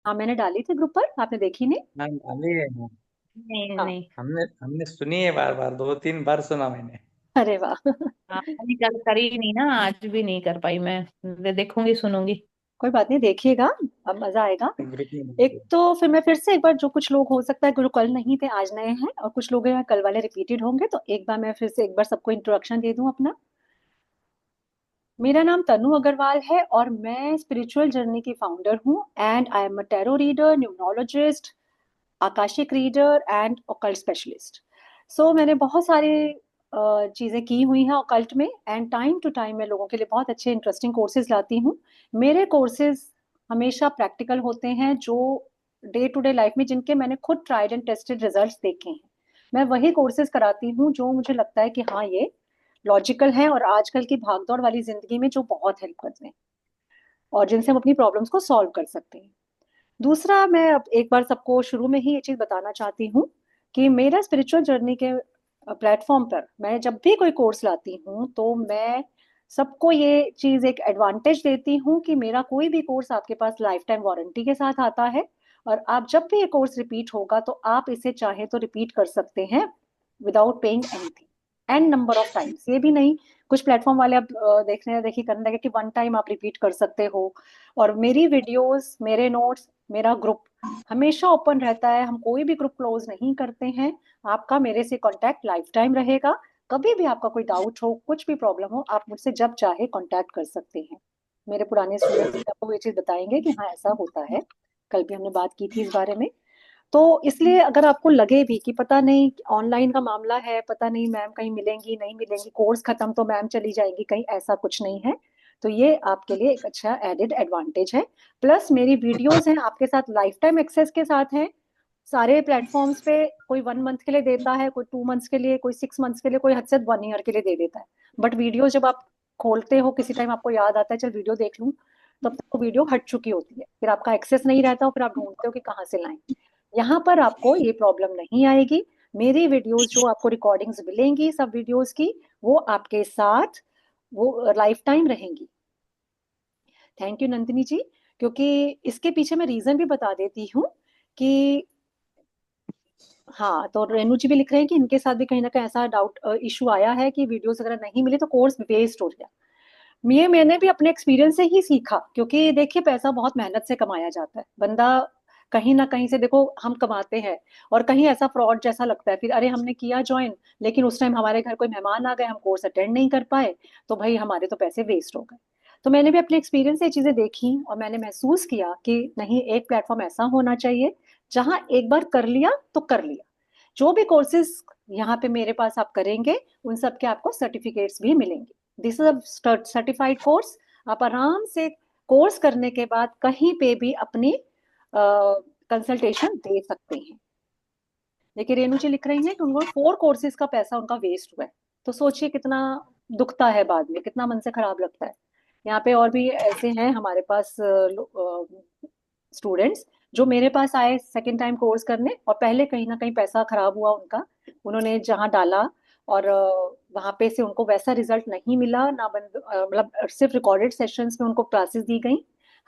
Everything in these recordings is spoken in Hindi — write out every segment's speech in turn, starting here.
हाँ, मैंने डाली थी ग्रुप पर, आपने देखी नहीं? मैम डाली है। नहीं हाँ, नहीं। हमने हमने सुनी है, बार बार 2-3 बार सुना मैंने। अरे वाह। हाँ, मैंने करी नहीं ना, आज भी नहीं कर पाई मैं। देखूंगी सुनूंगी। कोई बात नहीं, देखिएगा, अब मजा आएगा। ग्रुप में। एक तो फिर मैं फिर से एक बार, जो कुछ लोग हो सकता है जो कल नहीं थे आज नए हैं, और कुछ लोग हैं कल वाले रिपीटेड होंगे, तो एक बार मैं फिर से एक बार सबको इंट्रोडक्शन दे दूं अपना। मेरा नाम तनु अग्रवाल है और मैं स्पिरिचुअल जर्नी की फाउंडर हूँ, and I am a tarot reader, numerologist, Akashic reader and occult specialist. So मैंने बहुत सारे चीज़ें की हुई हैं ओकल्ट में, एंड टाइम टू टाइम मैं लोगों के लिए बहुत अच्छे इंटरेस्टिंग कोर्सेज लाती हूँ। मेरे कोर्सेज हमेशा प्रैक्टिकल होते हैं, जो डे टू डे लाइफ में जिनके मैंने खुद ट्राइड एंड टेस्टेड रिजल्ट्स देखे हैं। मैं वही कोर्सेज कराती हूँ जो मुझे लगता है कि हाँ, ये लॉजिकल है और आजकल की भागदौड़ वाली जिंदगी में जो बहुत हेल्प करते हैं, और जिनसे हम अपनी प्रॉब्लम्स को सॉल्व कर सकते हैं। दूसरा, मैं अब एक बार सबको शुरू में ही ये चीज बताना चाहती हूँ कि मेरा स्पिरिचुअल जर्नी के प्लेटफॉर्म पर मैं जब भी कोई कोर्स लाती हूँ, तो मैं सबको ये चीज एक एडवांटेज देती हूँ कि मेरा कोई भी कोर्स आपके पास लाइफ टाइम वारंटी के साथ आता है, और आप जब भी ये कोर्स रिपीट होगा तो आप इसे चाहे तो रिपीट कर सकते हैं without paying anything, n number of times. ये भी नहीं, कुछ प्लेटफॉर्म वाले अब देखने देखी करने लगे कि वन टाइम आप रिपीट कर सकते हो। और मेरी वीडियोस, मेरे नोट्स, मेरा ग्रुप हमेशा ओपन रहता है, हम कोई भी ग्रुप क्लोज नहीं करते हैं। आपका मेरे से कांटेक्ट लाइफ टाइम रहेगा। कभी भी आपका कोई डाउट हो, कुछ भी प्रॉब्लम हो, आप मुझसे जब चाहे कांटेक्ट कर सकते हैं। मेरे पुराने स्टूडेंट्स भी आपको ये चीज बताएंगे कि हाँ, ऐसा होता है। कल भी हमने बात की थी इस बारे में। तो इसलिए अगर आपको लगे भी कि पता नहीं ऑनलाइन का मामला है, पता नहीं मैम कहीं मिलेंगी नहीं मिलेंगी, कोर्स खत्म तो मैम चली जाएंगी कहीं, ऐसा कुछ नहीं है। तो ये आपके लिए एक अच्छा एडेड एडवांटेज है। प्लस मेरी वीडियोस हैं आपके साथ लाइफ टाइम एक्सेस के साथ हैं सारे प्लेटफॉर्म्स पे। कोई 1 मंथ के लिए देता है, कोई 2 मंथ्स के लिए, कोई 6 मंथ्स के लिए, कोई हद से 1 ईयर के लिए दे देता है। बट वीडियो जब आप खोलते हो, किसी टाइम आपको याद आता है चल वीडियो देख लूं, तब तक वो वीडियो हट चुकी होती है, फिर आपका एक्सेस नहीं रहता और फिर आप ढूंढते हो कि कहाँ से लाएं। यहाँ पर आपको ये प्रॉब्लम नहीं आएगी। मेरी वीडियोस जो आपको रिकॉर्डिंग्स मिलेंगी सब वीडियोस की, वो आपके साथ वो लाइफ टाइम रहेंगी। थैंक यू नंदिनी जी। क्योंकि इसके पीछे मैं रीजन भी बता देती हूँ कि हाँ, तो रेनू जी भी लिख रहे हैं कि इनके साथ भी कहीं ना कहीं ऐसा डाउट इशू आया है कि वीडियोस अगर नहीं मिले तो कोर्स वेस्ट हो गया। ये मैंने भी अपने एक्सपीरियंस से ही सीखा, क्योंकि देखिए पैसा बहुत मेहनत से कमाया जाता है। बंदा कहीं ना कहीं से देखो हम कमाते हैं, और कहीं ऐसा फ्रॉड जैसा लगता है, फिर अरे हमने किया ज्वाइन, लेकिन उस टाइम हमारे घर कोई मेहमान आ गए, हम कोर्स अटेंड नहीं कर पाए, तो भाई हमारे तो पैसे वेस्ट हो गए। तो मैंने भी अपने एक्सपीरियंस से ये चीजें देखी और मैंने महसूस किया कि नहीं, एक प्लेटफॉर्म ऐसा होना चाहिए जहां एक बार कर लिया तो कर लिया। जो भी कोर्सेज यहाँ पे मेरे पास आप करेंगे, उन सब के आपको सर्टिफिकेट्स भी मिलेंगे। This is a certified course. आप आराम से कोर्स करने के बाद कहीं पे भी अपनी कंसल्टेशन दे सकते हैं। देखिए रेणु जी लिख रही हैं कि उनको 4 कोर्सेज का पैसा उनका वेस्ट हुआ है। तो सोचिए कितना दुखता है, बाद में कितना मन से खराब लगता है। यहाँ पे और भी ऐसे हैं हमारे पास स्टूडेंट्स जो मेरे पास आए सेकंड टाइम कोर्स करने, और पहले कहीं ना कहीं पैसा खराब हुआ उनका, उन्होंने जहाँ डाला, और वहां पे से उनको वैसा रिजल्ट नहीं मिला ना, मतलब सिर्फ रिकॉर्डेड सेशंस में उनको क्लासेस दी गई।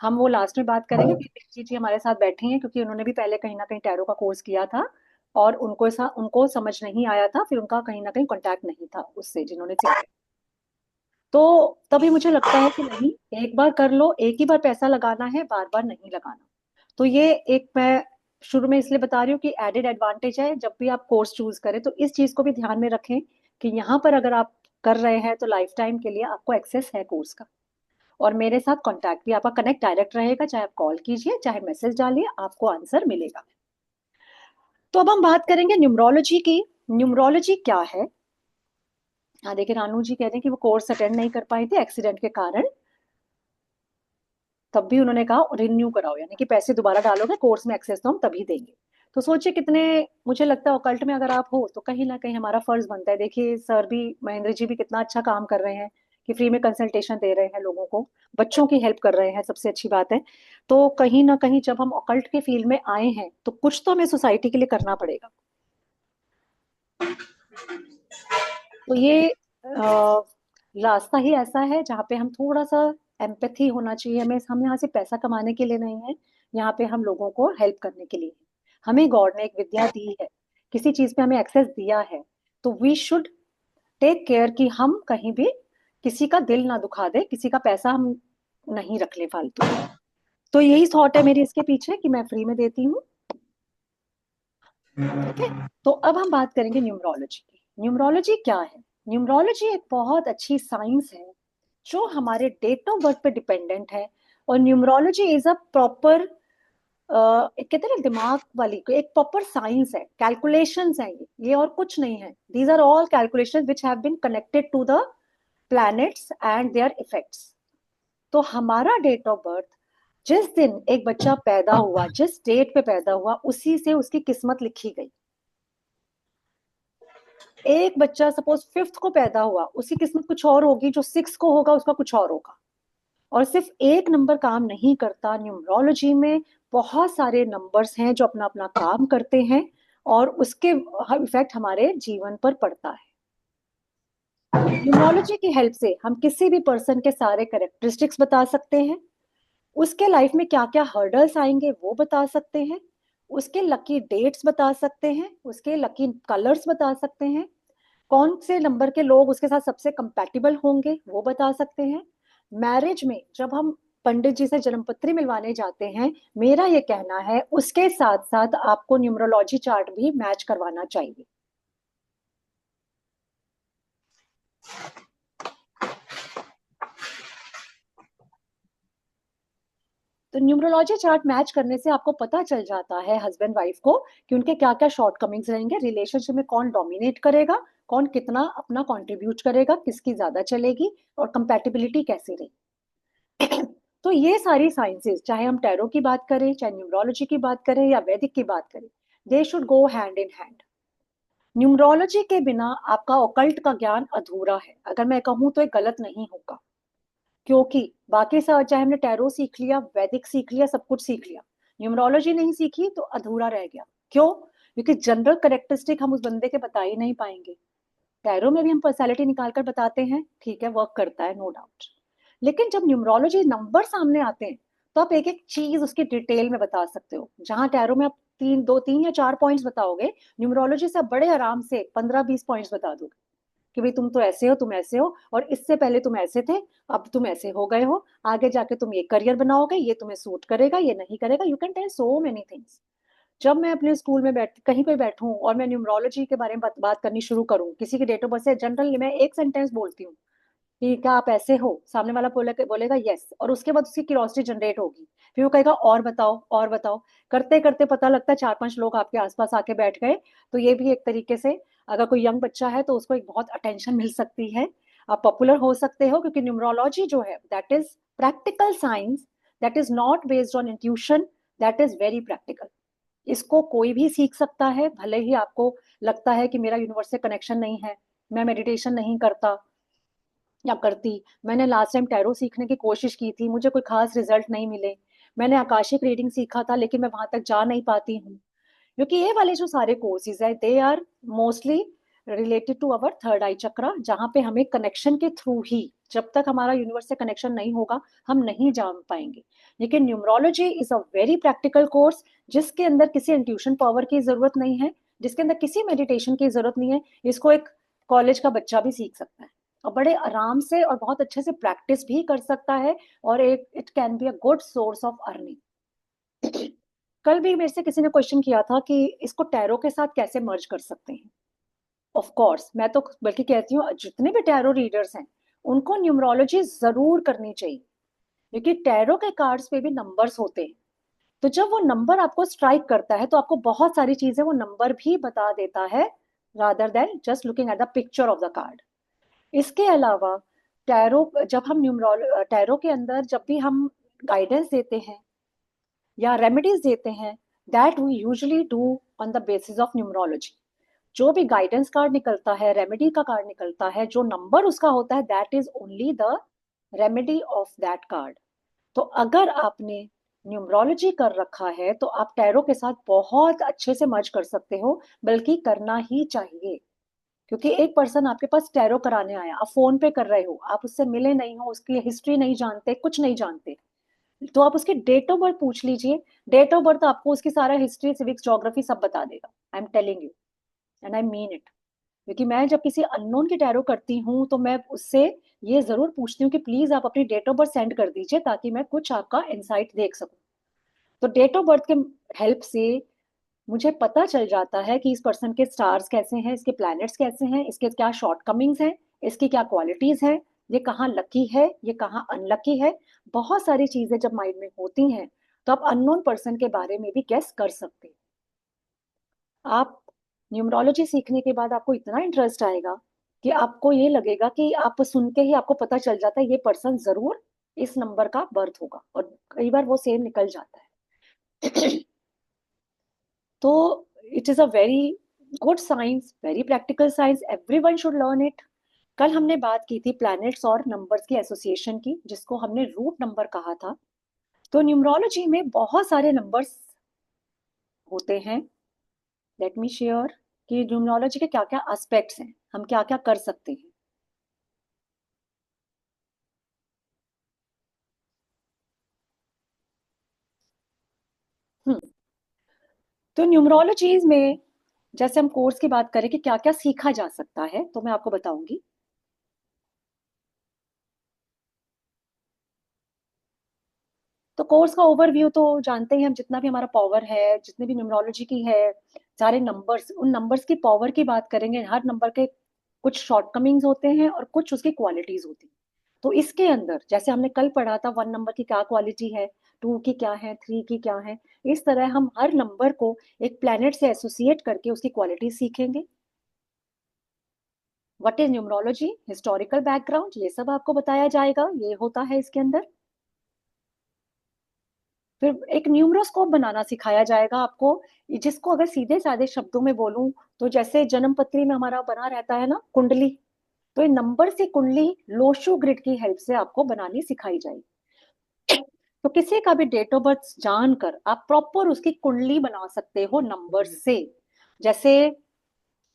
हम वो लास्ट में बात करेंगे कि जी जी हमारे साथ बैठे हैं, क्योंकि उन्होंने भी पहले कहीं ना कहीं टैरो का कोर्स किया था, और उनको समझ नहीं आया था, फिर उनका कहीं ना कहीं कांटेक्ट नहीं था उससे जिन्होंने सिखाया। तो तभी मुझे लगता है कि नहीं, एक बार कर लो, एक ही बार पैसा लगाना है, बार बार नहीं लगाना। तो ये एक मैं शुरू में इसलिए बता रही हूँ कि एडेड एडवांटेज है, जब भी आप कोर्स चूज करें तो इस चीज को भी ध्यान में रखें कि यहाँ पर अगर आप कर रहे हैं तो लाइफ टाइम के लिए आपको एक्सेस है कोर्स का। और मेरे साथ कांटेक्ट भी आपका कनेक्ट डायरेक्ट रहेगा, चाहे आप कॉल कीजिए चाहे मैसेज डालिए, आपको आंसर मिलेगा। तो अब हम बात करेंगे न्यूमरोलॉजी की। न्यूमरोलॉजी क्या है? हाँ, देखिए रानू जी कह रहे हैं कि वो कोर्स अटेंड नहीं कर पाई थी एक्सीडेंट के कारण, तब भी उन्होंने कहा रिन्यू कराओ, यानी कि पैसे दोबारा डालोगे कोर्स में एक्सेस तो हम तभी देंगे। तो सोचिए कितने, मुझे लगता है ओकल्ट में अगर आप हो तो कहीं ना कहीं हमारा फर्ज बनता है। देखिए सर भी, महेंद्र जी भी कितना अच्छा काम कर रहे हैं कि फ्री में कंसल्टेशन दे रहे हैं लोगों को, बच्चों की हेल्प कर रहे हैं, सबसे अच्छी बात है। तो कहीं ना कहीं जब हम ओकल्ट के फील्ड में आए हैं तो कुछ तो हमें सोसाइटी के लिए करना पड़ेगा। तो ये रास्ता ही ऐसा है जहाँ पे हम थोड़ा सा एम्पैथी होना चाहिए हमें। हम यहाँ से पैसा कमाने के लिए नहीं है, यहाँ पे हम लोगों को हेल्प करने के लिए हैं। हमें गॉड ने एक विद्या दी है, किसी चीज पे हमें एक्सेस दिया है, तो वी शुड टेक केयर कि हम कहीं भी किसी का दिल ना दुखा दे, किसी का पैसा हम नहीं रख ले फालतू। तो यही थॉट है मेरी इसके पीछे कि मैं फ्री में देती हूँ। ठीक है, तो अब हम बात करेंगे न्यूमरोलॉजी की। न्यूमरोलॉजी क्या है? न्यूमरोलॉजी एक बहुत अच्छी साइंस है जो हमारे डेट ऑफ बर्थ पे डिपेंडेंट है। और न्यूमरोलॉजी इज अ प्रॉपर, एक कहते हैं ना दिमाग वाली, एक प्रॉपर साइंस है, कैलकुलेशंस है ये और कुछ नहीं है। These are all calculations which have been connected to the planets and their effects. तो हमारा डेट ऑफ बर्थ, जिस दिन एक बच्चा पैदा हुआ, जिस डेट पे पैदा हुआ, उसी से उसकी किस्मत लिखी गई। एक बच्चा सपोज 5th को पैदा हुआ, उसकी किस्मत कुछ और होगी, जो 6 को होगा उसका कुछ और होगा। और सिर्फ एक नंबर काम नहीं करता, न्यूमरोलॉजी में बहुत सारे नंबर्स हैं जो अपना अपना काम करते हैं और उसके इफेक्ट हमारे जीवन पर पड़ता है। न्यूमरोलॉजी की हेल्प से हम किसी भी पर्सन के सारे कैरेक्टरिस्टिक्स बता सकते हैं, उसके लाइफ में क्या क्या हर्डल्स आएंगे वो बता सकते हैं, उसके लकी डेट्स बता सकते हैं, उसके लकी कलर्स बता सकते हैं, कौन से नंबर के लोग उसके साथ सबसे कंपैटिबल होंगे वो बता सकते हैं। मैरिज में जब हम पंडित जी से जन्मपत्री मिलवाने जाते हैं, मेरा ये कहना है उसके साथ साथ आपको न्यूमरोलॉजी चार्ट भी मैच करवाना चाहिए। तो न्यूमरोलॉजी चार्ट मैच करने से आपको पता चल जाता है हस्बैंड वाइफ को कि उनके क्या क्या शॉर्टकमिंग्स रहेंगे, रिलेशनशिप में कौन डोमिनेट करेगा, कौन कितना अपना कंट्रीब्यूट करेगा, किसकी ज्यादा चलेगी और कंपैटिबिलिटी कैसी रही। तो ये सारी साइंसेस, चाहे हम टैरो की बात करें, चाहे न्यूमरोलॉजी की बात करें या वैदिक की बात करें, they should go hand in hand. Numerology के बिना आपका ओकल्ट का ज्ञान अधूरा है, अगर मैं कहूँ तो ये गलत नहीं होगा। क्योंकि बाकी सब, चाहे हमने टैरो सीख लिया, वैदिक सीख लिया, सब कुछ सीख लिया, न्यूमरोलॉजी नहीं सीखी तो अधूरा रह गया। क्यों? क्योंकि जनरल करेक्टरिस्टिक हम उस बंदे के बता ही नहीं पाएंगे। टैरो में भी हम पर्सनैलिटी निकाल कर बताते हैं, ठीक है, वर्क करता है, नो डाउट। लेकिन जब न्यूमरोलॉजी नंबर सामने आते हैं तो आप एक एक चीज उसकी डिटेल में बता सकते हो। जहां टैरो में आप तीन या चार पॉइंट्स बताओगे, न्यूमरोलॉजी से आप बड़े आराम से 15-20 पॉइंट्स बता दोगे कि भाई तुम तो ऐसे हो, तुम ऐसे हो, और इससे पहले तुम ऐसे थे, अब तुम ऐसे हो गए हो, आगे जाके तुम ये करियर बनाओगे, ये तुम्हें सूट करेगा, ये नहीं करेगा। You can tell so many things. जब मैं अपने स्कूल में बैठ कहीं पे बैठूं और मैं न्यूमरोलॉजी के बारे में बात करनी शुरू करूं, किसी की डेट ऑफ बर्थ से, जनरली मैं एक सेंटेंस बोलती हूँ कि क्या आप ऐसे हो, सामने वाला बोलेगा यस, और उसके बाद उसकी क्यूरियोसिटी जनरेट होगी, फिर वो कहेगा और बताओ और बताओ। करते करते पता लगता है 4-5 लोग आपके आसपास आके बैठ गए। तो ये भी एक तरीके से, अगर कोई यंग बच्चा है तो उसको एक बहुत अटेंशन मिल सकती है, आप पॉपुलर हो सकते हो, क्योंकि न्यूमरोलॉजी जो है that is practical science, that is not based on intuition, that is very practical. इसको कोई भी सीख सकता है, भले ही आपको लगता है कि मेरा यूनिवर्स से कनेक्शन नहीं है, मैं मेडिटेशन नहीं करता या करती, मैंने लास्ट टाइम टैरो सीखने की कोशिश की थी, मुझे कोई खास रिजल्ट नहीं मिले, मैंने आकाशिक रीडिंग सीखा था लेकिन मैं वहां तक जा नहीं पाती हूँ। क्योंकि ये वाले जो सारे कोर्सेज है, they are mostly related to our third eye chakra, जहाँ पे हमें कनेक्शन के थ्रू ही, जब तक हमारा यूनिवर्स से कनेक्शन नहीं होगा हम नहीं जान पाएंगे। लेकिन numerology is a very practical course, जिसके अंदर किसी इंट्यूशन पावर की जरूरत नहीं है, जिसके अंदर किसी मेडिटेशन की जरूरत नहीं है। इसको एक कॉलेज का बच्चा भी सीख सकता है और बड़े आराम से और बहुत अच्छे से प्रैक्टिस भी कर सकता है, और एक it can be a good source of earning. कल भी मेरे से किसी ने क्वेश्चन किया था कि इसको टैरो के साथ कैसे मर्ज कर सकते हैं। ऑफ कोर्स, मैं तो बल्कि कहती हूँ जितने भी टैरो रीडर्स हैं उनको न्यूमरोलॉजी जरूर करनी चाहिए, क्योंकि टैरो के कार्ड्स पे भी नंबर्स होते हैं। तो जब वो नंबर आपको स्ट्राइक करता है तो आपको बहुत सारी चीजें वो नंबर भी बता देता है, rather than just looking at the picture of the card. इसके अलावा टैरो, जब हम टैरो के अंदर जब भी हम गाइडेंस देते हैं या रेमेडीज देते हैं, that we usually do on the basis of numerology. जो भी गाइडेंस कार्ड निकलता है, रेमेडी का कार्ड निकलता है, जो नंबर उसका होता है, that is only the remedy of that card. तो अगर आपने न्यूमरोलॉजी कर रखा है तो आप टैरो के साथ बहुत अच्छे से मर्ज कर सकते हो, बल्कि करना ही चाहिए। क्योंकि एक पर्सन आपके पास टैरो कराने आया, आप फोन पे कर रहे हो, आप उससे मिले नहीं हो, उसकी हिस्ट्री नहीं जानते, कुछ नहीं जानते, तो आप उसकी डेट ऑफ बर्थ पूछ लीजिए, डेट ऑफ बर्थ आपको उसकी सारा हिस्ट्री, सिविक्स, ज्योग्राफी सब बता देगा। आई am telling you and I mean it. क्योंकि मैं जब किसी अननोन की टैरो करती हूँ तो मैं उससे ये जरूर पूछती हूँ कि प्लीज आप अपनी डेट ऑफ बर्थ सेंड कर दीजिए ताकि मैं कुछ आपका इंसाइट देख सकूं। तो डेट ऑफ बर्थ के हेल्प से मुझे पता चल जाता है कि इस पर्सन के स्टार्स कैसे हैं, इसके प्लैनेट्स कैसे हैं, इसके क्या शॉर्टकमिंग्स हैं, इसकी क्या क्वालिटीज हैं, ये कहाँ लकी है, ये कहाँ अनलकी है। बहुत सारी चीजें जब माइंड में होती हैं तो आप अननोन पर्सन के बारे में भी गेस कर सकते हैं। आप न्यूमरोलॉजी सीखने के बाद आपको इतना इंटरेस्ट आएगा कि आपको ये लगेगा कि आप सुन के ही आपको पता चल जाता है ये पर्सन जरूर इस नंबर का बर्थ होगा, और कई बार वो सेम निकल जाता है। तो it is a very good science, very practical science, everyone should learn it. कल हमने बात की थी प्लैनेट्स और नंबर्स की एसोसिएशन की, जिसको हमने रूट नंबर कहा था। तो न्यूमरोलॉजी में बहुत सारे नंबर्स होते हैं। लेट मी शेयर कि न्यूमरोलॉजी के क्या क्या एस्पेक्ट्स हैं, हम क्या क्या कर सकते हैं। हम्म तो न्यूमरोलॉजीज में जैसे हम कोर्स की बात करें कि क्या क्या सीखा जा सकता है, तो मैं आपको बताऊंगी। तो कोर्स का ओवरव्यू तो जानते ही हम, जितना भी हमारा पावर है, जितनी भी न्यूमरोलॉजी की है, सारे नंबर्स, उन नंबर्स की पावर की बात करेंगे। हर नंबर के कुछ शॉर्टकमिंग्स होते हैं और कुछ उसकी क्वालिटीज होती हैं। तो इसके अंदर जैसे हमने कल पढ़ा था 1 नंबर की क्या क्वालिटी है, 2 की क्या है, 3 की क्या है, इस तरह हम हर नंबर को एक प्लेनेट से एसोसिएट करके उसकी क्वालिटी सीखेंगे। What is numerology, historical background, ये सब आपको बताया जाएगा, ये होता है इसके अंदर। फिर एक न्यूमरोस्कोप बनाना सिखाया जाएगा आपको, जिसको अगर सीधे साधे शब्दों में बोलूं तो जैसे जन्म पत्री में हमारा बना रहता है ना कुंडली, तो ये नंबर से कुंडली लोशो ग्रिड की हेल्प से आपको बनानी सिखाई जाएगी। तो किसी का भी डेट ऑफ बर्थ जानकर आप प्रॉपर उसकी कुंडली बना सकते हो नंबर से। जैसे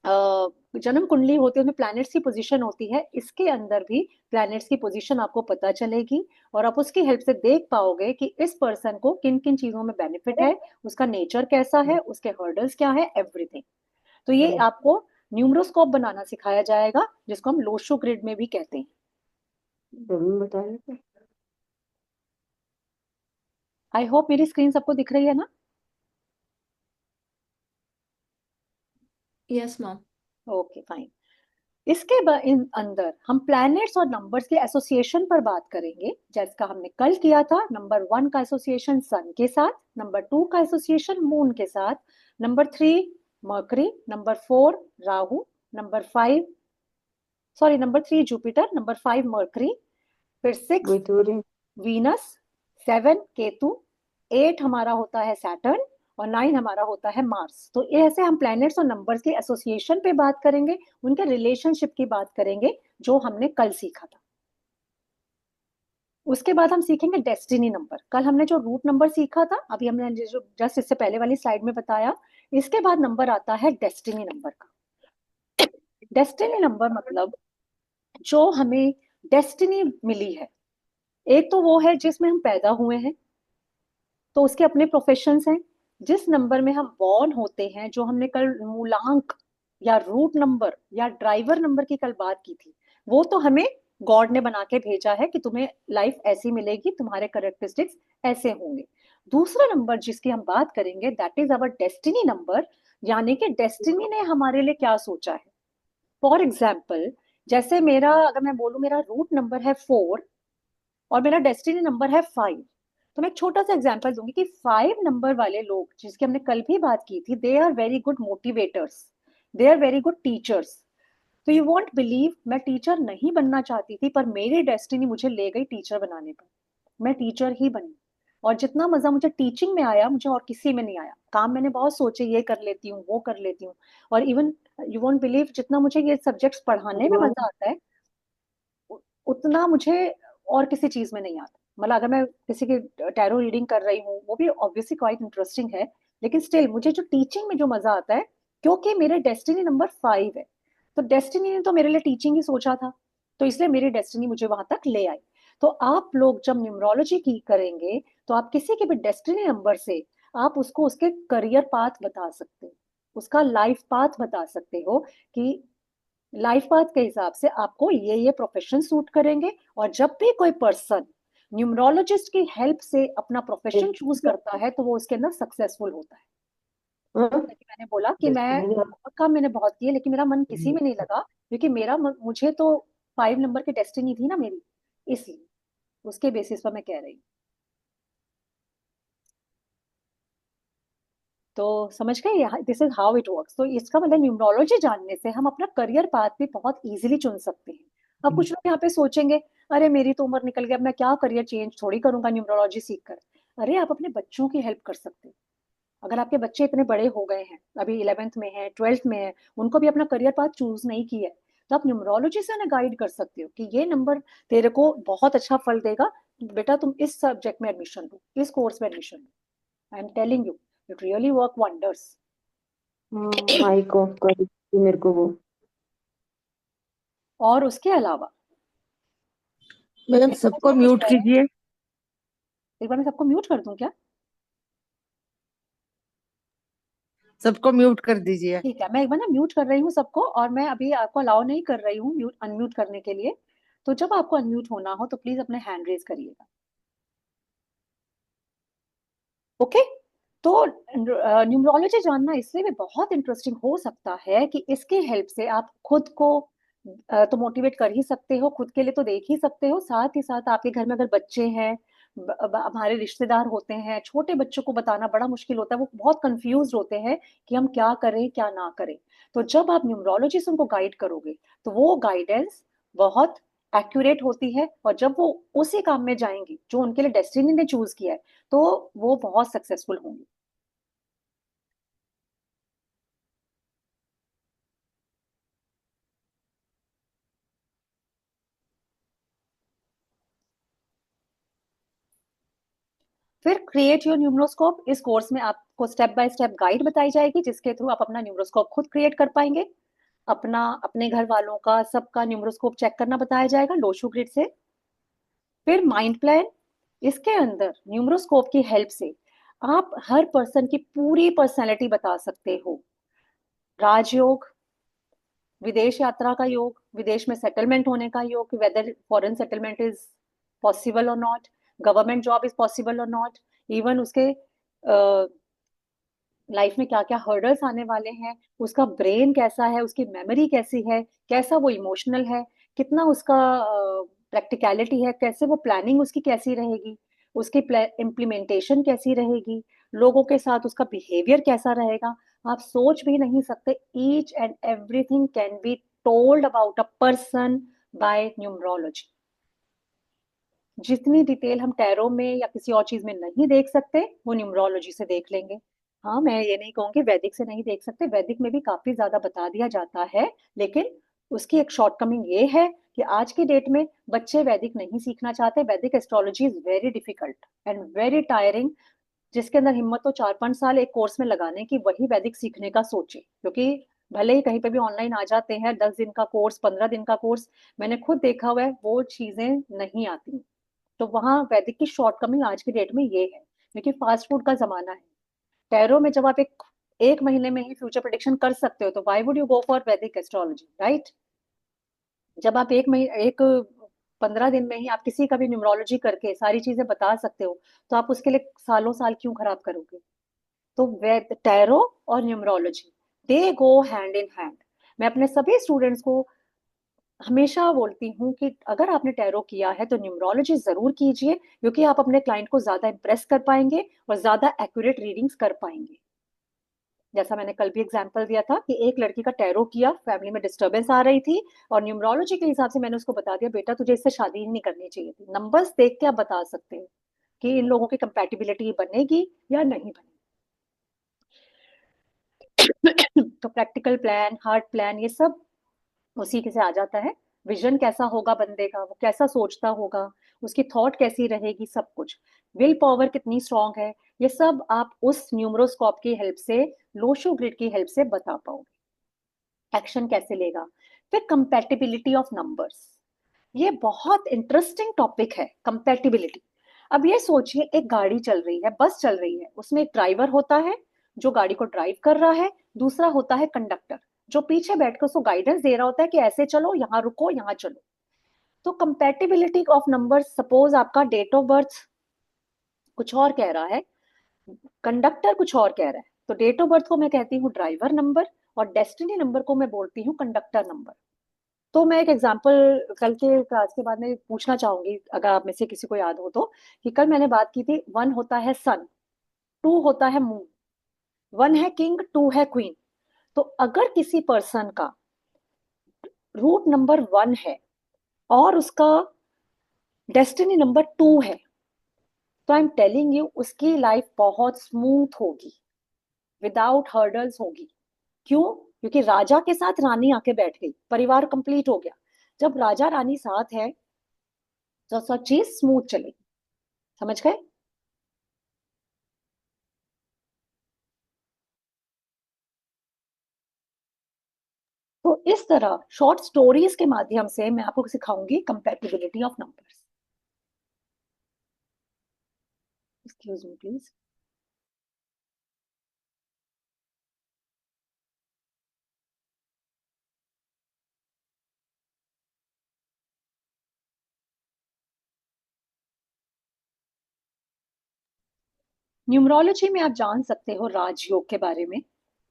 जन्म कुंडली होती है, उसमें प्लैनेट्स की पोजीशन होती है, इसके अंदर भी प्लैनेट्स की पोजीशन आपको पता चलेगी, और आप उसकी हेल्प से देख पाओगे कि इस पर्सन को किन किन चीजों में बेनिफिट है, उसका नेचर कैसा है, उसके हर्डल्स क्या है, एवरीथिंग। तो ये आपको न्यूमरोस्कोप बनाना सिखाया जाएगा, जिसको हम लोशो ग्रिड में भी कहते हैं। बताया। आई होप मेरी स्क्रीन सबको दिख रही है ना। Yes ma'am. Okay fine. इसके अंदर हम प्लैनेट्स और नंबर्स के एसोसिएशन पर बात करेंगे, जैसा हमने कल किया था। नंबर 1 का एसोसिएशन सन के साथ, नंबर 2 का एसोसिएशन मून के साथ, number 3 mercury, number 4 Rahu, number 5 sorry number 3 Jupiter, number 5 mercury, फिर 6 वीनस, 7 केतु, 8 हमारा होता है सैटर्न, और 9 हमारा होता है मार्स। तो ऐसे हम प्लैनेट्स और नंबर्स के एसोसिएशन पे बात करेंगे, उनके रिलेशनशिप की बात करेंगे, जो हमने कल सीखा था। उसके बाद हम सीखेंगे डेस्टिनी नंबर। कल हमने जो रूट नंबर सीखा था, अभी हमने जो जस्ट इससे पहले वाली स्लाइड में बताया, इसके बाद नंबर आता है डेस्टिनी नंबर का। डेस्टिनी नंबर मतलब जो हमें डेस्टिनी मिली है। एक तो वो है जिसमें हम पैदा हुए हैं, तो उसके अपने प्रोफेशंस हैं। जिस नंबर में हम बॉर्न होते हैं, जो हमने कल मूलांक या रूट नंबर या ड्राइवर नंबर की कल बात की थी, वो तो हमें गॉड ने बना के भेजा है कि तुम्हें लाइफ ऐसी मिलेगी, तुम्हारे करेक्टरिस्टिक्स ऐसे होंगे। दूसरा नंबर जिसकी हम बात करेंगे, that is our destiny number, यानी कि डेस्टिनी ने हमारे लिए क्या सोचा है। फॉर एग्जाम्पल, जैसे मेरा, अगर मैं बोलूं मेरा रूट नंबर है 4 और मेरा डेस्टिनी नंबर है 5, तो मैं एक छोटा सा एग्जांपल दूंगी कि 5 नंबर वाले लोग, जिसकी हमने कल भी बात की थी, they are very good motivators, they are very good teachers. तो यू वॉन्ट बिलीव, मैं टीचर नहीं बनना चाहती थी, पर मेरी डेस्टिनी मुझे ले गई टीचर बनाने पर। मैं टीचर ही बनी, और जितना मजा मुझे टीचिंग में आया, मुझे और किसी में नहीं आया। काम मैंने बहुत सोचे, ये कर लेती हूँ, वो कर लेती हूँ, और इवन यू वॉन्ट बिलीव, जितना मुझे ये सब्जेक्ट्स पढ़ाने में मजा आता है, उतना मुझे और किसी चीज में नहीं आता। मतलब अगर मैं किसी की टैरो रीडिंग कर रही हूँ, वो भी ऑब्वियसली क्वाइट इंटरेस्टिंग है, लेकिन स्टिल मुझे जो टीचिंग में जो मजा आता है, क्योंकि मेरे डेस्टिनी नंबर 5 है। तो डेस्टिनी ने तो मेरे लिए टीचिंग ही सोचा था, तो इसलिए मेरी डेस्टिनी मुझे वहां तक ले आई। तो आप लोग जब न्यूमरोलॉजी की करेंगे तो आप किसी के भी डेस्टिनी नंबर से आप उसको उसके करियर पाथ बता सकते हो, उसका लाइफ पाथ बता सकते हो कि लाइफ पाथ के हिसाब से आपको ये प्रोफेशन सूट करेंगे। और जब भी कोई पर्सन न्यूमरोलॉजिस्ट की हेल्प से अपना प्रोफेशन चूज करता है तो वो उसके अंदर सक्सेसफुल होता है। हाँ, जैसा कि मैंने बोला कि मैं बहुत काम मैंने बहुत किए लेकिन मेरा मन किसी में नहीं लगा, क्योंकि मुझे तो 5 नंबर की डेस्टिनी थी ना मेरी, इसलिए उसके बेसिस पर मैं कह रही हूँ। तो समझ गए, this is how it works. तो इसका मतलब न्यूमरोलॉजी जानने से हम अपना करियर पाथ भी बहुत इजीली चुन सकते हैं। अब कुछ लोग यहाँ पे सोचेंगे, अरे मेरी तो उम्र निकल गई, अब मैं क्या करियर चेंज थोड़ी करूंगा न्यूमरोलॉजी सीख कर। अरे आप अपने बच्चों की हेल्प कर सकते हो। अगर आपके बच्चे इतने बड़े हो गए हैं, अभी 11th में है, 12th में है, उनको भी अपना करियर पाथ चूज नहीं किया है, तो आप न्यूमरोलॉजी से उन्हें गाइड कर सकते हो कि ये नंबर तेरे को बहुत अच्छा फल देगा, बेटा तुम इस सब्जेक्ट में एडमिशन लो, इस कोर्स में एडमिशन लो। I am telling you, it really work wonders. Mic off कर दीजिए मेरे को वो। और उसके अलावा मैडम एक और सबको चीज म्यूट है, कीजिए। एक बार मैं सबको म्यूट कर दूं क्या? सबको म्यूट कर दीजिए। ठीक है, मैं एक बार ना म्यूट कर रही हूँ सबको, और मैं अभी आपको अलाउ नहीं कर रही हूँ म्यूट अनम्यूट करने के लिए। तो जब आपको अनम्यूट होना हो तो प्लीज अपने हैंड रेज करिएगा। ओके। तो न्यूमरोलॉजी जानना इसलिए भी बहुत इंटरेस्टिंग हो सकता है कि इसकी हेल्प से आप खुद को तो मोटिवेट कर ही सकते हो, खुद के लिए तो देख ही सकते हो, साथ ही साथ आपके घर में अगर बच्चे हैं, हमारे रिश्तेदार होते हैं, छोटे बच्चों को बताना बड़ा मुश्किल होता है, वो बहुत कंफ्यूज होते हैं कि हम क्या करें क्या ना करें। तो जब आप न्यूमरोलॉजी से उनको गाइड करोगे तो वो गाइडेंस बहुत एक्यूरेट होती है, और जब वो उसी काम में जाएंगे जो उनके लिए डेस्टिनी ने चूज किया है तो वो बहुत सक्सेसफुल होंगे। फिर क्रिएट योर न्यूमरोस्कोप, इस कोर्स में आपको स्टेप बाय स्टेप गाइड बताई जाएगी जिसके थ्रू आप अपना न्यूमरोस्कोप खुद क्रिएट कर पाएंगे। अपना, अपने घर वालों का, सबका न्यूमरोस्कोप चेक करना बताया जाएगा लोशो ग्रिड से। फिर माइंड प्लान, इसके अंदर न्यूमरोस्कोप की हेल्प से आप हर पर्सन की पूरी पर्सनैलिटी बता सकते हो। राजयोग, विदेश यात्रा का योग, विदेश में सेटलमेंट होने का योग, whether foreign settlement is possible और not, government job is possible और नॉट, इवन उसके लाइफ में क्या क्या हर्डल्स आने वाले हैं, उसका ब्रेन कैसा है, उसकी मेमोरी कैसी है, कैसा वो इमोशनल है, कितना उसका प्रैक्टिकलिटी है, कैसे वो प्लानिंग उसकी कैसी रहेगी, उसकी इम्प्लीमेंटेशन कैसी रहेगी, लोगों के साथ उसका बिहेवियर कैसा रहेगा। आप सोच भी नहीं सकते, each and everything can be told about a person by numerology. जितनी डिटेल हम टैरो में या किसी और चीज में नहीं देख सकते वो न्यूमरोलॉजी से देख लेंगे। हाँ, मैं ये नहीं कहूंगी वैदिक से नहीं देख सकते, वैदिक में भी काफी ज्यादा बता दिया जाता है, लेकिन उसकी एक शॉर्टकमिंग ये है कि आज की डेट में बच्चे वैदिक नहीं सीखना चाहते। वैदिक astrology is very difficult and very tiring. जिसके अंदर हिम्मत हो 4-5 साल एक कोर्स में लगाने की, वही वैदिक सीखने का सोचे, क्योंकि भले ही कहीं पे भी ऑनलाइन आ जाते हैं 10 दिन का कोर्स, 15 दिन का कोर्स, मैंने खुद देखा हुआ है वो चीजें नहीं आती। तो वहाँ वैदिक की शॉर्टकमिंग आज की डेट में ये है, क्योंकि फास्ट फूड का जमाना है। टैरो में जब आप एक एक महीने में ही फ्यूचर प्रेडिक्शन कर सकते हो तो why would you go for वैदिक एस्ट्रोलॉजी, राइट? जब आप एक 15 दिन में ही आप किसी का भी न्यूमरोलॉजी करके सारी चीजें बता सकते हो, तो आप उसके लिए सालों साल क्यों खराब करोगे? तो वैद टैरो और numerology, they go hand in hand. मैं अपने सभी स्टूडेंट्स को हमेशा बोलती हूँ कि अगर आपने टैरो किया है तो न्यूमरोलॉजी जरूर कीजिए, क्योंकि आप अपने क्लाइंट को ज्यादा इंप्रेस कर पाएंगे और ज्यादा एक्यूरेट रीडिंग्स कर पाएंगे। जैसा मैंने कल भी एग्जांपल दिया था कि एक लड़की का टैरो किया, फैमिली में डिस्टरबेंस आ रही थी, और न्यूमरोलॉजी के हिसाब से मैंने उसको बता दिया, बेटा तुझे इससे शादी ही नहीं करनी चाहिए थी। नंबर्स देख के आप बता सकते हो कि इन लोगों की कंपैटिबिलिटी बनेगी या नहीं बनेगी। तो प्रैक्टिकल प्लान, हार्ट प्लान, ये सब उसी के से आ जाता है। विजन कैसा होगा बंदे का, वो कैसा सोचता होगा, उसकी थॉट कैसी रहेगी, सब कुछ, विल पावर कितनी स्ट्रांग है, ये सब आप उस न्यूमरोस्कोप की हेल्प से, लोशो ग्रिड की हेल्प से बता पाओगे। एक्शन कैसे लेगा। फिर कंपैटिबिलिटी ऑफ नंबर्स, ये बहुत इंटरेस्टिंग टॉपिक है, कंपैटिबिलिटी। अब ये सोचिए, एक गाड़ी चल रही है, बस चल रही है, उसमें एक ड्राइवर होता है जो गाड़ी को ड्राइव कर रहा है, दूसरा होता है कंडक्टर जो पीछे बैठकर उसको गाइडेंस दे रहा होता है कि ऐसे चलो, यहाँ रुको, यहाँ चलो। तो कंपैटिबिलिटी ऑफ नंबर, सपोज आपका डेट ऑफ बर्थ कुछ और कह रहा है, कंडक्टर कुछ और कह रहा है, तो डेट ऑफ बर्थ को मैं कहती हूँ ड्राइवर नंबर और डेस्टिनी नंबर को मैं बोलती हूँ कंडक्टर नंबर। तो मैं एक एग्जांपल कल के क्लास के बाद में पूछना चाहूंगी, अगर आप में से किसी को याद हो तो, कि कल मैंने बात की थी, वन होता है सन, टू होता है मून, वन है किंग, टू है क्वीन। तो अगर किसी पर्सन का रूट नंबर वन है और उसका डेस्टिनी नंबर टू है, तो आई एम टेलिंग यू उसकी लाइफ बहुत स्मूथ होगी, विदाउट हर्डल्स होगी। क्यों? क्योंकि राजा के साथ रानी आके बैठ गई, परिवार कंप्लीट हो गया। जब राजा रानी साथ है तो सब चीज स्मूथ चलेगी। समझ गए? तो इस तरह शॉर्ट स्टोरीज के माध्यम से मैं आपको सिखाऊंगी compatibility of numbers. Excuse me please. Numerology में आप जान सकते हो राजयोग के बारे में।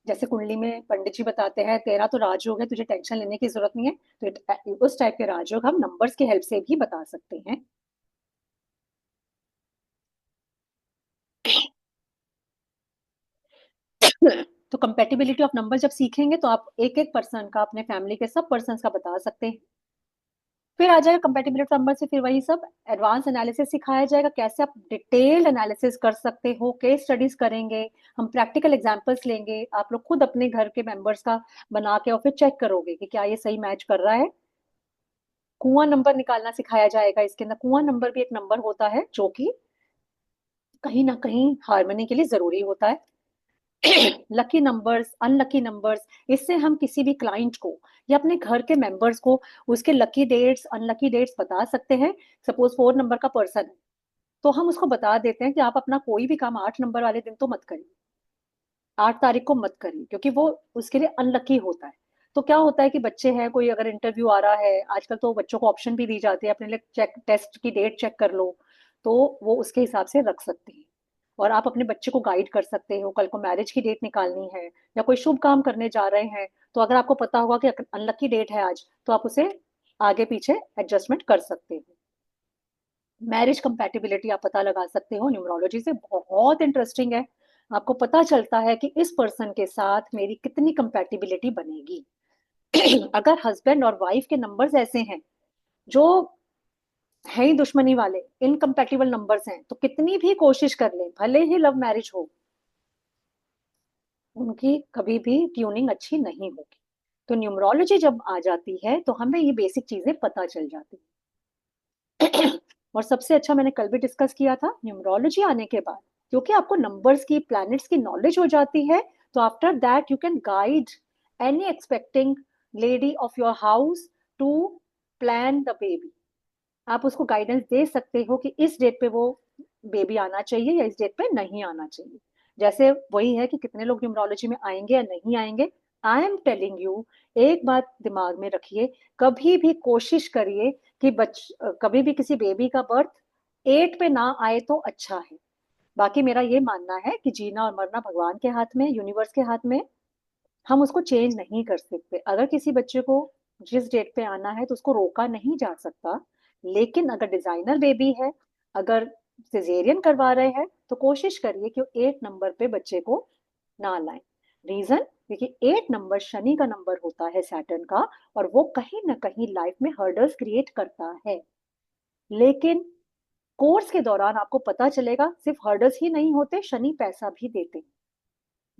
जैसे कुंडली में पंडित जी बताते हैं तेरा तो राजयोग है, तुझे टेंशन लेने की जरूरत नहीं है, तो उस टाइप के राजयोग हम नंबर्स की हेल्प से भी बता सकते हैं। तो कंपेटिबिलिटी ऑफ नंबर जब सीखेंगे तो आप एक एक पर्सन का, अपने फैमिली के सब पर्सन का बता सकते हैं। फिर आ जाएगा कंपेटिबिलिटी नंबर से, फिर वही सब एडवांस एनालिसिस सिखाया जाएगा, कैसे आप डिटेल्ड एनालिसिस कर सकते हो, केस स्टडीज करेंगे, हम प्रैक्टिकल एग्जांपल्स लेंगे, आप लोग खुद अपने घर के मेंबर्स का बना के और फिर चेक करोगे कि क्या ये सही मैच कर रहा है। कुआं नंबर निकालना सिखाया जाएगा इसके अंदर। कुआं नंबर भी एक नंबर होता है जो कि कहीं ना कहीं हार्मनी के लिए जरूरी होता है। लकी नंबर्स, अनलकी नंबर्स, इससे हम किसी भी क्लाइंट को या अपने घर के मेंबर्स को उसके लकी डेट्स, अनलकी डेट्स बता सकते हैं। सपोज 4 नंबर का पर्सन है, तो हम उसको बता देते हैं कि आप अपना कोई भी काम 8 नंबर वाले दिन तो मत करिए, 8 तारीख को मत करिए, क्योंकि वो उसके लिए अनलकी होता है। तो क्या होता है कि बच्चे हैं, कोई अगर इंटरव्यू आ रहा है, आजकल तो बच्चों को ऑप्शन भी दी जाती है, अपने लिए चेक, टेस्ट की डेट चेक कर लो, तो वो उसके हिसाब से रख सकते हैं। और आप अपने बच्चे को गाइड कर सकते हो, कल को मैरिज की डेट निकालनी है या कोई शुभ काम करने जा रहे हैं, तो अगर आपको पता होगा कि अनलकी डेट है आज, तो आप उसे आगे पीछे एडजस्टमेंट कर सकते हो। मैरिज कंपैटिबिलिटी आप पता लगा सकते हो न्यूमरोलॉजी से, बहुत इंटरेस्टिंग है। आपको पता चलता है कि इस पर्सन के साथ मेरी कितनी कंपैटिबिलिटी बनेगी। अगर हस्बैंड और वाइफ के नंबर्स ऐसे हैं जो है ही दुश्मनी वाले, इनकम्पैटिबल नंबर्स हैं, तो कितनी भी कोशिश कर ले, भले ही लव मैरिज हो, उनकी कभी भी ट्यूनिंग अच्छी नहीं होगी। तो न्यूमरोलॉजी जब आ जाती है तो हमें ये बेसिक चीजें पता चल जाती है। और सबसे अच्छा मैंने कल भी डिस्कस किया था, न्यूमरोलॉजी आने के बाद क्योंकि आपको नंबर्स की, प्लैनेट्स की नॉलेज हो जाती है, तो after that you can guide any expecting lady of your house to plan the baby. आप उसको गाइडेंस दे सकते हो कि इस डेट पे वो बेबी आना चाहिए या इस डेट पे नहीं आना चाहिए। जैसे वही है कि कितने लोग न्यूमरोलॉजी में आएंगे या नहीं आएंगे। आई एम टेलिंग यू, एक बात दिमाग में रखिए, कभी भी कोशिश करिए कि कभी भी किसी बेबी का बर्थ 8 पे ना आए तो अच्छा है। बाकी मेरा ये मानना है कि जीना और मरना भगवान के हाथ में, यूनिवर्स के हाथ में, हम उसको चेंज नहीं कर सकते। अगर किसी बच्चे को जिस डेट पे आना है तो उसको रोका नहीं जा सकता, लेकिन अगर डिजाइनर बेबी है, अगर सिजेरियन करवा रहे हैं, तो कोशिश करिए कि 8 नंबर पे बच्चे को ना लाएं। रीजन, क्योंकि 8 नंबर शनि का नंबर होता है, सैटर्न का, और वो कहीं ना कहीं लाइफ में हर्डल्स क्रिएट करता है। लेकिन कोर्स के दौरान आपको पता चलेगा सिर्फ हर्डल्स ही नहीं होते, शनि पैसा भी देते हैं।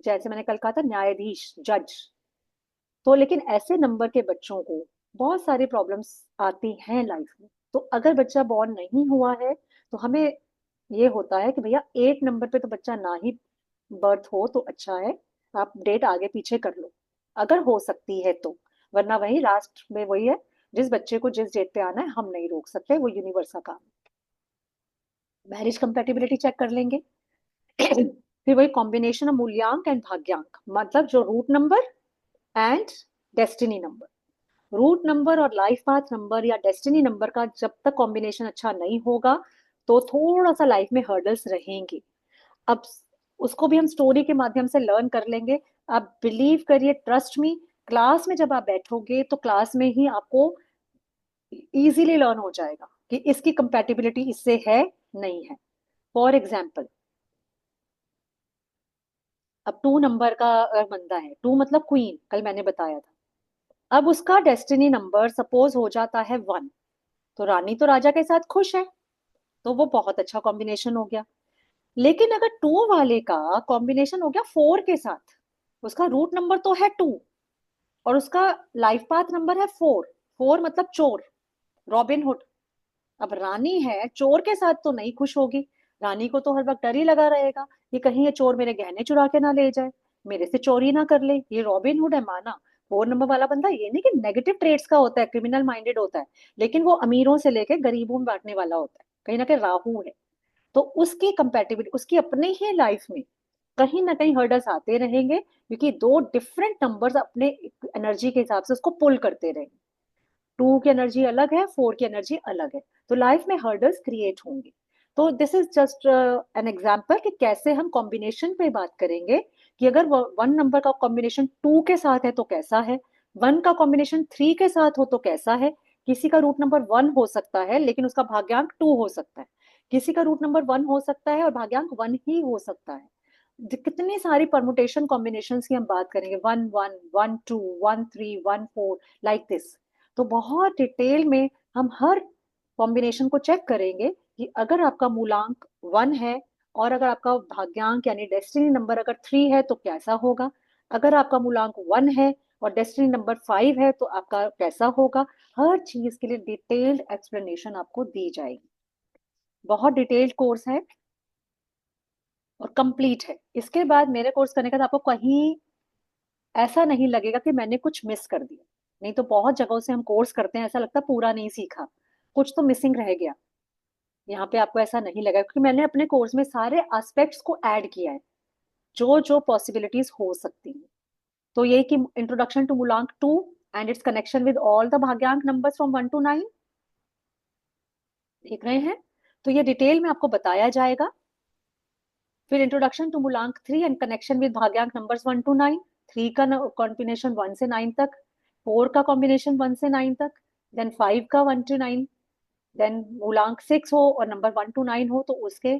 जैसे मैंने कल कहा था, न्यायाधीश, जज। तो लेकिन ऐसे नंबर के बच्चों को बहुत सारी प्रॉब्लम्स आती हैं लाइफ में। तो अगर बच्चा बॉर्न नहीं हुआ है तो हमें ये होता है कि भैया 8 नंबर पे तो बच्चा ना ही बर्थ हो तो अच्छा है, आप डेट आगे पीछे कर लो अगर हो सकती है तो। वरना वही लास्ट में वही है, जिस बच्चे को जिस डेट पे आना है हम नहीं रोक सकते, वो यूनिवर्स का काम। मैरिज कंपेटिबिलिटी चेक कर लेंगे। फिर वही कॉम्बिनेशन ऑफ मूल्यांक एंड भाग्यांक, मतलब जो root number and destiny number. Root number और लाइफ पाथ नंबर या डेस्टिनी नंबर का जब तक कॉम्बिनेशन अच्छा नहीं होगा तो थोड़ा सा लाइफ में हर्डल्स रहेंगे। अब उसको भी हम स्टोरी के माध्यम से लर्न कर लेंगे। आप बिलीव करिए, ट्रस्ट मी, क्लास में जब आप बैठोगे तो क्लास में ही आपको इजीली लर्न हो जाएगा कि इसकी कंपैटिबिलिटी इससे है नहीं है। फॉर एग्जाम्पल, अब 2 नंबर का बंदा है, 2 मतलब क्वीन, कल मैंने बताया था। अब उसका डेस्टिनी नंबर सपोज हो जाता है 1, तो रानी तो राजा के साथ खुश है, तो वो बहुत अच्छा कॉम्बिनेशन हो गया। लेकिन अगर 2 वाले का कॉम्बिनेशन हो गया 4 के साथ, उसका रूट नंबर तो है 2 और उसका लाइफ पाथ नंबर है 4, 4 मतलब चोर, रॉबिनहुड। अब रानी है, चोर के साथ तो नहीं खुश होगी, रानी को तो हर वक्त डर ही लगा रहेगा कि कहीं ये चोर मेरे गहने चुरा के ना ले जाए, मेरे से चोरी ना कर ले। ये रॉबिनहुड है, माना। 4 नंबर वाला बंदा ये नहीं कि नेगेटिव ट्रेड्स का होता है, क्रिमिनल माइंडेड होता है, लेकिन वो अमीरों से लेके गरीबों में बांटने वाला होता है, कहीं ना कहीं राहु है। तो उसकी कंपेटिबिलिटी, उसकी अपने ही लाइफ में कहीं ना कहीं हर्डल्स आते रहेंगे, क्योंकि 2 डिफरेंट नंबर्स अपने एनर्जी के हिसाब से उसको पुल करते रहेंगे। 2 की एनर्जी अलग है, 4 की एनर्जी अलग है, तो लाइफ में हर्डल्स क्रिएट होंगे। तो this is just an example कि कैसे हम कॉम्बिनेशन पे बात करेंगे कि अगर 1 नंबर का कॉम्बिनेशन 2 के साथ है तो कैसा है, 1 का कॉम्बिनेशन 3 के साथ हो तो कैसा है। किसी का रूट नंबर 1 हो सकता है लेकिन उसका भाग्यांक 2 हो सकता है, किसी का रूट नंबर 1 हो सकता है और भाग्यांक 1 ही हो सकता है। कितनी सारी परमुटेशन कॉम्बिनेशन की हम बात करेंगे, 1 1 1 2 1 3 1 4, लाइक दिस। तो बहुत डिटेल में हम हर कॉम्बिनेशन को चेक करेंगे कि अगर आपका मूलांक 1 है और अगर आपका भाग्यांक यानी डेस्टिनी नंबर अगर 3 है तो कैसा होगा, अगर आपका मूलांक 1 है और डेस्टिनी नंबर 5 है तो आपका कैसा होगा। हर चीज के लिए डिटेल्ड एक्सप्लेनेशन आपको दी जाएगी। बहुत डिटेल्ड कोर्स है और कंप्लीट है। इसके बाद मेरे कोर्स करने के बाद आपको कहीं ऐसा नहीं लगेगा कि मैंने कुछ मिस कर दिया। नहीं तो बहुत जगहों से हम कोर्स करते हैं, ऐसा लगता है पूरा नहीं सीखा, कुछ तो मिसिंग रह गया। यहाँ पे आपको ऐसा नहीं लगा, क्योंकि मैंने अपने कोर्स में सारे एस्पेक्ट्स को ऐड किया है, जो जो पॉसिबिलिटीज हो सकती हैं। तो ये कि इंट्रोडक्शन टू मूलांक 2 and its connection with all the भाग्यांक नंबर्स फ्रॉम 1 to 9, देख रहे हैं। तो ये डिटेल में आपको बताया जाएगा। फिर इंट्रोडक्शन टू मूलांक 3 एंड कनेक्शन विद भाग्यांक नंबर्स 1 to 9, 3 का कॉम्बिनेशन 1 से 9 तक, 4 का कॉम्बिनेशन 1 से 9 तक, देन 5 का 1 to 9, देन मूलांक 6 हो और नंबर 1 to 9 हो तो उसके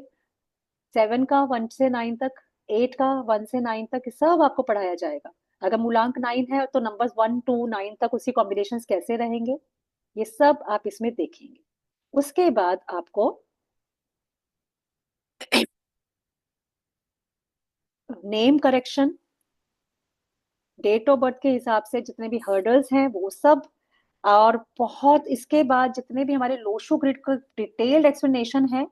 7 का 1 से 9 तक, 8 का 1 से 9 तक, सब आपको पढ़ाया जाएगा। अगर मूलांक 9 है तो नंबर 1 to 9 तक उसकी कॉम्बिनेशन कैसे रहेंगे, ये सब आप इसमें देखेंगे। उसके बाद आपको name correction, date of birth के हिसाब से जितने भी हर्डल्स हैं वो सब, और बहुत इसके बाद जितने भी हमारे लोशो ग्रिड का डिटेल्ड एक्सप्लेनेशन है।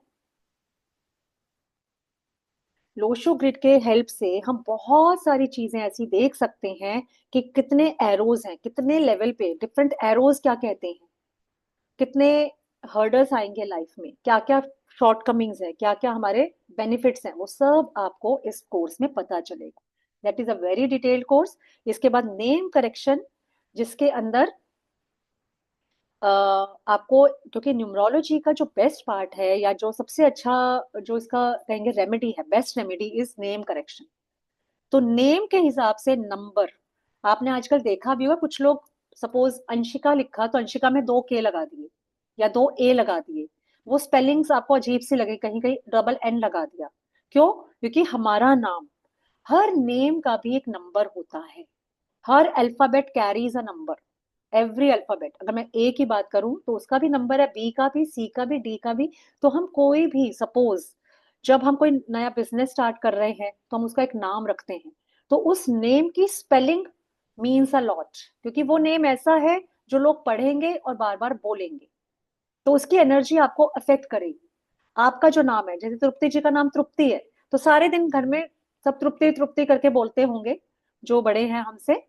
लोशो ग्रिड के हेल्प से हम बहुत सारी चीजें ऐसी देख सकते हैं कि कितने एरोज हैं, कितने लेवल पे डिफरेंट एरोज क्या कहते हैं, कितने हर्डल्स आएंगे लाइफ में, क्या क्या शॉर्टकमिंग्स है, क्या क्या हमारे बेनिफिट्स हैं, वो सब आपको इस कोर्स में पता चलेगा। That is a very detailed course. इसके बाद नेम करेक्शन, जिसके अंदर आपको, क्योंकि न्यूमरोलॉजी का जो बेस्ट पार्ट है या जो सबसे अच्छा, जो इसका कहेंगे रेमेडी है, best remedy is name correction. तो नेम के हिसाब से नंबर, आपने आजकल देखा भी होगा कुछ लोग, सपोज अंशिका लिखा तो अंशिका में 2 के लगा दिए या 2 ए लगा दिए, वो स्पेलिंग्स आपको अजीब सी लगे, कहीं कहीं डबल एन लगा दिया। क्यों? क्योंकि हमारा नाम, हर नेम का भी एक नंबर होता है, हर alphabet carries a number, every alphabet. अगर मैं ए की बात करूं तो उसका भी नंबर है, बी का भी, सी का भी, डी का भी। तो हम कोई भी, सपोज जब हम कोई नया बिजनेस स्टार्ट कर रहे हैं तो हम उसका एक नाम रखते हैं, तो उस नेम की स्पेलिंग मीन्स अ लॉट, क्योंकि वो नेम ऐसा है जो लोग पढ़ेंगे और बार बार बोलेंगे, तो उसकी एनर्जी आपको अफेक्ट करेगी। आपका जो नाम है, जैसे तृप्ति जी का नाम तृप्ति है, तो सारे दिन घर में सब तृप्ति तृप्ति करके बोलते होंगे जो बड़े हैं हमसे।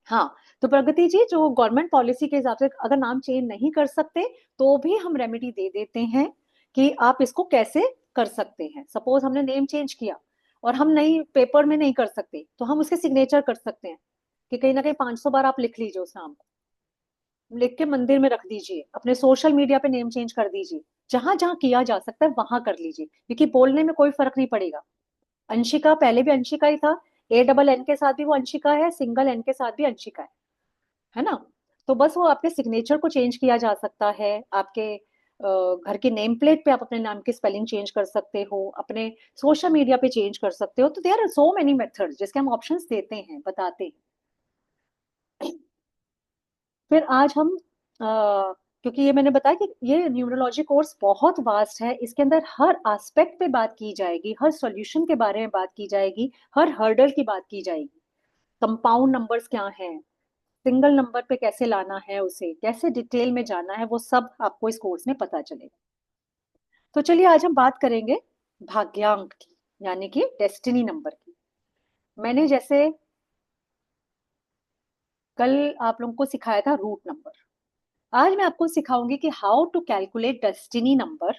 हाँ, तो प्रगति जी, जो गवर्नमेंट पॉलिसी के हिसाब से अगर नाम चेंज नहीं कर सकते तो भी हम रेमेडी दे देते हैं कि आप इसको कैसे कर सकते हैं। सपोज हमने नेम चेंज किया और हम नहीं, पेपर में नहीं कर सकते, तो हम उसके सिग्नेचर कर सकते हैं कि कहीं ना कहीं 500 बार आप लिख लीजिए उस नाम को, लिख के मंदिर में रख दीजिए, अपने सोशल मीडिया पे नेम चेंज कर दीजिए, जहां जहां किया जा सकता है वहां कर लीजिए, क्योंकि बोलने में कोई फर्क नहीं पड़ेगा। अंशिका पहले भी अंशिका ही था, ANN के साथ भी वो अंशिका है, सिंगल N के साथ भी अंशिका है ना। तो बस वो आपके सिग्नेचर को चेंज किया जा सकता है, आपके घर के नेम प्लेट पे आप अपने नाम की स्पेलिंग चेंज कर सकते हो, अपने सोशल मीडिया पे चेंज कर सकते हो। तो there are so many methods जिसके हम ऑप्शंस देते हैं, बताते हैं। फिर आज हम क्योंकि ये मैंने बताया कि ये न्यूमरोलॉजी कोर्स बहुत वास्ट है, इसके अंदर हर एस्पेक्ट पे बात की जाएगी, हर सॉल्यूशन के बारे में बात की जाएगी, हर हर्डल की बात की जाएगी। कंपाउंड नंबर्स क्या हैं, सिंगल नंबर पे कैसे लाना है उसे, कैसे डिटेल में जाना है, वो सब आपको इस कोर्स में पता चलेगा। तो चलिए आज हम बात करेंगे भाग्यांक की, यानी कि डेस्टिनी नंबर की। मैंने जैसे कल आप लोगों को सिखाया था रूट नंबर, आज मैं आपको सिखाऊंगी कि how to calculate destiny number.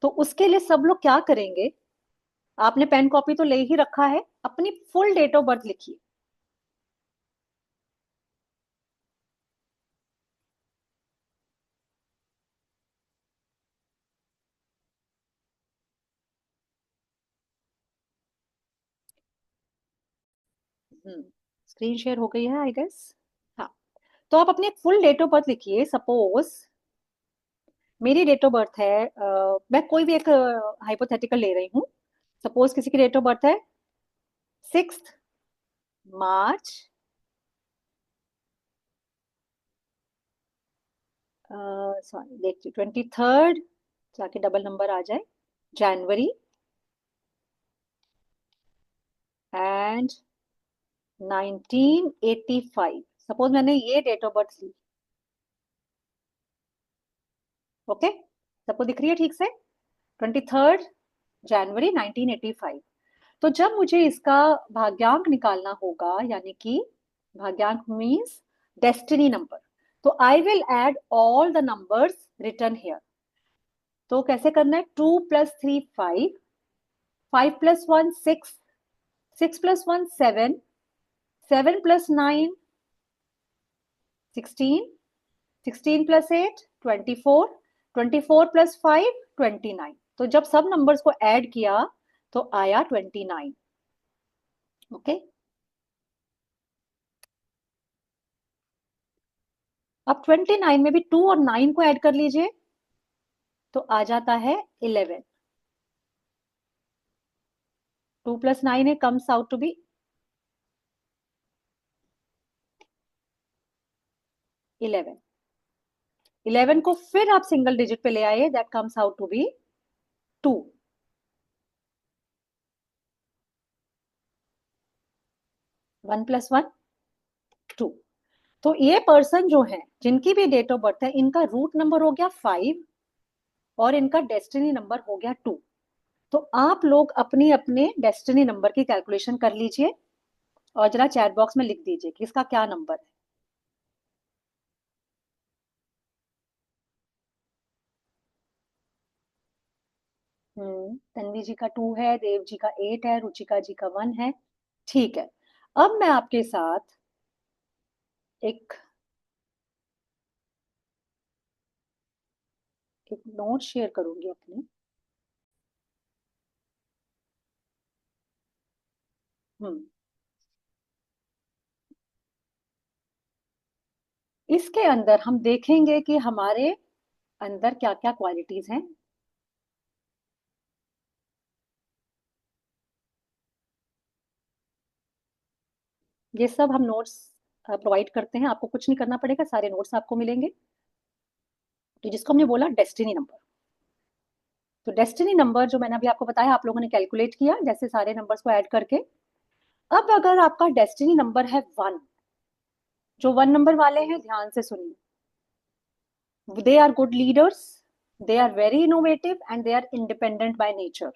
तो उसके लिए सब लोग क्या करेंगे, आपने पेन कॉपी तो ले ही रखा है, अपनी फुल डेट ऑफ बर्थ लिखिए। स्क्रीन शेयर हो गई है आई गेस। हाँ, तो आप अपनी फुल डेट ऑफ बर्थ लिखिए। सपोज मेरी डेट ऑफ बर्थ है, मैं कोई भी एक हाइपोथेटिकल ले रही हूँ। सपोज किसी की डेट ऑफ बर्थ है 6 मार्च, सॉरी देखिए 23, ताकि डबल नंबर आ जाए, जनवरी एंड 1985। सपोज मैंने ये डेट ऑफ बर्थ ली, ओके, सबको दिख रही है ठीक से, 23 जनवरी 1985। तो जब मुझे इसका भाग्यांक निकालना होगा, यानी कि भाग्यांक मीन्स डेस्टिनी नंबर, तो I will add all the numbers return here. तो कैसे करना है, 2 + 3 5, 5 + 1 6, 6 + 1 7, 7 + 9 16, 16 + 8 24, 24 + 5 29। तो जब सब नंबर्स को ऐड किया तो आया 29। ओके, अब 29 में भी 2 और 9 को ऐड कर लीजिए तो आ जाता है 11। 2 + 9 कम्स आउट टू बी 11। 11 को फिर आप सिंगल डिजिट पे ले आए, that comes out to be 2। 1 + 1 2। तो ये पर्सन जो है, जिनकी भी डेट ऑफ बर्थ है, इनका रूट नंबर हो गया 5 और इनका डेस्टिनी नंबर हो गया 2। तो आप लोग अपनी अपने डेस्टिनी नंबर की कैलकुलेशन कर लीजिए और जरा चैट बॉक्स में लिख दीजिए कि इसका क्या नंबर है। तन्वी जी का 2 है, देव जी का 8 है, रुचिका जी का 1 है। ठीक है, अब मैं आपके साथ एक एक नोट शेयर करूंगी अपने। हम्म इसके अंदर हम देखेंगे कि हमारे अंदर क्या क्या क्वालिटीज हैं। ये सब हम नोट्स प्रोवाइड करते हैं, आपको कुछ नहीं करना पड़ेगा, सारे नोट्स आपको मिलेंगे। तो जिसको हमने बोला डेस्टिनी नंबर, तो डेस्टिनी नंबर जो मैंने अभी आपको बताया, आप लोगों ने कैलकुलेट किया जैसे सारे नंबर्स को ऐड करके। अब अगर आपका डेस्टिनी नंबर है 1, जो 1 नंबर वाले हैं ध्यान से सुनिए, they are good leaders, they are very innovative and they are independent by nature.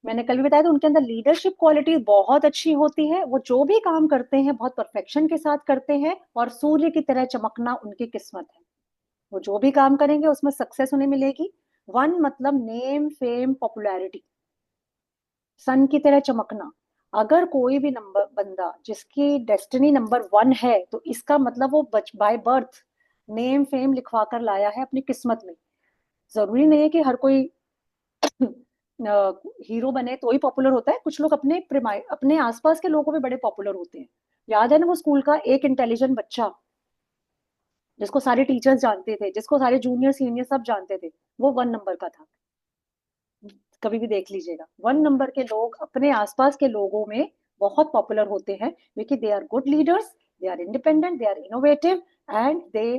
मैंने कल भी बताया था, उनके अंदर लीडरशिप क्वालिटी बहुत अच्छी होती है। वो जो भी काम करते हैं बहुत परफेक्शन के साथ करते हैं, और सूर्य की तरह चमकना उनकी किस्मत है। वो जो भी काम करेंगे उसमें सक्सेस उन्हें मिलेगी। वन मतलब नेम फेम पॉपुलैरिटी, सन की तरह चमकना। अगर कोई भी नंबर बंदा जिसकी डेस्टिनी नंबर 1 है, तो इसका मतलब वो बाय बर्थ नेम फेम लिखवा कर लाया है अपनी किस्मत में। जरूरी नहीं है कि हर कोई हीरो बने तो ही पॉपुलर होता है। कुछ लोग अपने आसपास के लोगों में बड़े पॉपुलर होते हैं। याद है ना वो स्कूल का एक इंटेलिजेंट बच्चा, जिसको सारे टीचर्स जानते थे, जिसको सारे जूनियर सीनियर सब जानते थे, वो 1 नंबर का था। कभी भी देख लीजिएगा, 1 नंबर के लोग अपने आसपास के लोगों में बहुत पॉपुलर होते हैं, क्योंकि they are good leaders, they are independent, they are innovative, and they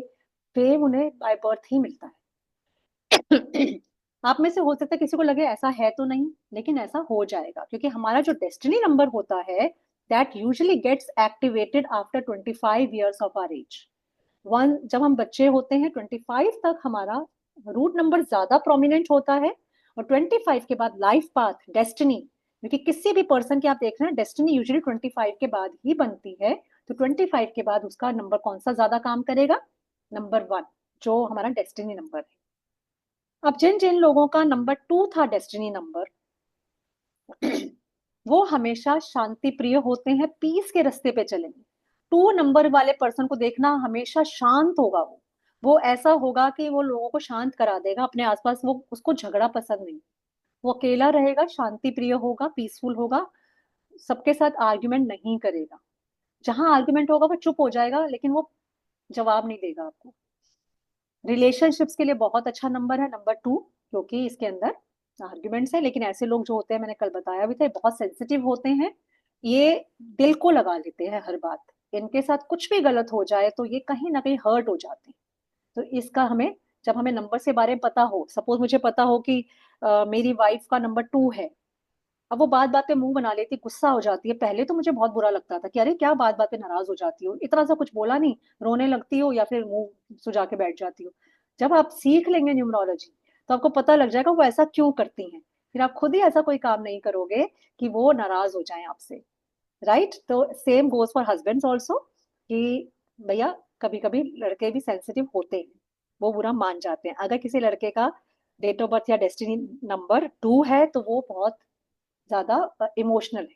fame उन्हें बाय बर्थ ही मिलता है। आप में से हो सकता है किसी को लगे ऐसा है तो नहीं, लेकिन ऐसा हो जाएगा, क्योंकि हमारा जो डेस्टिनी नंबर होता है that usually gets activated after 25 years of our age. जब हम बच्चे होते हैं 25 तक हमारा रूट नंबर ज्यादा प्रोमिनेंट होता है, और 25 के बाद लाइफ पाथ डेस्टिनी, क्योंकि किसी भी पर्सन की आप देख रहे हैं डेस्टिनी यूजुअली 25 के बाद ही बनती है। तो 25 के बाद उसका नंबर कौन सा ज्यादा काम करेगा? नंबर 1, जो हमारा डेस्टिनी नंबर है। अब जिन जिन लोगों का नंबर 2 था डेस्टिनी नंबर, वो हमेशा शांति प्रिय होते हैं, पीस के रास्ते पे चलेंगे। 2 नंबर वाले पर्सन को देखना, हमेशा शांत होगा वो ऐसा होगा कि वो लोगों को शांत करा देगा अपने आसपास। वो उसको झगड़ा पसंद नहीं, वो अकेला रहेगा, शांति प्रिय होगा, पीसफुल होगा, सबके साथ आर्ग्यूमेंट नहीं करेगा। जहां आर्ग्यूमेंट होगा वो चुप हो जाएगा, लेकिन वो जवाब नहीं देगा आपको। रिलेशनशिप्स के लिए बहुत अच्छा नंबर है नंबर 2, क्योंकि इसके अंदर आर्ग्यूमेंट्स है। लेकिन ऐसे लोग जो होते हैं, मैंने कल बताया भी था, बहुत सेंसिटिव होते हैं। ये दिल को लगा लेते हैं हर बात। इनके साथ कुछ भी गलत हो जाए तो ये कहीं ना कहीं हर्ट हो जाते हैं। तो इसका हमें, जब हमें नंबर से बारे में पता हो, सपोज मुझे पता हो कि मेरी वाइफ का नंबर 2 है, अब वो बात बात पे मुंह बना लेती, गुस्सा हो जाती है। पहले तो मुझे बहुत बुरा लगता था कि अरे क्या बात बात पे नाराज हो जाती हो, इतना सा कुछ बोला नहीं, रोने लगती हो या फिर मुंह सुजा के बैठ जाती हो। जब आप सीख लेंगे न्यूमरोलॉजी, तो आपको पता लग जाएगा वो ऐसा क्यों करती हैं। फिर आप खुद ही ऐसा कोई काम नहीं करोगे कि वो नाराज हो जाए आपसे। राइट? तो same goes for husbands also, कि भैया कभी कभी लड़के भी सेंसिटिव होते हैं, वो बुरा मान जाते हैं। अगर किसी लड़के का डेट ऑफ बर्थ या डेस्टिनी नंबर 2 है, तो वो बहुत ज्यादा इमोशनल है,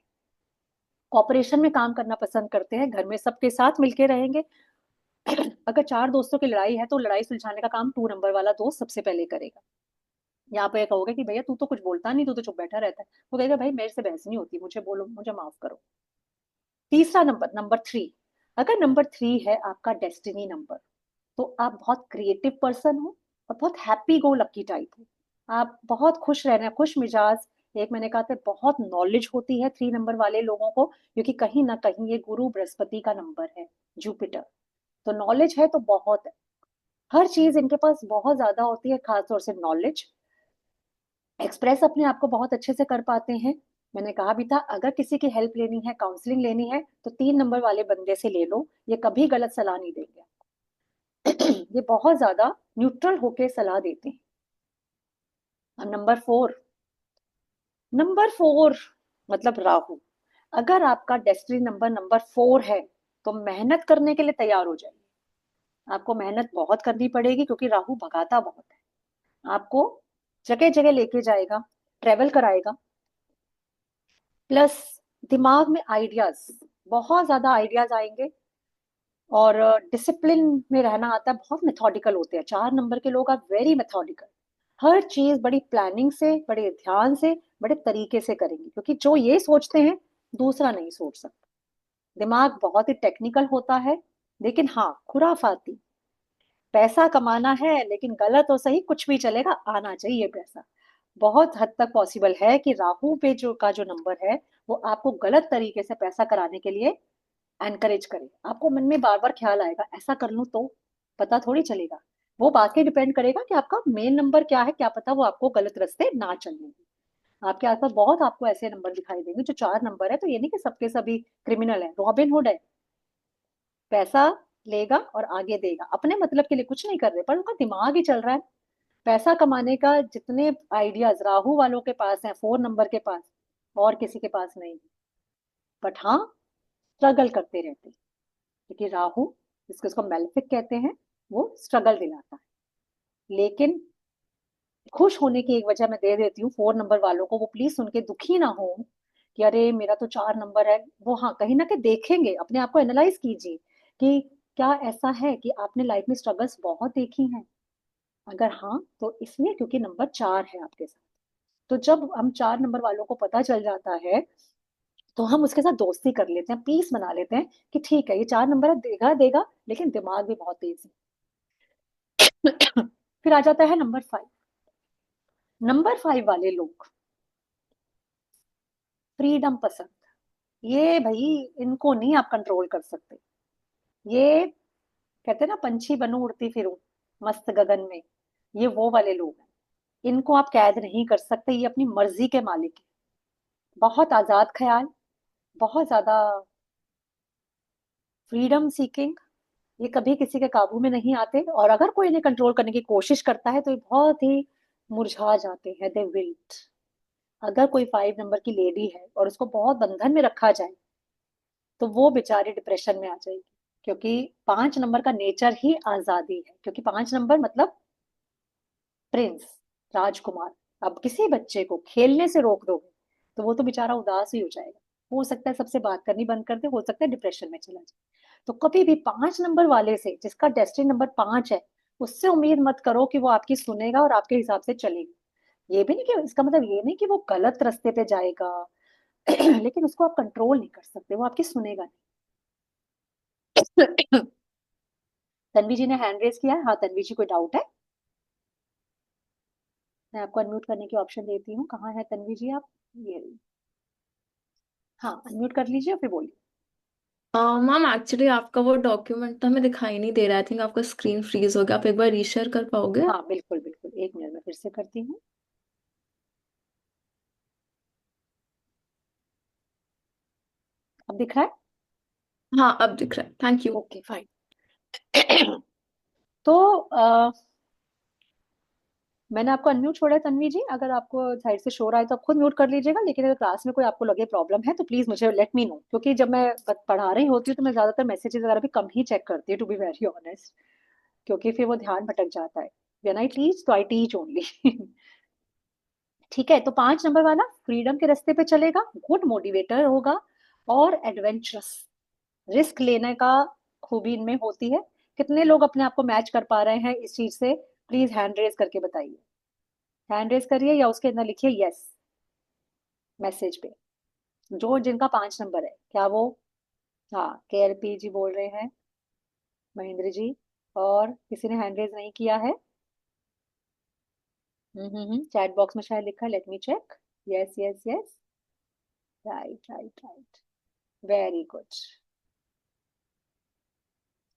कॉपरेशन में काम करना पसंद करते हैं, घर में सबके साथ मिलके रहेंगे। अगर 4 दोस्तों की लड़ाई है, तो लड़ाई सुलझाने का काम 2 नंबर वाला दोस्त सबसे पहले करेगा। यहाँ पे कहोगे कि भैया तू तो कुछ बोलता नहीं, तू तो चुप बैठा रहता है, वो कहेगा भाई मेरे से बहस नहीं होती, मुझे बोलो, मुझे माफ करो। तीसरा नंबर, नंबर 3। अगर नंबर 3 है आपका डेस्टिनी नंबर, तो आप बहुत क्रिएटिव पर्सन हो और बहुत हैप्पी गो लकी टाइप हो। आप बहुत खुश रहना, खुश मिजाज। एक मैंने कहा था, बहुत नॉलेज होती है 3 नंबर वाले लोगों को, क्योंकि कहीं ना कहीं ये गुरु बृहस्पति का नंबर है, जुपिटर। तो नॉलेज है तो बहुत है, हर चीज इनके पास बहुत ज्यादा होती है, खासतौर से नॉलेज। एक्सप्रेस अपने आप को बहुत अच्छे से कर पाते हैं। मैंने कहा भी था, अगर किसी की हेल्प लेनी है, काउंसलिंग लेनी है, तो 3 नंबर वाले बंदे से ले लो, ये कभी गलत सलाह नहीं देंगे। ये बहुत ज्यादा न्यूट्रल होके सलाह देते हैं। अब नंबर 4, नंबर 4 मतलब राहु। अगर आपका डेस्टिनी नंबर नंबर 4 है, तो मेहनत करने के लिए तैयार हो जाइए। आपको मेहनत बहुत करनी पड़ेगी, क्योंकि राहु भगाता बहुत है, आपको जगह जगह लेके जाएगा, ट्रेवल कराएगा। प्लस दिमाग में आइडियाज, बहुत ज्यादा आइडियाज आएंगे, और डिसिप्लिन में रहना आता है, बहुत मेथोडिकल होते हैं 4 नंबर के लोग, आर वेरी मेथोडिकल। हर चीज बड़ी प्लानिंग से, बड़े ध्यान से, बड़े तरीके से करेंगे, क्योंकि जो ये सोचते हैं दूसरा नहीं सोच सकता। दिमाग बहुत ही टेक्निकल होता है, लेकिन हाँ खुराफाती। पैसा कमाना है, लेकिन गलत हो सही कुछ भी चलेगा, आना चाहिए पैसा। बहुत हद तक पॉसिबल है कि राहु पे जो नंबर है, वो आपको गलत तरीके से पैसा कराने के लिए एनकरेज करे। आपको मन में बार बार ख्याल आएगा, ऐसा कर लूं तो, पता थोड़ी चलेगा। वो बाकी डिपेंड करेगा कि आपका मेन नंबर क्या है, क्या पता वो आपको गलत रास्ते ना चलने दें। आपके आसपास बहुत आपको ऐसे नंबर दिखाई देंगे जो 4 नंबर है, तो ये नहीं कि सबके सभी क्रिमिनल है, रॉबिन हुड है। पैसा लेगा और आगे देगा, अपने मतलब के लिए कुछ नहीं कर रहे, पर उनका दिमाग ही चल रहा है। पैसा कमाने का जितने आइडियाज राहु वालों के पास हैं, 4 नंबर के पास, और किसी के पास नहीं, बट हाँ स्ट्रगल करते रहते हैं, क्योंकि राहु जिसको इसको मेलेफिक कहते हैं वो स्ट्रगल दिलाता है। लेकिन खुश होने की एक वजह मैं दे देती हूँ 4 नंबर वालों को, वो प्लीज सुन के दुखी ना हो कि अरे मेरा तो 4 नंबर है। वो हाँ कहीं ना कहीं देखेंगे, अपने आप को एनालाइज कीजिए कि क्या ऐसा है कि आपने लाइफ में स्ट्रगल्स बहुत देखी हैं। अगर हाँ तो इसलिए क्योंकि नंबर 4 है आपके साथ। तो जब हम 4 नंबर वालों को पता चल जाता है तो हम उसके साथ दोस्ती कर लेते हैं, पीस बना लेते हैं कि ठीक है ये 4 नंबर है, देगा देगा, लेकिन दिमाग भी बहुत तेज है। फिर आ जाता है नंबर 5। नंबर 5 वाले लोग फ्रीडम पसंद, ये भाई इनको नहीं आप कंट्रोल कर सकते। ये कहते हैं ना पंछी बनूं उड़ती फिरूं मस्त गगन में, ये वो वाले लोग हैं। इनको आप कैद नहीं कर सकते, ये अपनी मर्जी के मालिक है। बहुत आजाद ख्याल, बहुत ज्यादा फ्रीडम सीकिंग, ये कभी किसी के काबू में नहीं आते। और अगर कोई इन्हें कंट्रोल करने की कोशिश करता है तो ये बहुत ही मुरझा जाते हैं, दे विल्ट। अगर कोई 5 नंबर की लेडी है और उसको बहुत बंधन में रखा जाए तो वो बेचारी डिप्रेशन में आ जाएगी, क्योंकि 5 नंबर का नेचर ही आजादी है। क्योंकि 5 नंबर मतलब प्रिंस, राजकुमार। अब किसी बच्चे को खेलने से रोक दोगे तो वो तो बेचारा उदास ही हो जाएगा, हो सकता है सबसे बात करनी बंद कर दे, हो सकता है डिप्रेशन में चला जाए। तो कभी भी 5 नंबर वाले से, जिसका डेस्टिनी नंबर 5 है, उससे उम्मीद मत करो कि वो आपकी सुनेगा और आपके हिसाब से चलेगा। ये भी नहीं कि इसका मतलब ये नहीं कि वो गलत रास्ते पे जाएगा, लेकिन उसको आप कंट्रोल नहीं कर सकते, वो आपकी सुनेगा नहीं। तन्वी जी ने हैंड रेज किया है। हाँ तन्वी जी, कोई डाउट है? मैं आपको अनम्यूट करने की ऑप्शन देती हूँ। कहाँ है तन्वी जी आप? ये रही। हाँ अनम्यूट कर लीजिए और फिर बोलिए। मैम एक्चुअली आपका वो डॉक्यूमेंट तो हमें दिखाई नहीं दे रहा। आई थिंक आपका स्क्रीन फ्रीज हो गया। आप एक बार रीशेयर कर पाओगे? हाँ बिल्कुल बिल्कुल, 1 मिनट में फिर से करती हूँ। अब दिख रहा है? हाँ अब दिख रहा है, थैंक यू। Okay fine. तो मैंने आपको अनम्यूट छोड़ा है तन्वी जी, अगर आपको साइड से शोर आए तो आप खुद म्यूट कर लीजिएगा, लेकिन अगर क्लास में कोई आपको लगे प्रॉब्लम है तो प्लीज मुझे लेट मी नो, क्योंकि जब मैं पढ़ा रही होती हूँ तो मैं ज्यादातर मैसेजेस वगैरह भी कम ही चेक करती हूँ, टू बी वेरी ऑनेस्ट, क्योंकि फिर वो ध्यान भटक जाता है। व्हेन आई टीच तो आई टीच ओनली। ठीक है, तो 5 नंबर वाला फ्रीडम के रास्ते पे चलेगा, गुड मोटिवेटर होगा और एडवेंचरस, रिस्क लेने का खूबी इनमें होती है। कितने लोग अपने आप को मैच कर पा रहे हैं इस चीज से? प्लीज हैंड रेज करके बताइए। हैंड रेज करिए या उसके अंदर लिखिए यस मैसेज पे। जो जिनका 5 नंबर है, क्या वो? हाँ केएलपी जी बोल रहे हैं, महेंद्र जी, और किसी ने हैंड रेज नहीं किया है? चैट बॉक्स में शायद लिखा है, let me check. Yes yes yes, right right right, very good.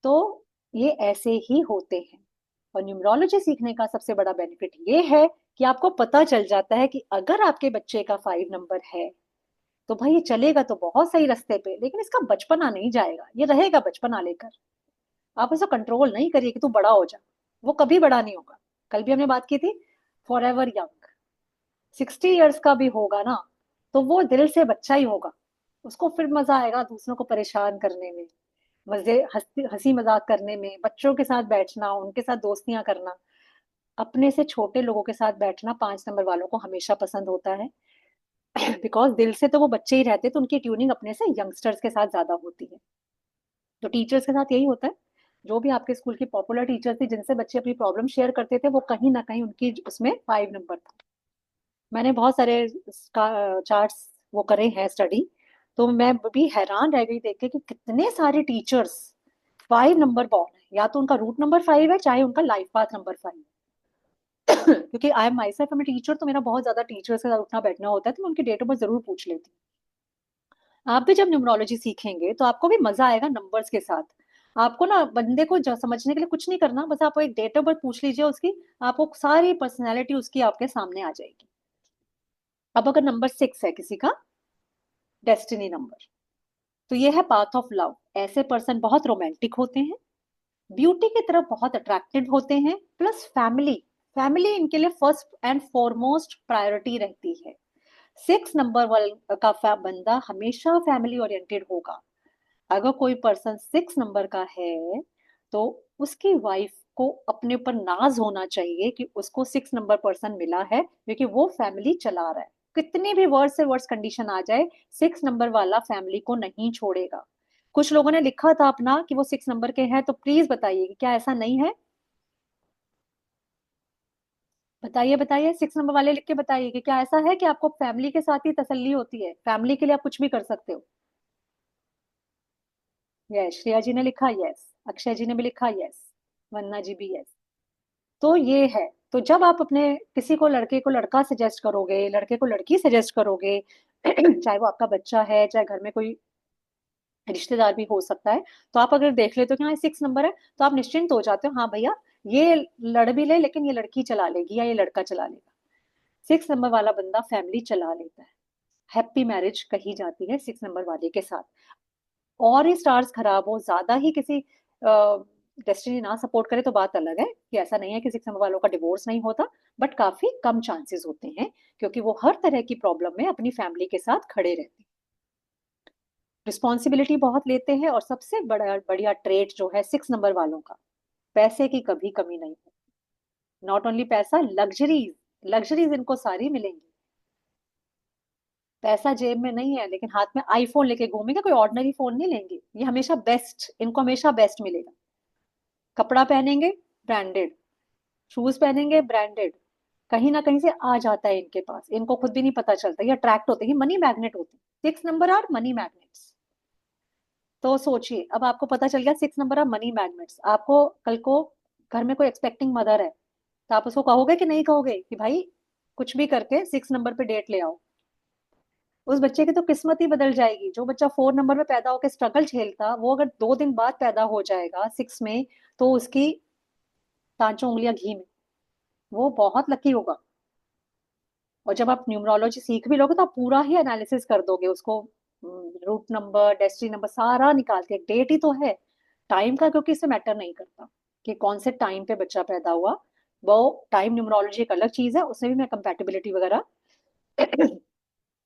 तो ये ऐसे ही होते हैं। और न्यूमरोलॉजी सीखने का सबसे बड़ा बेनिफिट ये है कि आपको पता चल जाता है कि अगर आपके बच्चे का 5 नंबर है तो भाई ये चलेगा तो बहुत सही रास्ते पे, लेकिन इसका बचपना नहीं जाएगा, ये रहेगा बचपना लेकर। आप उसे कंट्रोल नहीं करिए कि तू बड़ा हो जा, वो कभी बड़ा नहीं होगा। कल भी हमने बात की थी, फॉर एवर यंग। 60 ईयर्स का भी होगा ना तो वो दिल से बच्चा ही होगा, उसको फिर मजा आएगा दूसरों को परेशान करने में, मजे हंसी हंसी मजाक करने में, बच्चों के साथ बैठना, उनके साथ दोस्तियां करना। अपने से छोटे लोगों के साथ बैठना 5 नंबर वालों को हमेशा पसंद होता है। बिकॉज दिल से तो वो बच्चे ही रहते, तो उनकी ट्यूनिंग अपने से यंगस्टर्स के साथ ज्यादा होती है। तो टीचर्स के साथ यही होता है। जो भी आपके स्कूल की पॉपुलर टीचर थी जिनसे बच्चे अपनी प्रॉब्लम शेयर करते थे, वो कहीं ना कहीं उनकी उसमें 5 नंबर था। मैंने बहुत सारे चार्ट्स वो करे हैं स्टडी, तो मैं भी हैरान रह गई देख के कि कितने सारे टीचर्स 5 नंबर बॉर्न है, या तो उनका रूट नंबर 5 है, चाहे उनका लाइफ पाथ नंबर 5। क्योंकि I am my self am teacher, तो मेरा बहुत ज्यादा टीचर्स के साथ उठना बैठना होता है, तो मैं उनकी डेट ऑफ बर्थ जरूर पूछ लेती हूँ। आप भी जब न्यूमरोलॉजी सीखेंगे तो आपको भी मजा आएगा नंबर्स के साथ। आपको ना बंदे को समझने के लिए कुछ नहीं करना, बस आप एक डेट ऑफ बर्थ पूछ लीजिए उसकी, आपको सारी पर्सनैलिटी उसकी आपके सामने आ जाएगी। अब अगर नंबर 6 है किसी का डेस्टिनी नंबर, तो ये है पाथ ऑफ लव। ऐसे पर्सन बहुत रोमांटिक होते हैं, ब्यूटी की तरफ बहुत अट्रैक्टेड होते हैं, प्लस फैमिली, फैमिली इनके लिए फर्स्ट एंड फॉरमोस्ट प्रायोरिटी रहती है। 6 नंबर वाला का बंदा हमेशा फैमिली ओरिएंटेड होगा। अगर कोई पर्सन 6 नंबर का है तो उसकी वाइफ को अपने ऊपर नाज होना चाहिए कि उसको 6 नंबर पर्सन मिला है, क्योंकि वो फैमिली चला रहा है। कितनी भी वर्स से वर्स कंडीशन आ जाए, 6 नंबर वाला फैमिली को नहीं छोड़ेगा। कुछ लोगों ने लिखा था अपना कि वो 6 नंबर के हैं, तो प्लीज बताइए कि क्या ऐसा नहीं है। बताइए बताइए, 6 नंबर वाले लिख के बताइए कि क्या ऐसा है कि आपको फैमिली के साथ ही तसल्ली होती है, फैमिली के लिए आप कुछ भी कर सकते हो। यस, श्रेया जी ने लिखा यस, अक्षय जी ने भी लिखा यस, वन्ना जी भी यस। तो ये है। तो जब आप अपने किसी को, लड़के को लड़का सजेस्ट करोगे, लड़के को लड़की सजेस्ट करोगे, चाहे वो आपका बच्चा है, चाहे घर में कोई रिश्तेदार भी हो सकता है, तो आप अगर देख लेते हो कि हाँ 6 नंबर है, तो आप निश्चिंत हो जाते हो, हाँ भैया ये लड़ भी ले लेकिन ये लड़की चला लेगी या ये लड़का चला लेगा। 6 नंबर वाला बंदा फैमिली चला लेता है। हैप्पी मैरिज कही जाती है 6 नंबर वाले के साथ। और ही स्टार्स खराब हो, ज्यादा ही किसी डेस्टिनी ना सपोर्ट करे तो बात अलग है कि ऐसा नहीं है कि 6 नंबर वालों का डिवोर्स नहीं होता, बट काफी कम चांसेस होते हैं, क्योंकि वो हर तरह की प्रॉब्लम में अपनी फैमिली के साथ खड़े रहते हैं, रिस्पॉन्सिबिलिटी बहुत लेते हैं। और सबसे बड़ा बढ़िया ट्रेट जो है 6 नंबर वालों का, पैसे की कभी कमी नहीं है। नॉट ओनली पैसा, लग्जरीज, लग्जरीज इनको सारी मिलेंगी। पैसा जेब में नहीं है लेकिन हाथ में आईफोन लेके घूमेंगे, कोई ऑर्डिनरी फोन नहीं लेंगे, ये हमेशा बेस्ट, इनको हमेशा बेस्ट मिलेगा। कपड़ा पहनेंगे ब्रांडेड, शूज पहनेंगे ब्रांडेड, कहीं ना कहीं से आ जाता है इनके पास, इनको खुद भी नहीं पता चलता, ये अट्रैक्ट होते हैं, मनी मैग्नेट होते हैं। 6 नंबर आर मनी मैग्नेट्स। तो सोचिए, अब आपको पता चल गया 6 नंबर आर मनी मैग्नेट्स। आपको कल को घर में कोई एक्सपेक्टिंग मदर है, तो आप उसको कहोगे कि नहीं कहोगे कि भाई कुछ भी करके 6 नंबर पे डेट ले आओ। उस बच्चे की तो किस्मत ही बदल जाएगी। जो बच्चा 4 नंबर में पैदा होकर स्ट्रगल झेलता, वो अगर 2 दिन बाद पैदा हो जाएगा 6 में, तो उसकी पांचों उंगलियां घी में, वो बहुत लकी होगा। और जब आप न्यूमरोलॉजी सीख भी लोगे तो आप पूरा ही एनालिसिस कर दोगे उसको, रूट नंबर, डेस्टिनी नंबर सारा निकाल के। डेट ही तो है, टाइम का क्योंकि इससे मैटर नहीं करता कि कौन से टाइम पे बच्चा पैदा हुआ। वो टाइम न्यूमरोलॉजी एक अलग चीज है, उसमें भी मैं कंपैटिबिलिटी वगैरह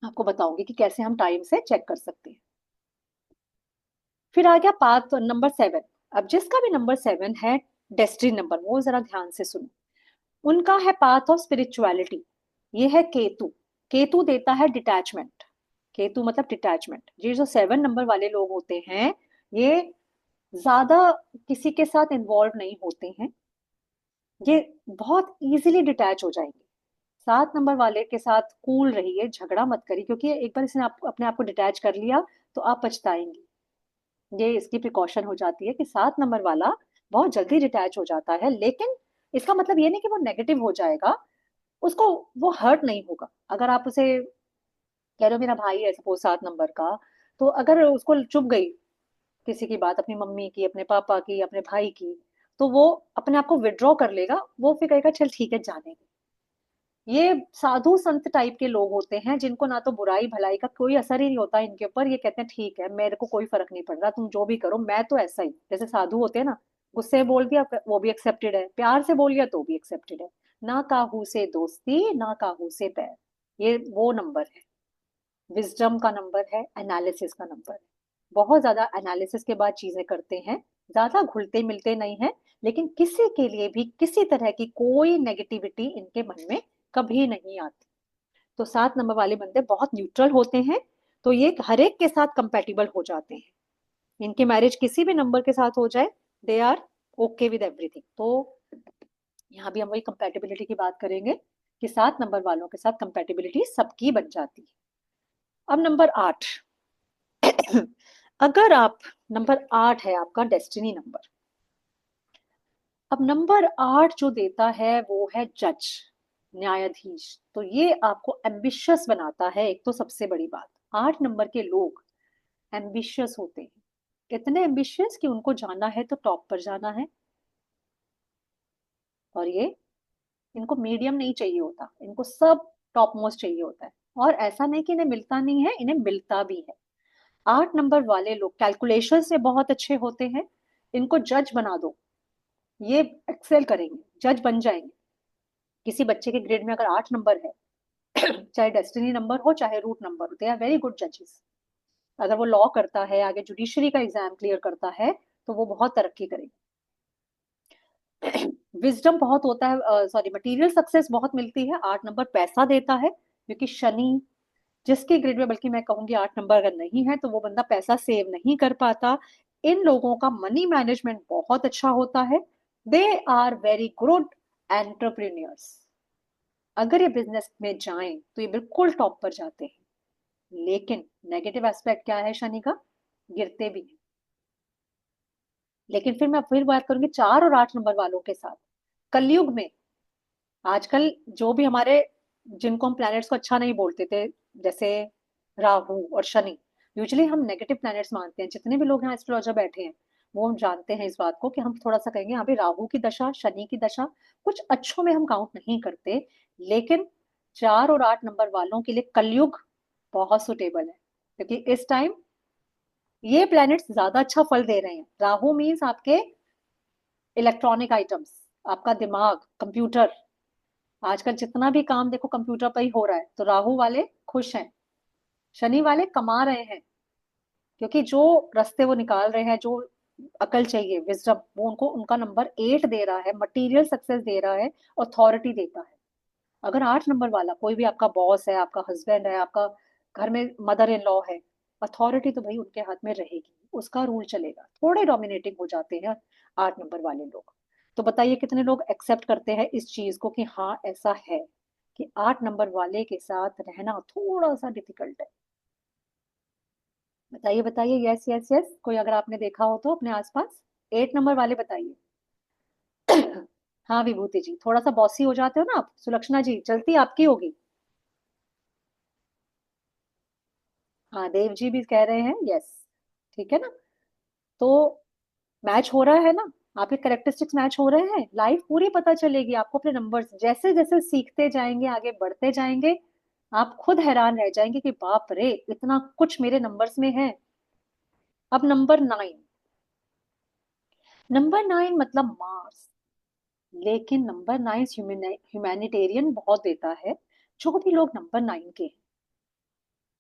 आपको बताऊंगी कि कैसे हम टाइम से चेक कर सकते हैं। फिर आ गया पाथ नंबर 7। अब जिसका भी नंबर 7 है, डेस्टिनी नंबर, वो जरा ध्यान से सुनो। उनका है पाथ ऑफ स्पिरिचुअलिटी। ये है केतु। केतु देता है डिटैचमेंट। केतु मतलब डिटैचमेंट। ये जो 7 नंबर वाले लोग होते हैं, ये ज्यादा किसी के साथ इन्वॉल्व नहीं होते हैं, ये बहुत इजीली डिटैच हो जाएंगे। 7 नंबर वाले के साथ कूल रहिए, झगड़ा मत करिए, क्योंकि एक बार इसने अपने आप को डिटैच कर लिया तो आप पछताएंगे। ये इसकी प्रिकॉशन हो जाती है कि 7 नंबर वाला बहुत जल्दी डिटैच हो जाता है, लेकिन इसका मतलब ये नहीं कि वो नेगेटिव हो जाएगा, उसको वो हर्ट नहीं होगा। अगर आप उसे कह रहे हो मेरा भाई है सपोज 7 नंबर का, तो अगर उसको चुभ गई किसी की बात, अपनी मम्मी की, अपने पापा की, अपने भाई की, तो वो अपने आप को विड्रॉ कर लेगा, वो फिर कहेगा चल ठीक है जाने दे। ये साधु संत टाइप के लोग होते हैं, जिनको ना तो बुराई भलाई का कोई असर ही नहीं होता इनके ऊपर। ये कहते हैं ठीक है, मेरे को कोई फर्क नहीं पड़ रहा, तुम जो भी करो, मैं तो ऐसा ही। जैसे साधु होते हैं ना, गुस्से में बोल दिया वो भी एक्सेप्टेड है, प्यार से बोल दिया तो भी एक्सेप्टेड है। ना काहू से दोस्ती, ना काहू से बैर। ये वो नंबर है, विजडम का नंबर है, एनालिसिस का नंबर है। बहुत ज्यादा एनालिसिस के बाद चीजें करते हैं, ज्यादा घुलते मिलते नहीं है, लेकिन किसी के लिए भी किसी तरह की कोई नेगेटिविटी इनके मन में कभी नहीं आती। तो 7 नंबर वाले बंदे बहुत न्यूट्रल होते हैं, तो ये हर एक के साथ कंपेटिबल हो जाते हैं। इनकी मैरिज किसी भी नंबर के साथ हो जाए, they are okay with everything. तो यहाँ भी हम वही कंपेटिबिलिटी की बात करेंगे कि 7 नंबर वालों के साथ कंपेटिबिलिटी सबकी बन जाती है। अब नंबर 8। अगर आप, नंबर 8 है आपका डेस्टिनी नंबर। अब नंबर 8 जो देता है वो है जज, न्यायाधीश। तो ये आपको एम्बिशियस बनाता है। एक तो सबसे बड़ी बात, 8 नंबर के लोग एम्बिशियस होते हैं, इतने एम्बिशियस कि उनको जाना है तो टॉप पर जाना है। और ये, इनको मीडियम नहीं चाहिए होता, इनको सब टॉप मोस्ट चाहिए होता है। और ऐसा नहीं कि इन्हें मिलता नहीं है, इन्हें मिलता भी है। 8 नंबर वाले लोग कैलकुलेशन से बहुत अच्छे होते हैं। इनको जज बना दो, ये एक्सेल करेंगे, जज बन जाएंगे। किसी बच्चे के ग्रेड में अगर 8 नंबर है चाहे डेस्टिनी नंबर हो चाहे रूट नंबर हो, दे आर वेरी गुड जजेस। अगर वो लॉ करता है, आगे जुडिशरी का एग्जाम क्लियर करता है, तो वो बहुत तरक्की करेगा। विजडम बहुत होता है, सॉरी मटेरियल सक्सेस बहुत मिलती है। 8 नंबर पैसा देता है, क्योंकि शनि जिसके ग्रिड में, बल्कि मैं कहूंगी 8 नंबर अगर नहीं है तो वो बंदा पैसा सेव नहीं कर पाता। इन लोगों का मनी मैनेजमेंट बहुत अच्छा होता है। They are very good entrepreneurs. अगर ये बिजनेस में जाएं तो ये बिल्कुल टॉप पर जाते हैं। लेकिन नेगेटिव एस्पेक्ट क्या है शनि का? गिरते भी हैं। लेकिन फिर मैं फिर बात करूंगी 4 और 8 नंबर वालों के साथ। कलयुग में आजकल जो भी हमारे, जिनको हम प्लैनेट्स को अच्छा नहीं बोलते थे, जैसे राहु और शनि, यूजुअली हम नेगेटिव प्लैनेट्स मानते हैं। जितने भी लोग यहाँ एस्ट्रोलॉजर बैठे हैं वो हम जानते हैं इस बात को, कि हम थोड़ा सा कहेंगे यहाँ पे राहु की दशा, शनि की दशा कुछ अच्छों में हम काउंट नहीं करते। लेकिन 4 और 8 नंबर वालों के लिए कलयुग बहुत सुटेबल है, क्योंकि इस टाइम ये प्लैनेट्स ज्यादा अच्छा फल दे रहे हैं। राहु मीन्स आपके इलेक्ट्रॉनिक आइटम्स, आपका दिमाग, कंप्यूटर। आजकल जितना भी काम देखो कंप्यूटर पर ही हो रहा है, तो राहु वाले खुश हैं, शनि वाले कमा रहे हैं, क्योंकि जो रास्ते वो निकाल रहे हैं, जो अकल चाहिए, विजडम, वो उनको उनका नंबर 8 दे रहा है, मटेरियल सक्सेस दे रहा है, अथॉरिटी देता है। अगर 8 नंबर वाला कोई भी आपका बॉस है, आपका हस्बैंड है, आपका घर में मदर इन लॉ है, अथॉरिटी तो भाई उनके हाथ में रहेगी, उसका रूल चलेगा। थोड़े डोमिनेटिंग हो जाते हैं 8 नंबर वाले लोग। तो बताइए कितने लोग एक्सेप्ट करते हैं इस चीज को कि हाँ ऐसा है, कि 8 नंबर वाले के साथ रहना थोड़ा सा डिफिकल्ट है। बताइए बताइए, यस यस यस, कोई अगर आपने देखा हो तो अपने आसपास। 8 नंबर वाले बताइए। हाँ विभूति जी, थोड़ा सा बॉसी हो जाते हो ना आप। सुलक्षणा जी, चलती आपकी होगी। हाँ देव जी भी कह रहे हैं यस। ठीक है ना? तो मैच हो रहा है ना, आपके करेक्टरिस्टिक्स मैच हो रहे हैं। लाइफ पूरी पता चलेगी आपको अपने नंबर्स, जैसे जैसे सीखते जाएंगे, आगे बढ़ते जाएंगे, आप खुद हैरान रह जाएंगे कि बाप रे इतना कुछ मेरे नंबर्स में है। अब नंबर 9, नंबर 9 मतलब मार्स। लेकिन नंबर 9 ह्यूमैनिटेरियन बहुत देता है। जो भी लोग नंबर 9 के हैं,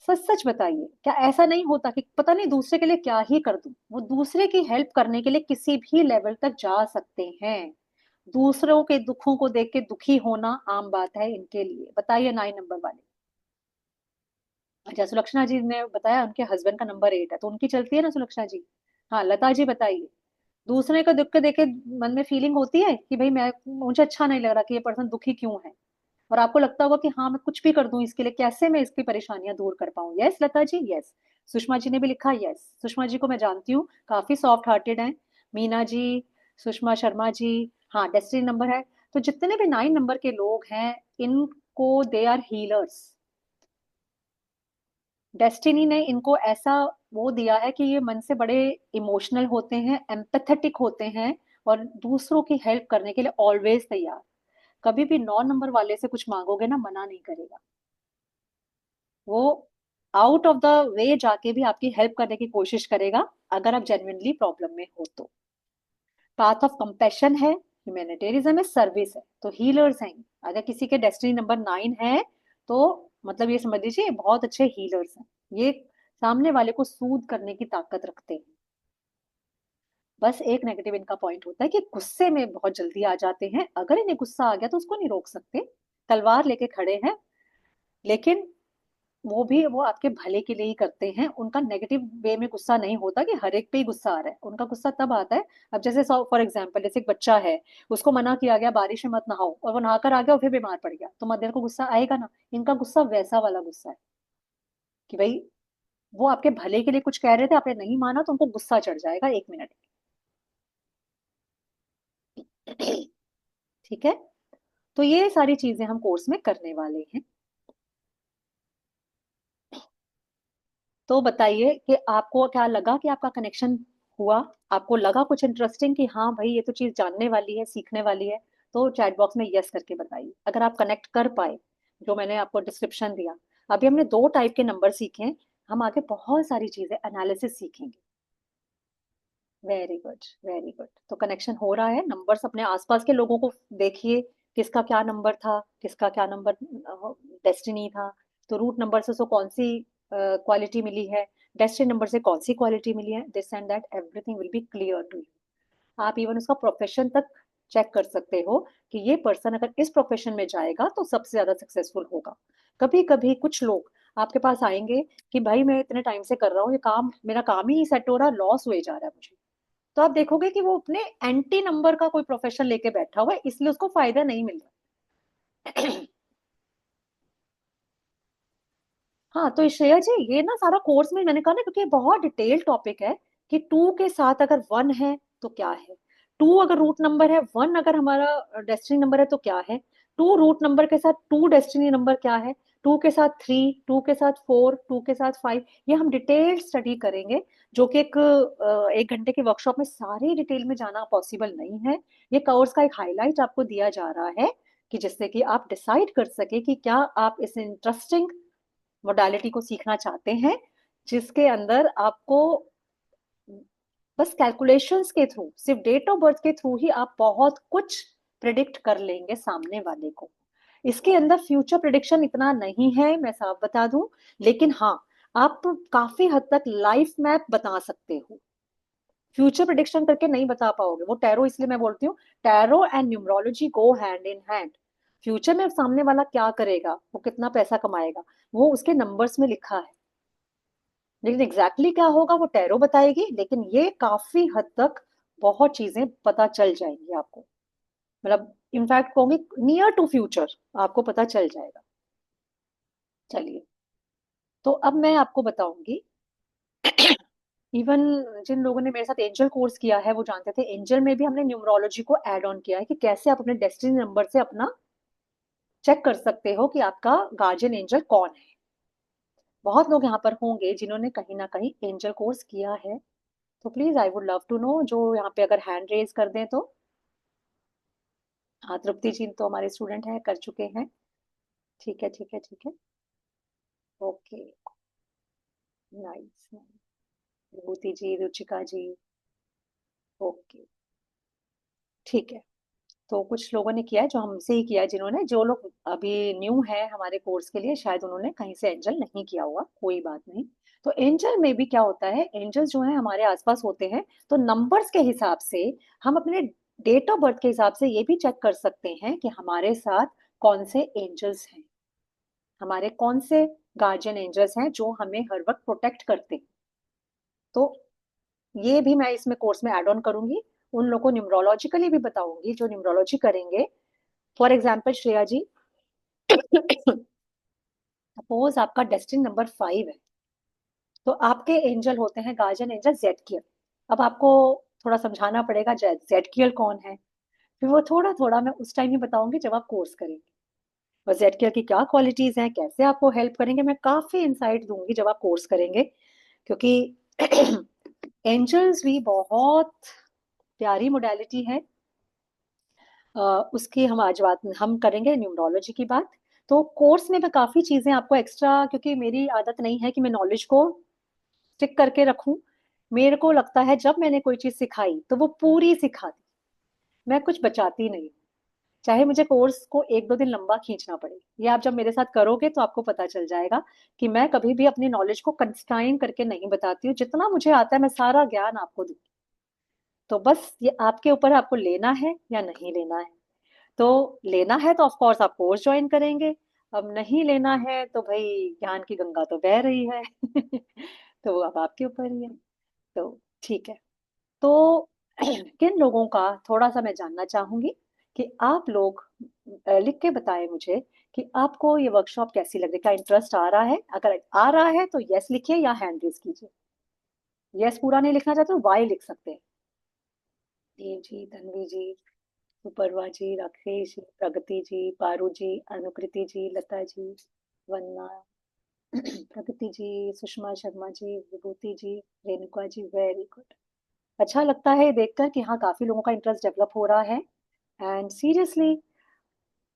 सच सच बताइए, क्या ऐसा नहीं होता कि पता नहीं दूसरे के लिए क्या ही कर दूं? वो दूसरे की हेल्प करने के लिए किसी भी लेवल तक जा सकते हैं। दूसरों के दुखों को देख के दुखी होना आम बात है इनके लिए। बताइए 9 नंबर वाले। अच्छा सुलक्षणा जी ने बताया उनके हस्बैंड का नंबर 8 है, तो उनकी चलती है ना सुलक्षणा जी? हाँ लता जी बताइए। दूसरे का दुख के देखे मन में फीलिंग होती है कि भाई मैं, मुझे अच्छा नहीं लग रहा कि ये पर्सन दुखी क्यों है, और आपको लगता होगा कि हाँ मैं कुछ भी कर दूं इसके लिए, कैसे मैं इसकी परेशानियां दूर कर पाऊं। Yes Lata ji yes. सुषमा जी ने भी लिखा यस। सुषमा जी को मैं जानती हूँ, काफी सॉफ्ट हार्टेड हैं। मीना जी, सुषमा शर्मा जी, हाँ डेस्टिनी नंबर है। तो जितने भी 9 नंबर के लोग हैं, इनको दे आर हीलर्स। डेस्टिनी ने इनको ऐसा वो दिया है कि ये मन से बड़े इमोशनल होते हैं, एम्पैथेटिक होते हैं, और दूसरों की हेल्प करने के लिए ऑलवेज तैयार। कभी भी 9 नंबर वाले से कुछ मांगोगे ना, मना नहीं करेगा वो। आउट ऑफ द वे जाके भी आपकी हेल्प करने की कोशिश करेगा, अगर आप जेन्युइनली प्रॉब्लम में हो तो। पाथ ऑफ कंपैशन है, ह्यूमैनिटेरिज्म है, सर्विस है, तो हीलर्स हैं। अगर किसी के डेस्टिनी नंबर 9 है, तो मतलब ये समझ लीजिए बहुत अच्छे हीलर्स हैं ये। सामने वाले को सूद करने की ताकत रखते हैं। बस एक नेगेटिव इनका पॉइंट होता है कि गुस्से में बहुत जल्दी आ जाते हैं। अगर इन्हें गुस्सा आ गया तो उसको नहीं रोक सकते, तलवार लेके खड़े हैं। लेकिन वो आपके भले के लिए ही करते हैं। उनका नेगेटिव वे में गुस्सा नहीं होता कि हर एक पे ही गुस्सा आ रहा है। उनका गुस्सा तब आता है, अब जैसे फॉर एग्जाम्पल जैसे एक बच्चा है, उसको मना किया गया बारिश में मत नहाओ, और वो नहाकर आ गया और फिर बीमार पड़ गया, तो मदर को गुस्सा आएगा ना। इनका गुस्सा वैसा वाला गुस्सा है कि भाई वो आपके भले के लिए कुछ कह रहे थे, आपने नहीं माना, तो उनको गुस्सा चढ़ जाएगा 1 मिनट। ठीक है? तो ये सारी चीजें हम कोर्स में करने वाले हैं। तो बताइए कि आपको क्या लगा, कि आपका कनेक्शन हुआ? आपको लगा कुछ इंटरेस्टिंग कि हाँ भाई ये तो चीज जानने वाली है, सीखने वाली है? तो चैट बॉक्स में यस करके बताइए अगर आप कनेक्ट कर पाए, जो मैंने आपको डिस्क्रिप्शन दिया। अभी हमने 2 टाइप के नंबर सीखे हैं, हम आगे बहुत सारी चीजें एनालिसिस सीखेंगे। Very good very good. तो कनेक्शन हो रहा है। नंबर्स अपने आसपास के लोगों को देखिए, किसका क्या नंबर था, किसका क्या नंबर डेस्टिनी था, तो रूट नंबर से उसको कौन सी क्वालिटी मिली है, डेस्टिनी नंबर से कौन सी क्वालिटी मिली है, this and that everything will be clear to you. आप इवन उसका प्रोफेशन तक चेक कर सकते हो कि ये पर्सन अगर इस प्रोफेशन में जाएगा तो सबसे ज्यादा सक्सेसफुल होगा। कभी कभी कुछ लोग आपके पास आएंगे कि भाई मैं इतने टाइम से कर रहा हूँ, ये काम मेरा काम ही नहीं सेट हो रहा, लॉस हुए जा रहा है मुझे, तो आप देखोगे कि वो अपने एंटी नंबर का कोई प्रोफेशन लेके बैठा हुआ है, इसलिए उसको फायदा नहीं मिल रहा। हाँ तो श्रेया जी, ये ना सारा कोर्स में मैंने कहा ना, क्योंकि ये बहुत डिटेल टॉपिक है कि टू के साथ अगर वन है तो क्या है, टू अगर रूट नंबर है, वन अगर हमारा डेस्टिनी नंबर है तो क्या है, टू रूट नंबर के साथ टू डेस्टिनी नंबर क्या है, टू के साथ थ्री, टू के साथ फोर, टू के साथ फाइव, ये हम डिटेल स्टडी करेंगे, जो कि एक घंटे की वर्कशॉप में सारी डिटेल में जाना पॉसिबल नहीं है। ये कोर्स का एक हाईलाइट आपको दिया जा रहा है कि जिससे कि आप डिसाइड कर सके कि क्या आप इस इंटरेस्टिंग मोडालिटी को सीखना चाहते हैं, जिसके अंदर आपको बस कैलकुलेशंस के थ्रू, सिर्फ डेट ऑफ बर्थ के थ्रू ही आप बहुत कुछ प्रिडिक्ट कर लेंगे सामने वाले को। इसके अंदर फ्यूचर प्रिडिक्शन इतना नहीं है, मैं साफ बता दूं, लेकिन हाँ, आप काफी हद तक लाइफ मैप बता सकते हो। फ्यूचर प्रिडिक्शन करके नहीं बता पाओगे, वो टैरो, इसलिए मैं बोलती हूँ tarot and numerology go hand in hand. Future में सामने वाला क्या करेगा, वो कितना पैसा कमाएगा, वो उसके नंबर्स में लिखा है, लेकिन एग्जैक्टली क्या होगा वो टैरो बताएगी, लेकिन ये काफी हद तक बहुत चीजें पता चल जाएंगी आपको, मतलब इनफैक्ट कहूंगी नियर टू फ्यूचर आपको पता चल जाएगा। चलिए, तो अब मैं आपको बताऊंगी, इवन जिन लोगों ने मेरे साथ एंजल कोर्स किया है वो जानते थे, एंजल में भी हमने न्यूमरोलॉजी को ऐड ऑन किया है कि कैसे आप अपने डेस्टिनी नंबर से अपना चेक कर सकते हो कि आपका गार्जियन एंजल कौन है। बहुत लोग यहाँ पर होंगे जिन्होंने कहीं ना कहीं एंजल कोर्स किया है, तो please I would love to know, जो यहाँ पे अगर हैंड रेज कर दें तो। हाँ, तृप्ति जी तो हमारे स्टूडेंट हैं, कर चुके हैं, ठीक है ठीक है ठीक है, ओके, नाइस, विभूति जी, रुचिका जी, ओके, ठीक है। तो कुछ लोगों ने किया है, जो हमसे ही किया है, जिन्होंने, जो लोग अभी न्यू है हमारे कोर्स के लिए, शायद उन्होंने कहीं से एंजल नहीं किया हुआ, कोई बात नहीं। तो एंजल में भी क्या होता है, एंजल जो है हमारे आसपास होते हैं, तो नंबर्स के हिसाब से हम अपने डेट ऑफ बर्थ के हिसाब से ये भी चेक कर सकते हैं कि हमारे साथ कौन से एंजल्स हैं, हमारे कौन से गार्जियन एंजल्स हैं जो हमें हर वक्त प्रोटेक्ट करते हैं। तो ये भी मैं इसमें कोर्स में ऐड ऑन करूंगी, उन लोगों को न्यूमरोलॉजिकली भी बताऊंगी जो न्यूमरोलॉजी करेंगे। For example Shreya ji, suppose आपका डेस्टिनी नंबर 5 है, तो आपके एंजल होते हैं गार्जियन एंजल जेडकियल। अब आपको थोड़ा समझाना पड़ेगा जेडकियल कौन है, फिर वो थोड़ा थोड़ा मैं उस टाइम ही बताऊंगी जब आप कोर्स करेंगे, और जेडकियल की क्या क्वालिटीज हैं, कैसे आपको हेल्प करेंगे, मैं काफी इंसाइट दूंगी जब आप कोर्स करेंगे, क्योंकि एंजल्स भी बहुत प्यारी मोडालिटी है। उसकी हम आज बात हम करेंगे न्यूमरोलॉजी की बात। तो कोर्स में मैं काफी चीजें आपको एक्स्ट्रा, क्योंकि मेरी आदत नहीं है कि मैं नॉलेज को स्टिक करके रखूं, मेरे को लगता है जब मैंने कोई चीज सिखाई तो वो पूरी सिखा दी, मैं कुछ बचाती नहीं, चाहे मुझे कोर्स को एक दो दिन लंबा खींचना पड़े। ये आप जब मेरे साथ करोगे तो आपको पता चल जाएगा कि मैं कभी भी अपनी नॉलेज को कंस्ट्राइन करके नहीं बताती हूँ, जितना मुझे आता है मैं सारा ज्ञान आपको दूँ। तो बस ये आपके ऊपर है, आपको लेना है या नहीं लेना है। तो लेना है तो ऑफ कोर्स आप कोर्स ज्वाइन करेंगे, अब नहीं लेना है तो भाई ज्ञान की गंगा तो बह रही है। तो वो अब आपके ऊपर ही है। तो ठीक है, तो किन लोगों का थोड़ा सा मैं जानना चाहूंगी कि आप लोग लिख के बताएं मुझे कि आपको ये वर्कशॉप कैसी लग रही, क्या इंटरेस्ट आ रहा है, अगर आ रहा है तो यस लिखिए या हैंड रेज कीजिए, यस पूरा नहीं लिखना चाहते तो वाई लिख सकते हैं। देव जी, धनवी जी, सुपर्वा जी, राकेश जी, प्रगति जी, पारू जी, अनुकृति जी, लता जी, वन्ना, प्रगति जी, सुषमा शर्मा जी, विभूति जी, रेणुका जी, वेरी गुड। अच्छा लगता है देखकर कि हाँ, काफी लोगों का इंटरेस्ट डेवलप हो रहा है। एंड सीरियसली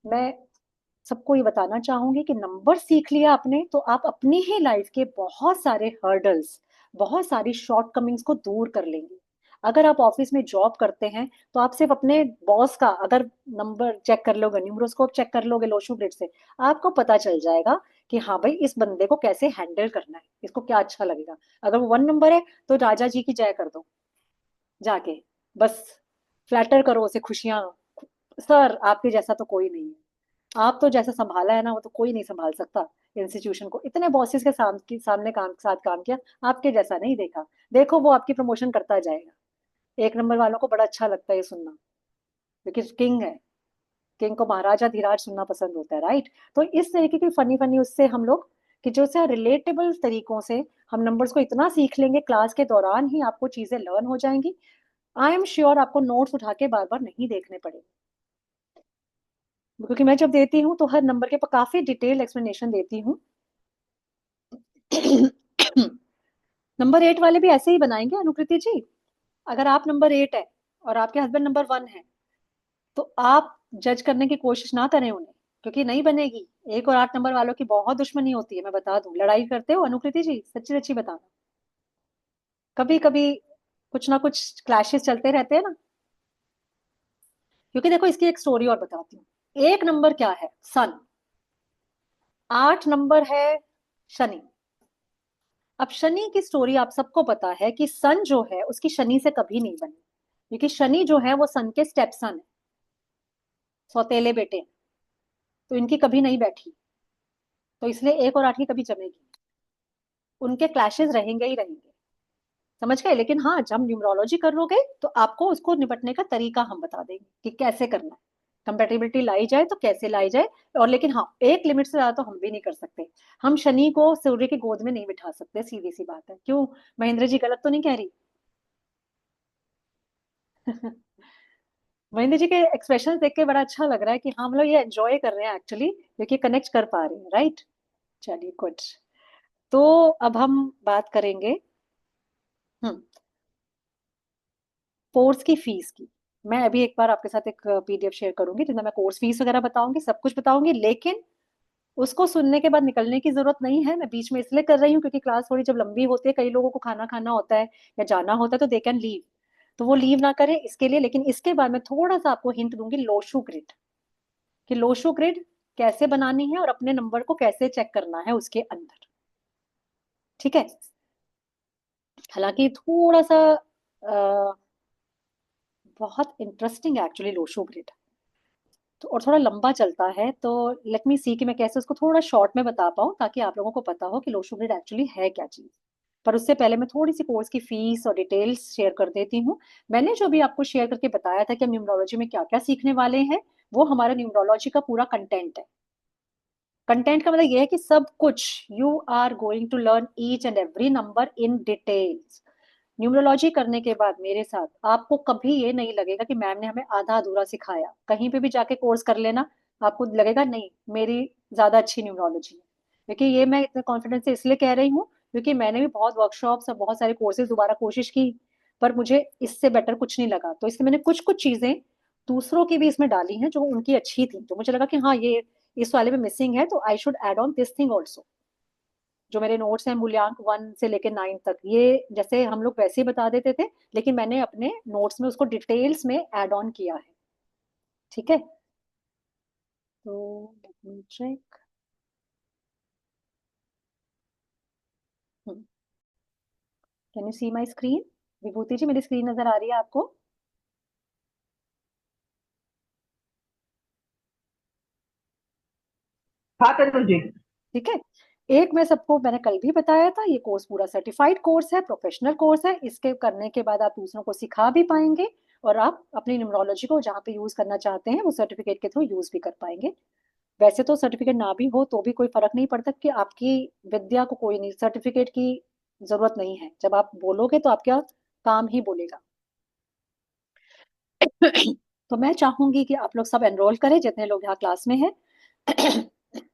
मैं सबको ये बताना चाहूंगी कि नंबर सीख लिया आपने तो आप अपनी ही लाइफ के बहुत सारे हर्डल्स, बहुत सारी शॉर्टकमिंग्स को दूर कर लेंगे। अगर आप ऑफिस में जॉब करते हैं तो आप सिर्फ अपने बॉस का अगर नंबर चेक कर लोगे, न्यूमरोस्कोप चेक कर लोगे लो शू ग्रिड से, आपको पता चल जाएगा कि हाँ भाई इस बंदे को कैसे हैंडल करना है, इसको क्या अच्छा लगेगा। अगर वो 1 नंबर है तो राजा जी की जय कर दो जाके, बस फ्लैटर करो उसे, खुशियां, सर आपके जैसा तो कोई नहीं है, आप तो जैसा संभाला है ना वो तो कोई नहीं संभाल सकता इंस्टीट्यूशन को, इतने बॉसेस के सामने काम साथ काम किया, आपके जैसा नहीं देखा, देखो वो आपकी प्रमोशन करता जाएगा। 1 नंबर वालों को बड़ा अच्छा लगता है ये सुनना, क्योंकि किंग है, किंग को महाराजा धीराज सुनना पसंद होता है, राइट। तो इस तरीके की फनी फनी उससे हम लोग, कि जो से रिलेटेबल तरीकों से हम नंबर्स को इतना सीख लेंगे क्लास के दौरान ही आपको चीजें लर्न हो जाएंगी। आई एम श्योर आपको नोट्स उठा के बार बार नहीं देखने पड़ेंगे, क्योंकि मैं जब देती हूँ तो हर नंबर के काफी डिटेल एक्सप्लेनेशन देती हूँ। नंबर 8 वाले भी ऐसे ही बनाएंगे अनुकृति जी। अगर आप नंबर 8 है और आपके हस्बैंड नंबर 1 है तो आप जज करने की कोशिश ना करें उन्हें, क्योंकि नहीं बनेगी। 1 और 8 नंबर वालों की बहुत दुश्मनी होती है, मैं बता दूं। लड़ाई करते हो अनुकृति जी, सच्ची सच्ची बताना। कभी कभी कुछ ना कुछ क्लैशेस चलते रहते हैं ना, क्योंकि देखो इसकी एक स्टोरी और बताती हूँ। 1 नंबर क्या है? सन। 8 नंबर है शनि। अब शनि की स्टोरी आप सबको पता है कि सन जो है उसकी शनि से कभी नहीं बनी, क्योंकि शनि जो है वो सन के स्टेप सन है, सौतेले बेटे हैं, तो इनकी कभी नहीं बैठी, तो इसलिए 1 और 8 की कभी जमेगी, उनके क्लैशेस रहेंगे ही रहेंगे, समझ गए। लेकिन हाँ जब न्यूमरोलॉजी करोगे तो आपको उसको निपटने का तरीका हम बता देंगे कि कैसे करना है, कंपेटिबिलिटी लाई जाए तो कैसे लाई जाए। और लेकिन हाँ एक लिमिट से ज्यादा तो हम भी नहीं कर सकते, हम शनि को सूर्य की गोद में नहीं बिठा सकते, सीधी सी बात है। क्यों महेंद्र जी, गलत तो नहीं कह रही? महेंद्र जी के एक्सप्रेशन देख के बड़ा अच्छा लग रहा है कि हाँ हम लोग ये एंजॉय कर रहे हैं एक्चुअली, क्योंकि कनेक्ट कर पा रहे हैं, राइट। चलिए गुड। तो अब हम बात करेंगे हम्म कोर्स की फीस की। मैं अभी एक बार आपके साथ एक पीडीएफ शेयर करूंगी जिसमें मैं कोर्स फीस वगैरह बताऊंगी, सब कुछ बताऊंगी, लेकिन उसको सुनने के बाद निकलने की जरूरत नहीं है। मैं बीच में इसलिए कर रही हूँ क्योंकि क्लास थोड़ी जब लंबी होती है, कई लोगों को खाना खाना होता है या जाना होता है, तो दे कैन लीव, तो वो लीव ना करें इसके लिए। लेकिन इसके बाद मैं थोड़ा सा आपको हिंट दूंगी लोशू ग्रिड, कि लोशो ग्रिड कैसे बनानी है और अपने नंबर को कैसे चेक करना है उसके अंदर, ठीक है। हालांकि थोड़ा सा बहुत इंटरेस्टिंग है एक्चुअली लोशो ग्रिड, तो और थोड़ा लंबा चलता है, तो लेट मी सी कि मैं कैसे उसको थोड़ा शॉर्ट में बता पाऊँ ताकि आप लोगों को पता हो कि लोशो ग्रिड एक्चुअली है क्या चीज। पर उससे पहले मैं थोड़ी सी कोर्स की फीस और डिटेल्स शेयर कर देती हूँ। मैंने जो भी आपको शेयर करके बताया था कि हम न्यूमरोलॉजी में क्या क्या सीखने वाले हैं, वो हमारा न्यूमरोलॉजी का पूरा कंटेंट है। कंटेंट का मतलब ये है कि सब कुछ you are going to learn each and every number in details. Numerology करने के बाद मेरे साथ आपको कभी ये नहीं लगेगा कि मैम ने हमें आधा अधूरा सिखाया। कहीं पे भी जाके कोर्स कर लेना, आपको लगेगा नहीं मेरी ज्यादा अच्छी न्यूमरोलॉजी है। क्योंकि ये मैं इतने कॉन्फिडेंस से इसलिए कह रही हूँ क्योंकि मैंने भी बहुत वर्कशॉप्स और बहुत सारे कोर्सेज दोबारा कोशिश की, पर मुझे इससे बेटर कुछ नहीं लगा, तो इसलिए मैंने कुछ कुछ चीजें दूसरों की भी इसमें डाली हैं जो उनकी अच्छी थी, तो मुझे लगा कि हाँ ये इस वाले में मिसिंग है, तो I should add on this thing also. जो मेरे नोट्स हैं मूल्यांक 1 से लेकर 9 तक, ये जैसे हम लोग वैसे ही बता देते थे, लेकिन मैंने अपने नोट्स में उसको डिटेल्स में ऐड ऑन किया है, ठीक है। तो let me check. Can you see my screen? Vibhuti ji मेरी स्क्रीन नजर आ रही है आपको? हाँ तनु जी। ठीक है। एक मैं सबको मैंने कल भी बताया था, ये कोर्स पूरा सर्टिफाइड कोर्स है, प्रोफेशनल कोर्स है। इसके करने के बाद आप दूसरों को सिखा भी पाएंगे और आप अपनी न्यूमरोलॉजी को जहाँ पे यूज करना चाहते हैं वो सर्टिफिकेट के थ्रू यूज भी कर पाएंगे। वैसे तो सर्टिफिकेट ना भी हो तो भी कोई फर्क नहीं पड़ता कि आपकी विद्या को कोई नहीं, सर्टिफिकेट की जरूरत नहीं है। जब आप बोलोगे तो आपका काम ही बोलेगा। तो मैं चाहूंगी कि आप लोग सब एनरोल करें जितने लोग यहाँ क्लास में हैं।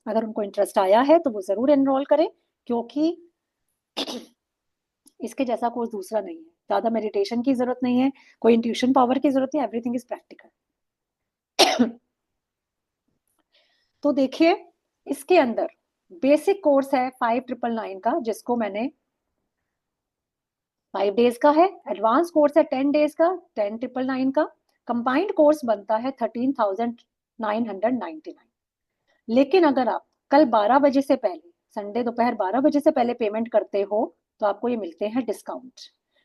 अगर उनको इंटरेस्ट आया है तो वो जरूर एनरोल करें, क्योंकि इसके जैसा कोर्स दूसरा नहीं है। ज्यादा मेडिटेशन की जरूरत नहीं है, कोई इंट्यूशन पावर की जरूरत नहीं, एवरीथिंग इज प्रैक्टिकल। तो देखिए इसके अंदर बेसिक कोर्स है 5999 का, जिसको मैंने 5 डेज का है, एडवांस कोर्स है 10 डेज का 10,999 का, कंबाइंड कोर्स बनता है 13,999। लेकिन अगर आप कल 12 बजे से पहले, संडे दोपहर 12 बजे से पहले पेमेंट करते हो तो आपको ये मिलते हैं डिस्काउंट।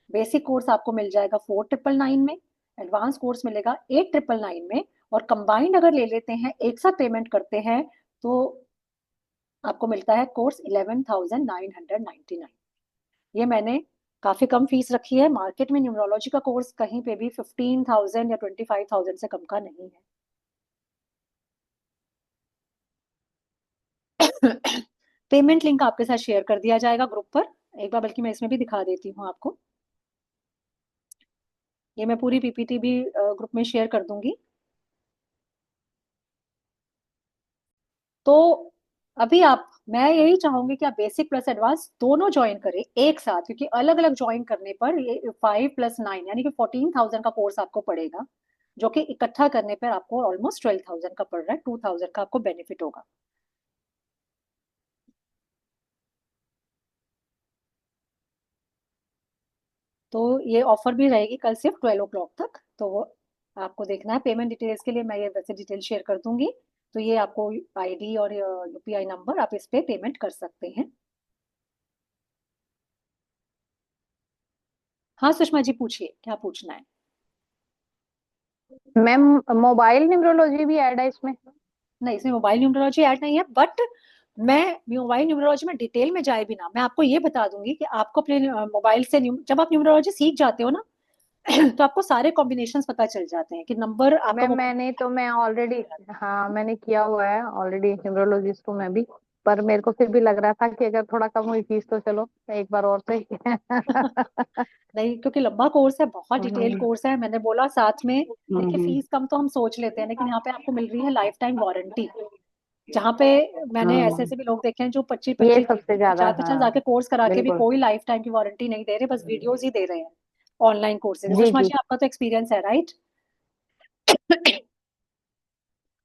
बेसिक कोर्स आपको मिल जाएगा 4,999 में, एडवांस कोर्स मिलेगा 8,999 में, और कंबाइंड अगर ले लेते हैं, एक साथ पेमेंट करते हैं, तो आपको मिलता है कोर्स 11,999। ये मैंने काफी कम फीस रखी है। मार्केट में न्यूमरोलॉजी का कोर्स कहीं पे भी 15,000 या 25,000 से कम का नहीं है। पेमेंट लिंक आपके साथ शेयर कर दिया जाएगा ग्रुप पर एक बार, बल्कि मैं इसमें भी दिखा देती हूँ आपको। ये मैं पूरी पीपीटी भी ग्रुप में शेयर कर दूंगी। तो अभी मैं यही चाहूंगी कि आप बेसिक प्लस एडवांस दोनों ज्वाइन करें एक साथ, क्योंकि अलग अलग ज्वाइन करने पर ये 5 + 9 यानी कि 14,000 का कोर्स आपको पड़ेगा, जो कि इकट्ठा करने पर आपको ऑलमोस्ट 12,000 का पड़ रहा है। 2,000 का आपको बेनिफिट होगा। तो ये ऑफर भी रहेगी कल सिर्फ 12 o'clock तक। तो वो आपको देखना है। पेमेंट डिटेल्स के लिए मैं ये वैसे डिटेल शेयर कर दूंगी। तो ये आपको आईडी और यूपीआई नंबर, आप इस पे पेमेंट कर सकते हैं। हाँ सुषमा जी, पूछिए क्या पूछना है। मैम, मोबाइल न्यूमरोलॉजी भी ऐड है इसमें? नहीं, इसमें मोबाइल न्यूमरोलॉजी ऐड नहीं है, बट मैं मोबाइल न्यूमरोलॉजी में डिटेल में जाए बिना मैं आपको ये बता दूंगी कि आपको अपने मोबाइल से जब आप न्यूमरोलॉजी सीख जाते हो ना तो आपको सारे कॉम्बिनेशंस पता चल जाते हैं कि नंबर आपका मैं ऑलरेडी, हाँ मैंने किया हुआ है ऑलरेडी न्यूमरोलॉजिस्ट हूँ मैं भी। पर मेरे को फिर भी लग रहा था कि अगर थोड़ा कम हुई फीस तो चलो एक बार और सही। नहीं, क्योंकि लंबा कोर्स है, बहुत डिटेल कोर्स है। मैंने बोला साथ में, देखिए फीस कम तो हम सोच लेते हैं, लेकिन यहाँ पे आपको मिल रही है लाइफ टाइम वारंटी। जहाँ पे मैंने ऐसे ऐसे भी लोग देखे हैं जो 25 ये 25 सबसे ज्यादा, 50 50 हाँ जाके कोर्स करा के भी बिल्कुल। कोई लाइफ टाइम की वारंटी नहीं दे रहे, बस वीडियोस ही दे रहे हैं ऑनलाइन कोर्सेज। जी सुषमा जी। जी, आपका तो एक्सपीरियंस है, राइट?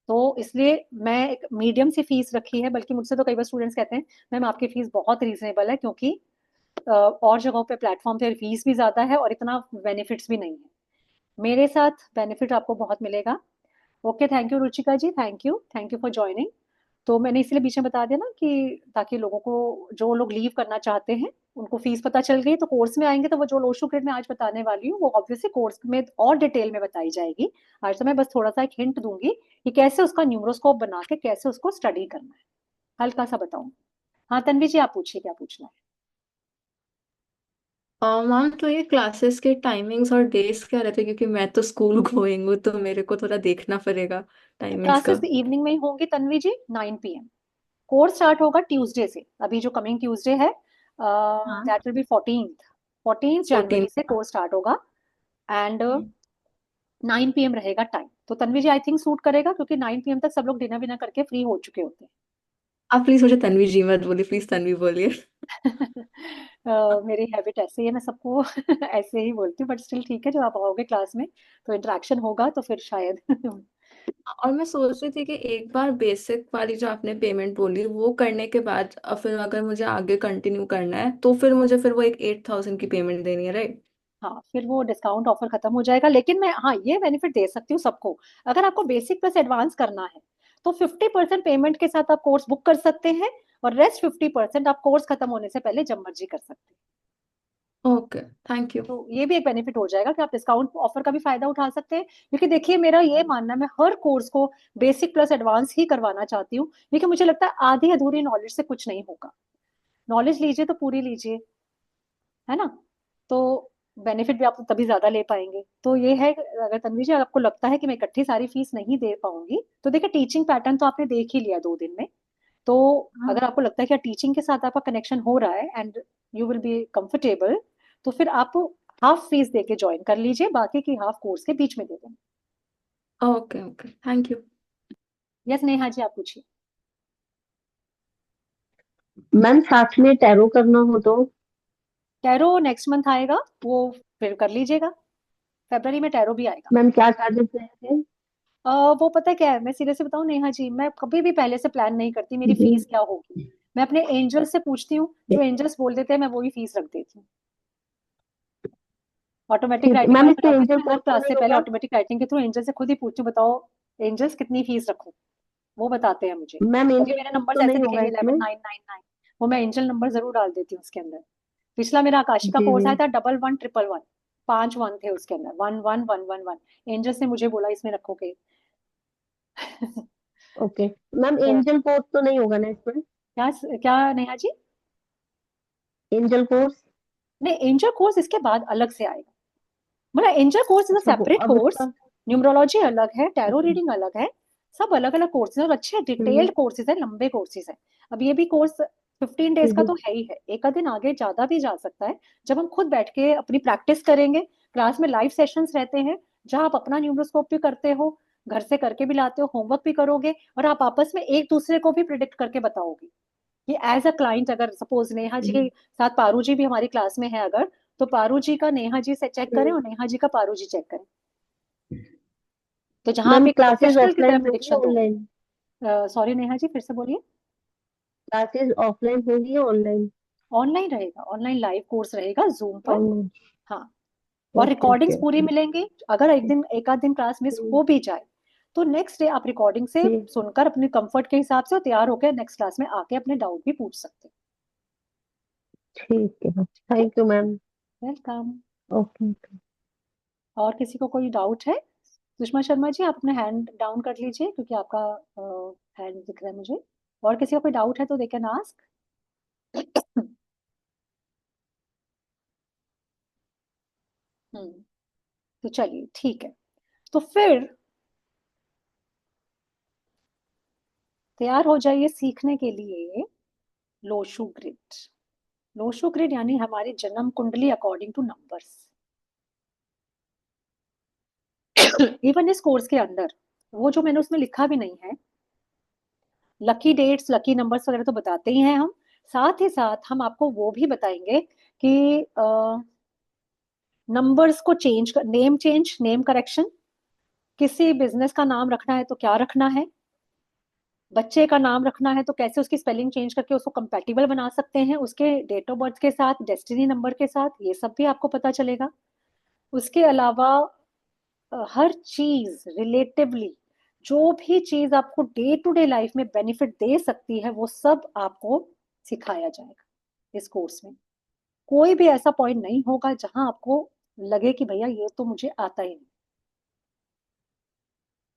तो इसलिए मैं एक मीडियम सी फीस रखी है। बल्कि मुझसे तो कई बार स्टूडेंट्स कहते हैं मैम आपकी फीस बहुत रीजनेबल है, क्योंकि और जगहों पे प्लेटफॉर्म पे फीस भी ज्यादा है और इतना बेनिफिट्स भी नहीं है। मेरे साथ बेनिफिट आपको बहुत मिलेगा। Okay, thank you Ruchika ji, thank you for joining. तो मैंने इसलिए बीच में बता दिया ना, कि ताकि लोगों को, जो लोग लीव करना चाहते हैं, उनको फीस पता चल गई, तो कोर्स में आएंगे तो वो जो लोशो ग्रेड में आज बताने वाली हूँ वो ऑब्वियसली कोर्स में और डिटेल में बताई जाएगी। आज तो मैं बस थोड़ा सा एक हिंट दूंगी कि कैसे उसका न्यूमरोस्कोप बना के कैसे उसको स्टडी करना है, हल्का सा बताऊं। हाँ तन्वी जी, आप पूछिए क्या पूछना है। मैम, तो ये क्लासेस के टाइमिंग्स और डेज क्या रहते हैं? क्योंकि मैं तो स्कूल गोइंग हूँ, तो मेरे को थोड़ा देखना पड़ेगा टाइमिंग्स का। क्लासेस इवनिंग में ही होंगी तन्वी जी, 9 PM। कोर्स स्टार्ट होगा ट्यूसडे से, अभी जो कमिंग ट्यूसडे है, हाँ। That will be 14th 14। जनवरी से कोर्स स्टार्ट होगा। एंड 9 PM रहेगा टाइम। तो तन्वी जी आई थिंक सूट करेगा, क्योंकि 9 PM तक सब लोग डिनर विनर करके फ्री हो चुके होते आप प्लीज मुझे तन्वी जी मत बोलिए, प्लीज तन्वी बोलिए। हैं। मेरी हैबिट ऐसे ही है, मैं सबको ऐसे ही बोलती हूँ, बट स्टिल ठीक है, जब आप आओगे क्लास में तो इंटरेक्शन होगा तो फिर शायद और मैं सोच रही थी कि एक बार बेसिक वाली जो आपने पेमेंट बोली वो करने के बाद फिर अगर मुझे आगे कंटिन्यू करना है तो फिर मुझे फिर वो एक 8,000 की पेमेंट देनी है, राइट? हाँ, फिर वो डिस्काउंट ऑफर खत्म हो जाएगा। लेकिन मैं हाँ ये बेनिफिट दे सकती हूँ सबको, अगर आपको बेसिक प्लस एडवांस करना है तो 50% पेमेंट के साथ आप कोर्स बुक कर सकते हैं, और रेस्ट 50% आप कोर्स खत्म होने से पहले जब मर्जी कर सकते हैं। Okay, thank you. तो ये भी एक बेनिफिट हो जाएगा कि आप डिस्काउंट ऑफर का भी फायदा उठा सकते हैं। क्योंकि देखिए मेरा ये मानना है, मैं हर कोर्स को बेसिक प्लस एडवांस ही करवाना चाहती हूँ, क्योंकि मुझे लगता है आधी अधूरी नॉलेज से कुछ नहीं होगा। नॉलेज लीजिए तो पूरी लीजिए, है ना? तो बेनिफिट भी आप तभी ज्यादा ले पाएंगे। तो ये है, अगर तन्वी जी आपको लगता है कि मैं इकट्ठी सारी फीस नहीं दे पाऊंगी, तो देखिए टीचिंग पैटर्न तो आपने देख ही लिया 2 दिन में। तो हाँ। अगर आपको लगता है कि टीचिंग के साथ आपका कनेक्शन हो रहा है and you will be comfortable, तो फिर आप हाफ फीस दे के ज्वाइन कर लीजिए, बाकी की हाफ कोर्स के बीच में दे देना। Okay okay, thank you. Yes Neha ji, आप पूछिए। मैम साथ में टैरो करना हो तो? टैरो नेक्स्ट मंथ आएगा, वो फिर कर लीजिएगा। फरवरी में टैरो भी आएगा। मैम क्या चार्जेस रहेंगे? वो पता है क्या है, मैं सीधे से बताऊं नेहा जी, मैं कभी भी पहले से प्लान नहीं करती मेरी जी। फीस क्या होगी। मैं अपने एंजल्स से पूछती हूँ, जो एंजल्स बोल देते हैं मैं वही फीस रख देती हूँ। ऑटोमेटिक ठीक है राइटिंग मैम, मैं इस पे कराती एंजल हूँ हर कोर्स तो क्लास से नहीं पहले। होगा? ऑटोमेटिक राइटिंग के थ्रू एंजल से खुद ही पूछती हूँ, बताओ एंजल्स कितनी फीस रखूँ, वो बताते हैं मुझे। मैम तभी एंजल मेरे कोर्स नंबर्स तो ऐसे नहीं होगा दिखेंगे इसमें? 11999, वो मैं एंजल नंबर जरूर डाल देती हूँ उसके अंदर। पिछला मेरा आकाशी का जी कोर्स जी। आया था 111111, 5 1 थे उसके अंदर, 11111। एंजल्स ने मुझे बोला इसमें रखोगे। ओके मैम, तो एंजल कोर्स तो नहीं होगा ना इसमें? क्या क्या नेहा जी? Angel course? नहीं, एंजल कोर्स इसके बाद अलग से आएगा। मतलब एंजल कोर्स इज अ अच्छा वो सेपरेट अब कोर्स। इसका। न्यूमरोलॉजी अलग है, टैरो अच्छा। रीडिंग अलग है। सब अलग अलग कोर्सेज और अच्छे हम्म। डिटेल्ड कोर्सेज है, लंबे कोर्सेज है। अब ये भी कोर्स 15 डेज का हम्म। तो है ही है, एक आध दिन आगे ज्यादा भी जा सकता है। जब हम खुद बैठ के अपनी प्रैक्टिस करेंगे, क्लास में लाइव सेशंस रहते हैं जहां आप अपना न्यूमरोस्कोप भी करते हो, घर से करके भी लाते हो, होमवर्क भी करोगे, और आप आपस में एक दूसरे को भी प्रिडिक्ट करके बताओगे कि एज अ क्लाइंट, अगर सपोज नेहा जी के हम्म। साथ पारू जी भी हमारी क्लास में है अगर, तो पारू जी का नेहा जी से चेक करें हम्म। और नेहा जी का पारू जी चेक करें, तो जहां आप मैम एक क्लासेस प्रोफेशनल की तरह ऑफलाइन होगी या प्रिडिक्शन दोगे। ऑनलाइन? सॉरी नेहा जी, फिर से बोलिए। क्लासेस ऑफलाइन होगी या ऑनलाइन? ऑनलाइन रहेगा, ऑनलाइन लाइव कोर्स रहेगा जूम पर। ऑनलाइन। हाँ, और ओके ओके रिकॉर्डिंग्स पूरी ओके। मिलेंगी। अगर एक दिन एक आध दिन क्लास मिस हम्म। हो भी जाए तो नेक्स्ट डे आप रिकॉर्डिंग से ठीक। सुनकर अपने कंफर्ट के हिसाब से तैयार होकर नेक्स्ट क्लास में आके अपने डाउट भी पूछ सकते हैं। ठीक है, okay, thank you ma'am. Welcome. Okay. और किसी को कोई डाउट है? सुषमा शर्मा जी, आप अपने हैंड डाउन कर लीजिए क्योंकि आपका हैंड दिख रहा है मुझे। और किसी का कोई डाउट है तो दे कैन आस्क। हम्म, तो चलिए ठीक है। तो फिर तैयार हो जाइए सीखने के लिए लोशु ग्रिड। लोशु ग्रिड यानी हमारी जन्म कुंडली अकॉर्डिंग टू नंबर्स। इवन इस कोर्स के अंदर वो जो मैंने उसमें लिखा भी नहीं है, लकी डेट्स लकी नंबर्स वगैरह तो बताते ही हैं हम। साथ ही साथ हम आपको वो भी बताएंगे कि नंबर्स को change, name change, name correction, किसी बिजनेस का नाम रखना है तो क्या रखना है, बच्चे का नाम रखना है तो कैसे उसकी स्पेलिंग चेंज करके उसको कंपैटिबल बना सकते हैं उसके डेट ऑफ बर्थ के साथ, डेस्टिनी नंबर के साथ, ये सब भी आपको पता चलेगा। उसके अलावा हर चीज रिलेटिवली, जो भी चीज आपको डे टू डे लाइफ में बेनिफिट दे सकती है वो सब आपको सिखाया जाएगा इस कोर्स में। कोई भी ऐसा पॉइंट नहीं होगा जहां आपको लगे कि भैया ये तो मुझे आता ही नहीं।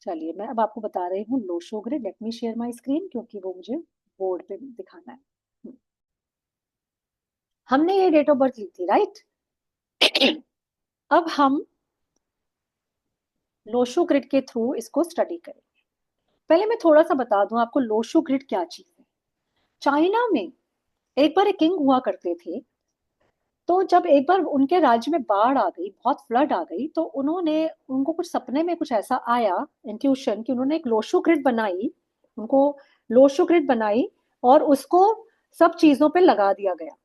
चलिए मैं अब आपको बता रही हूँ Lo Shu grid. Let me share my screen क्योंकि वो मुझे बोर्ड पे दिखाना है। हमने ये डेट ऑफ बर्थ ली थी, राइट? अब हम लोशो ग्रिड के थ्रू इसको स्टडी करेंगे। पहले मैं थोड़ा सा बता दूं आपको लोशो ग्रिड क्या चीज है। चाइना में एक बार एक किंग हुआ करते थे, तो जब एक बार उनके राज्य में बाढ़ आ गई, बहुत फ्लड आ गई, तो उन्होंने, उनको कुछ सपने में कुछ ऐसा आया इंट्यूशन कि उन्होंने एक लोशो ग्रिड बनाई। उनको लोशो ग्रिड बनाई और उसको सब चीजों पे लगा दिया गया,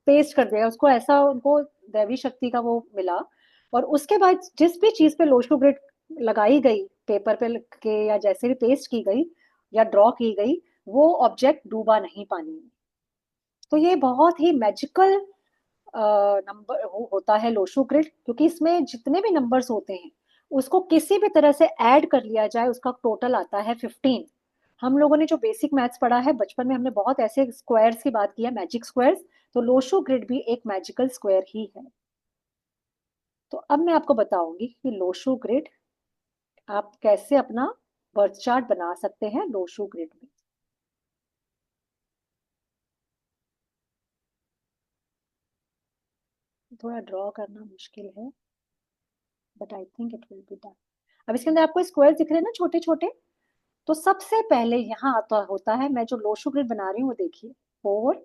पेस्ट कर दिया उसको, ऐसा उनको दैवी शक्ति का वो मिला। और उसके बाद जिस भी चीज पे लोशो ग्रिड लगाई गई, पेपर पे लिख के या जैसे भी पेस्ट की गई या ड्रॉ की गई, वो ऑब्जेक्ट डूबा नहीं पानी में। तो ये बहुत ही मैजिकल नंबर होता है लोशो ग्रिड, क्योंकि इसमें जितने भी नंबर्स होते हैं उसको किसी भी तरह से ऐड कर लिया जाए उसका टोटल आता है 15। हम लोगों ने जो बेसिक मैथ्स पढ़ा है बचपन में, हमने बहुत ऐसे स्क्वायर्स की बात की है, मैजिक स्क्वायर्स। तो लोशो ग्रिड भी एक मैजिकल स्क्वायर ही है। तो अब मैं आपको बताऊंगी कि लोशो ग्रिड आप कैसे अपना बर्थ चार्ट बना सकते हैं लोशो ग्रिड में। थोड़ा ड्रॉ करना मुश्किल है, but I think it will be done. अब इसके अंदर आपको स्क्वायर दिख रहे हैं ना, छोटे छोटे। तो सबसे पहले यहाँ आता होता है, मैं जो लोशो ग्रिड बना रही हूँ वो देखिए, 4,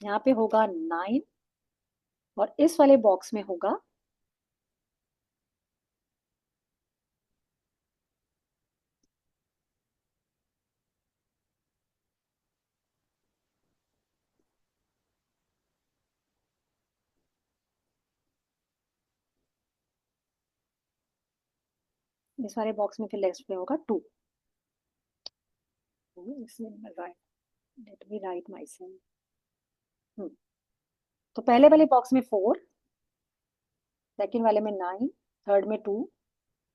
यहाँ पे होगा 9, और इस वाले बॉक्स में होगा इस वाले बॉक्स में फिर लेफ्ट में होगा 2। इसमें let me right my self. तो पहले वाले बॉक्स में 4, सेकंड वाले में 9, थर्ड में 2,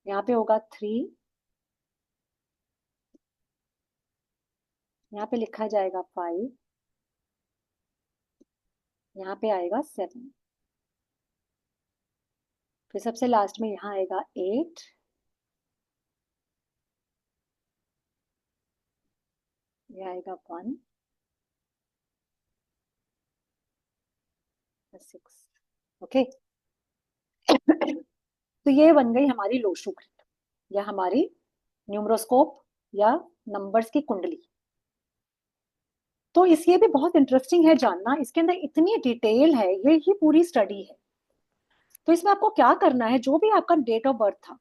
यहाँ पे होगा 3, यहाँ पे लिखा जाएगा 5, यहाँ पे आएगा 7, फिर सबसे लास्ट में यहाँ आएगा 8, ये आएगा 1, 6। ओके, तो ये बन गई हमारी लोशु ग्रिड या हमारी न्यूमरोस्कोप या नंबर्स की कुंडली। तो ये भी बहुत इंटरेस्टिंग है जानना, इसके अंदर इतनी डिटेल है, ये ही पूरी स्टडी है। तो इसमें आपको क्या करना है, जो भी आपका डेट ऑफ बर्थ था,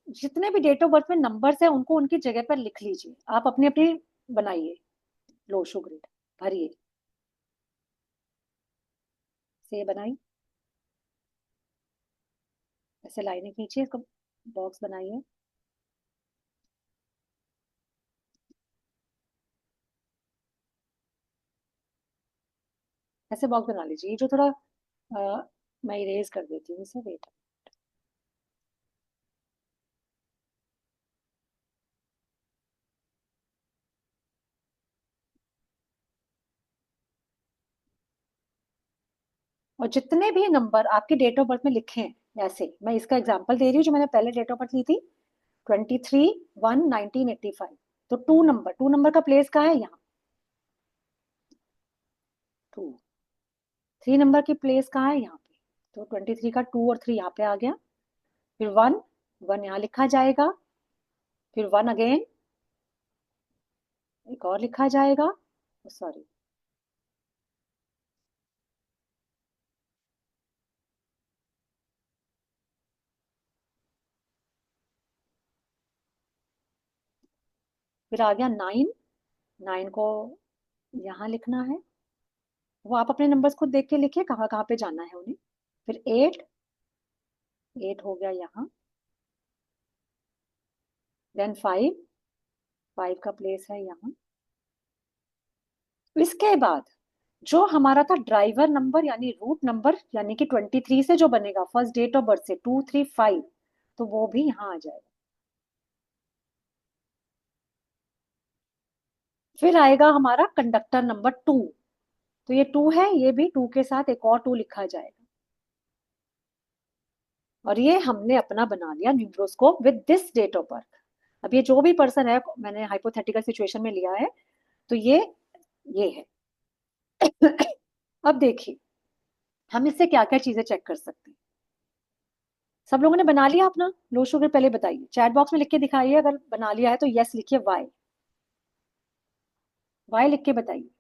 जितने भी डेट ऑफ बर्थ में नंबर्स है उनको उनकी जगह पर लिख लीजिए, आप अपनी अपनी बनाइए लोशु ग्रिड, भरिए से बनाई, ऐसे लाइनें खींचिए, इसको बॉक्स बनाइए। ऐसे बॉक्स बना लीजिए, ये जो थोड़ा मैं इरेज कर देती हूँ इसे, वेट। और जितने भी नंबर आपके डेट ऑफ बर्थ में लिखे हैं, ऐसे मैं इसका एग्जांपल दे रही हूँ, जो मैंने पहले डेट ऑफ बर्थ ली थी 23/1/1985, तो 2 नंबर का प्लेस कहाँ है, यहाँ 2। 3 नंबर की प्लेस कहाँ है, यहाँ पे, तो 23 का 2 और 3 यहाँ पे आ गया। फिर 1 यहाँ लिखा जाएगा, फिर 1 अगेन एक और लिखा जाएगा, सॉरी फिर आ गया 9 को यहाँ लिखना है, वो आप अपने नंबर्स खुद देख के लिखिए कहाँ कहाँ पे जाना है उन्हें। फिर 8 हो गया यहाँ, देन 5 का प्लेस है यहाँ। इसके बाद जो हमारा था ड्राइवर नंबर यानी रूट नंबर, यानी कि 23 से जो बनेगा फर्स्ट डेट ऑफ बर्थ से 2, 3, 5, तो वो भी यहाँ आ जाएगा। फिर आएगा हमारा कंडक्टर नंबर 2, तो ये 2 है, ये भी 2 के साथ एक और 2 लिखा जाएगा। और ये हमने अपना बना लिया numeroscope with this date of birth. अब ये जो भी पर्सन है, मैंने हाइपोथेटिकल सिचुएशन में लिया है, तो ये है। अब देखिए हम इससे क्या क्या चीजें चेक कर सकते हैं। सब लोगों ने बना लिया अपना लोशु ग्रिड, पहले बताइए, चैट बॉक्स में लिख के दिखाइए, अगर बना लिया है तो यस लिखिए, वाई लिख के बताइए।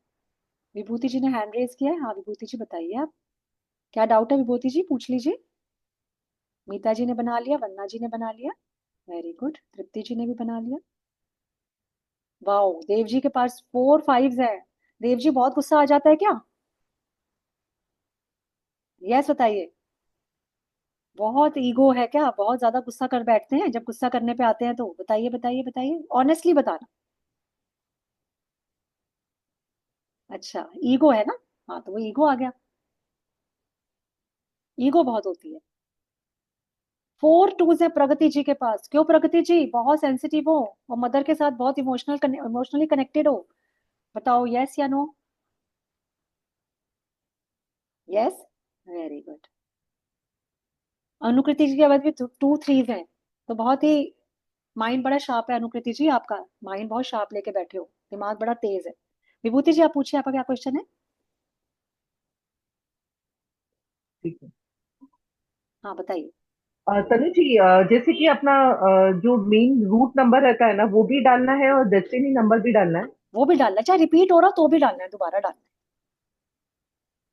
विभूति जी ने हैंड रेज किया है, हाँ विभूति जी बताइए आप, क्या डाउट है विभूति जी, पूछ लीजिए। मीता जी ने बना लिया, वन्ना जी ने बना लिया, वेरी गुड, तृप्ति जी ने भी बना लिया। वाओ, देव जी के पास 4 5 है। देव जी बहुत गुस्सा आ जाता है क्या, यस बताइए। बहुत ईगो है क्या, बहुत ज्यादा गुस्सा कर बैठते हैं, जब गुस्सा करने पे आते हैं तो बताइए बताइए बताइए, ऑनेस्टली बताना। अच्छा ईगो है ना, हाँ तो वो ईगो आ गया, ईगो बहुत होती है। 4 2s है प्रगति जी के पास, क्यों प्रगति जी, बहुत सेंसिटिव हो और मदर के साथ बहुत इमोशनली कनेक्टेड हो, बताओ यस या no. Yes, very good. Anukriti ji के बाद भी 2 3s हैं, तो बहुत ही माइंड बड़ा शार्प है अनुकृति जी, आपका माइंड बहुत शार्प लेके बैठे हो, दिमाग बड़ा तेज है। विभूति जी आप पूछिए, आपका क्या क्वेश्चन है। ठीक है। हाँ बताइए। तनु जी, जैसे कि अपना जो मेन रूट नंबर रहता है ना, वो भी डालना है और डेस्टिनी नंबर भी डालना है। वो भी डालना है, चाहे रिपीट हो रहा तो भी डालना है, दोबारा डालना है,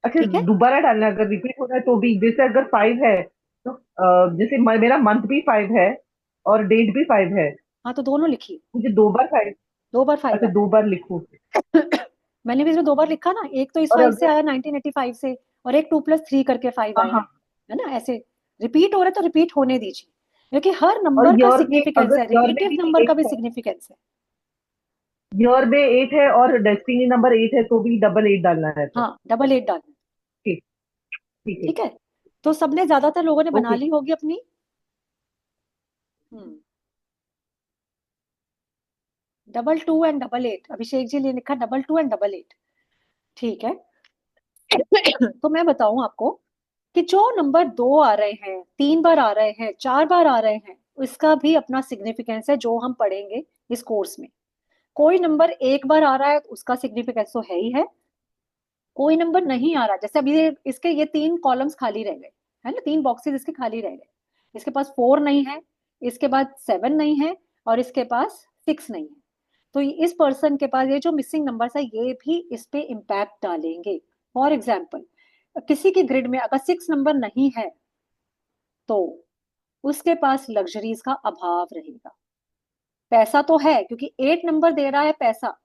अच्छा, ठीक है। दोबारा डालना है, अगर रिपीट हो रहा है तो भी, जैसे अगर 5 है तो जैसे मेरा मंथ भी 5 है और डेट भी 5 है, हाँ तो दोनों लिखिए, मुझे 2 बार 5। 2 बार 5 अच्छा, आया। 2 बार लिखूं। मैंने भी इसमें 2 बार लिखा ना, एक तो इस और 5 से अगर, आया 1985 से, और एक 2 + 3 करके 5 हाँ आया हाँ, है ना, ऐसे रिपीट हो रहा है तो रिपीट होने दीजिए। क्योंकि हर और नंबर का ईयर में सिग्निफिकेंस अगर है, ईयर में रिपीटेड भी नंबर का 8 भी है, सिग्निफिकेंस है। ईयर में 8 है और डेस्टिनी नंबर 8 है तो भी डबल 8 डालना है तो। हाँ, डबल 8 डालना है। ठीक, ठीक है। ठीक है, तो सबने, ज्यादातर लोगों ने बना ओके। ली होगी अपनी। Double 2 and double 8, Abhishek ji ने लिखा डबल 2 एंड डबल 8। ठीक है। तो मैं बताऊं आपको कि जो नंबर 2 आ रहे हैं, 3 बार आ रहे हैं, 4 बार आ रहे हैं, इसका भी अपना सिग्निफिकेंस है जो हम पढ़ेंगे इस कोर्स में। कोई नंबर एक बार आ रहा है तो उसका सिग्निफिकेंस तो है ही है। कोई नंबर नहीं आ रहा, जैसे अभी इसके ये 3 कॉलम्स खाली रह गए, है ना, 3 बॉक्सेस इसके खाली रह गए। इसके पास 4 नहीं है, इसके बाद 7 नहीं है, और इसके पास 6 नहीं है। तो इस पर्सन के पास ये जो मिसिंग नंबर्स है ये भी इस पे इम्पैक्ट डालेंगे। फॉर एग्जाम्पल, किसी की ग्रिड में अगर 6 नंबर नहीं है तो उसके पास लग्जरीज का अभाव रहेगा। पैसा तो है क्योंकि 8 नंबर दे रहा है पैसा,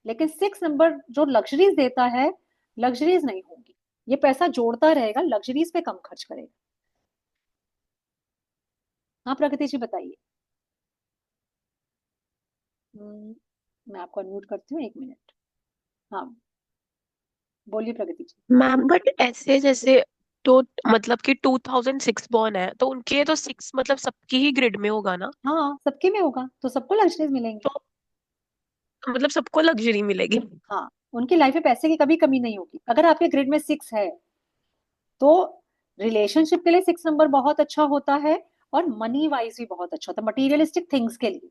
लेकिन 6 नंबर जो लग्जरीज देता है, लग्जरीज नहीं होंगी। ये पैसा जोड़ता रहेगा, लग्जरीज पे कम खर्च करेगा। हाँ प्रगति जी बताइए। मैं आपको अनम्यूट करती हूँ, 1 मिनट। हाँ, बोलिए प्रगति जी। मैम बट ऐसे जैसे तो मतलब कि 2006 बॉर्न है तो उनके तो 6 मतलब सबकी ही ग्रिड में होगा ना। हाँ, सबके में होगा तो सबको लग्जरीज मिलेंगी। तो मतलब सबको लग्जरी मिलेगी। हाँ, उनकी लाइफ में पैसे की कभी कमी नहीं होगी। अगर आपके ग्रिड में 6 है तो रिलेशनशिप के लिए 6 नंबर बहुत अच्छा होता है, और मनी वाइज भी बहुत अच्छा होता है, मटीरियलिस्टिक थिंग्स के लिए।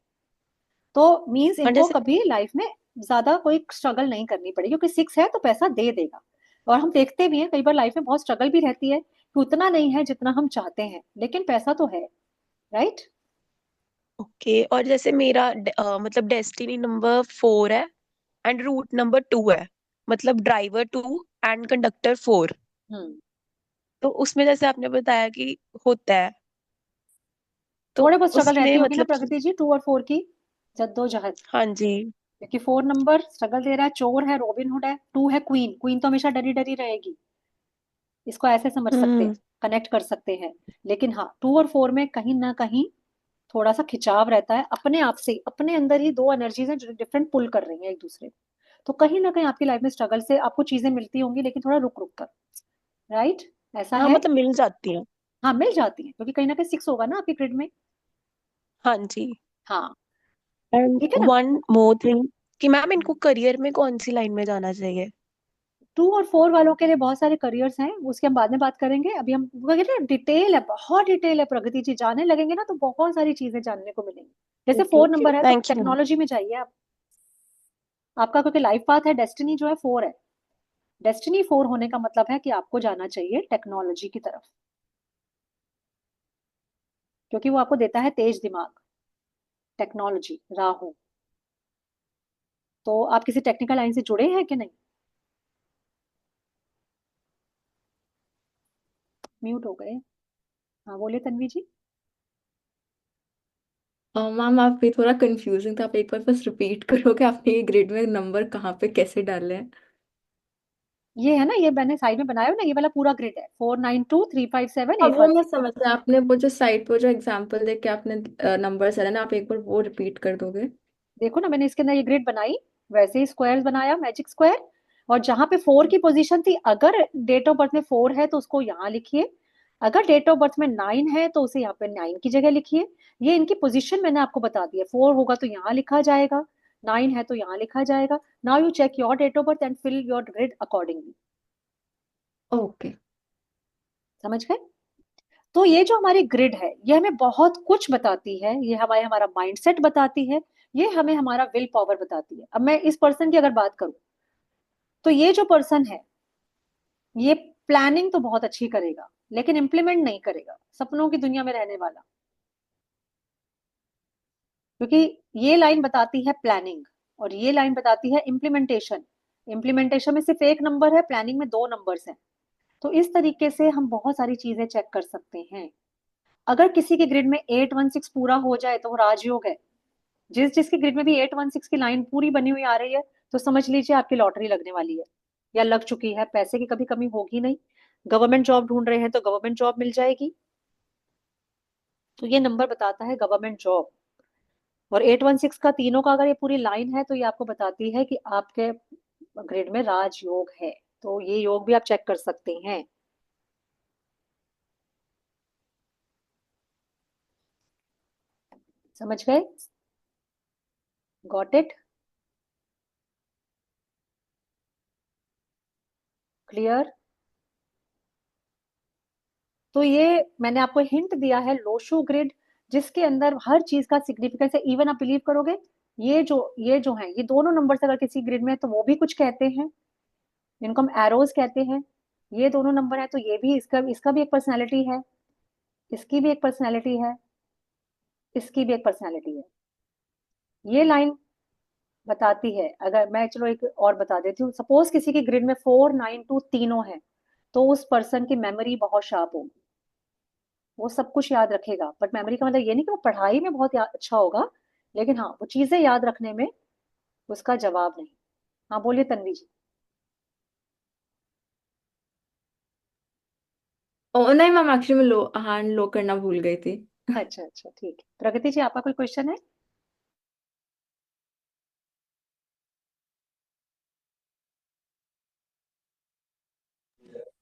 तो मीन्स और इनको जैसे कभी लाइफ में ज्यादा कोई स्ट्रगल नहीं करनी पड़ेगी, क्योंकि 6 है तो पैसा दे देगा। और हम देखते भी हैं कई बार लाइफ में बहुत स्ट्रगल भी रहती है कि उतना नहीं है जितना हम चाहते हैं, लेकिन पैसा तो है। राइट। ओके, और जैसे मेरा मतलब डेस्टिनी नंबर 4 है एंड रूट नंबर 2 है, मतलब ड्राइवर 2 एंड कंडक्टर 4। हम्म। तो उसमें जैसे आपने बताया कि होता है, तो थोड़े बहुत स्ट्रगल रहती उसमें होगी ना मतलब प्रगति जी, 2 और 4 की जद्दोजहद। हाँ जी। क्योंकि 4 नंबर स्ट्रगल दे रहा है, चोर है, रॉबिन हुड है। 2 है क्वीन, क्वीन तो हमेशा डरी डरी रहेगी। इसको ऐसे समझ सकते हैं, हम्म। कनेक्ट कर सकते हैं। लेकिन हाँ, 2 और 4 में कहीं ना कहीं थोड़ा सा खिंचाव रहता है, अपने आप से ही, अपने अंदर ही दो एनर्जीज हैं जो डिफरेंट पुल कर रही हैं एक दूसरे को। तो कहीं ना कहीं आपकी लाइफ में स्ट्रगल से आपको चीजें मिलती होंगी, लेकिन थोड़ा रुक रुक कर। राइट। ऐसा हाँ है। मतलब मिल जाती है। हाँ, मिल जाती है क्योंकि कहीं ना कहीं 6 होगा ना आपके ग्रिड में। हाँ जी। हाँ। एंड ठीक है ना। वन मोर थिंग कि मैम इनको करियर में कौन सी लाइन में जाना चाहिए। 2 और 4 वालों के लिए बहुत सारे करियर्स हैं, उसके हम बाद में बात करेंगे। अभी हम वो कहते हैं डिटेल है, बहुत डिटेल है प्रगति जी, जाने लगेंगे ना तो बहुत सारी चीजें जानने को मिलेंगी। जैसे ओके 4 ओके, नंबर है तो थैंक यू मैम। टेक्नोलॉजी में जाइए आप। आपका क्योंकि लाइफ पाथ है, डेस्टिनी जो है 4 है। डेस्टिनी 4 होने का मतलब है कि आपको जाना चाहिए टेक्नोलॉजी की तरफ, क्योंकि वो आपको देता है तेज दिमाग। टेक्नोलॉजी, राहु। तो आप किसी टेक्निकल लाइन से जुड़े हैं कि नहीं? म्यूट हो गए। हाँ, बोलिए तन्वी जी। मैम आप भी थोड़ा कंफ्यूजिंग था, आप एक बार बस रिपीट करो कि आपने ये ग्रिड में नंबर कहाँ पे कैसे डाले हैं। ये है ना, ये मैंने साइड में बनाया हो ना, ये वाला पूरा ग्रिड है, 492 357 अब वो 816। मैं समझ रहा, आपने वो जो साइट पर जो एग्जांपल दे के आपने नंबर है ना, आप एक बार वो रिपीट कर दोगे। देखो ना, मैंने इसके अंदर ये ग्रिड बनाई, वैसे ही स्क्वायर्स बनाया, मैजिक स्क्वायर। और जहां पे 4 की पोजीशन थी, अगर डेट ऑफ बर्थ में 4 है तो उसको यहाँ लिखिए। अगर डेट ऑफ बर्थ में 9 है तो उसे यहाँ पे 9 की जगह लिखिए। ये इनकी पोजीशन मैंने आपको बता दी है, 4 होगा तो यहाँ लिखा जाएगा, 9 है तो यहाँ लिखा जाएगा। Now you check your date of birth and fill your grid accordingly. Okay. समझ गए? तो ये जो हमारी ग्रिड है, ये हमें बहुत कुछ बताती है। ये हमारे हमारा माइंडसेट बताती है, ये हमें हमारा विल पावर बताती है। अब मैं इस पर्सन की अगर बात करूं, तो ये जो पर्सन है, ये प्लानिंग तो बहुत अच्छी करेगा, लेकिन इंप्लीमेंट नहीं करेगा, सपनों की दुनिया में रहने वाला। क्योंकि ये लाइन बताती है प्लानिंग, और ये लाइन बताती है इम्प्लीमेंटेशन। इम्प्लीमेंटेशन में सिर्फ एक नंबर है, प्लानिंग में 2 नंबर्स हैं। तो इस तरीके से हम बहुत सारी चीजें चेक कर सकते हैं। अगर किसी के ग्रिड में 816 पूरा हो जाए तो वो राजयोग है। जिस जिसके ग्रिड में भी 816 की लाइन पूरी बनी हुई आ रही है, तो समझ लीजिए आपकी लॉटरी लगने वाली है, या लग चुकी है। पैसे की कभी कमी होगी नहीं। गवर्नमेंट जॉब ढूंढ रहे हैं तो गवर्नमेंट जॉब मिल जाएगी। तो ये नंबर बताता है गवर्नमेंट जॉब। और 816 का तीनों का अगर ये पूरी लाइन है तो ये आपको बताती है कि आपके ग्रिड में राजयोग है। तो ये योग भी आप चेक कर सकते हैं। समझ गए? Got it? क्लियर? तो ये मैंने आपको हिंट दिया है, लोशो ग्रिड, जिसके अंदर हर चीज का सिग्निफिकेंस है। इवन आप बिलीव करोगे, ये जो है, ये दोनों नंबर्स अगर किसी ग्रिड में है तो वो भी कुछ कहते हैं, इनको हम एरोज कहते हैं। ये दोनों नंबर है तो ये भी, इसका इसका भी एक पर्सनैलिटी है, इसकी भी एक पर्सनैलिटी है, इसकी भी एक पर्सनैलिटी है। ये लाइन बताती है, अगर मैं चलो एक और बता देती हूँ, सपोज किसी की ग्रिड में 4 9 2 तीनों है, तो उस पर्सन की मेमोरी बहुत शार्प होगी, वो सब कुछ याद रखेगा। बट मेमोरी का मतलब ये नहीं कि वो पढ़ाई में बहुत अच्छा होगा, लेकिन हाँ वो चीजें याद रखने में उसका जवाब नहीं। हाँ बोलिए तन्वी जी। ओ नहीं मैम, एक्चुअली मैं लो हैंड लो करना भूल गई थी। अच्छा अच्छा ठीक है। प्रगति जी आपका कोई क्वेश्चन है?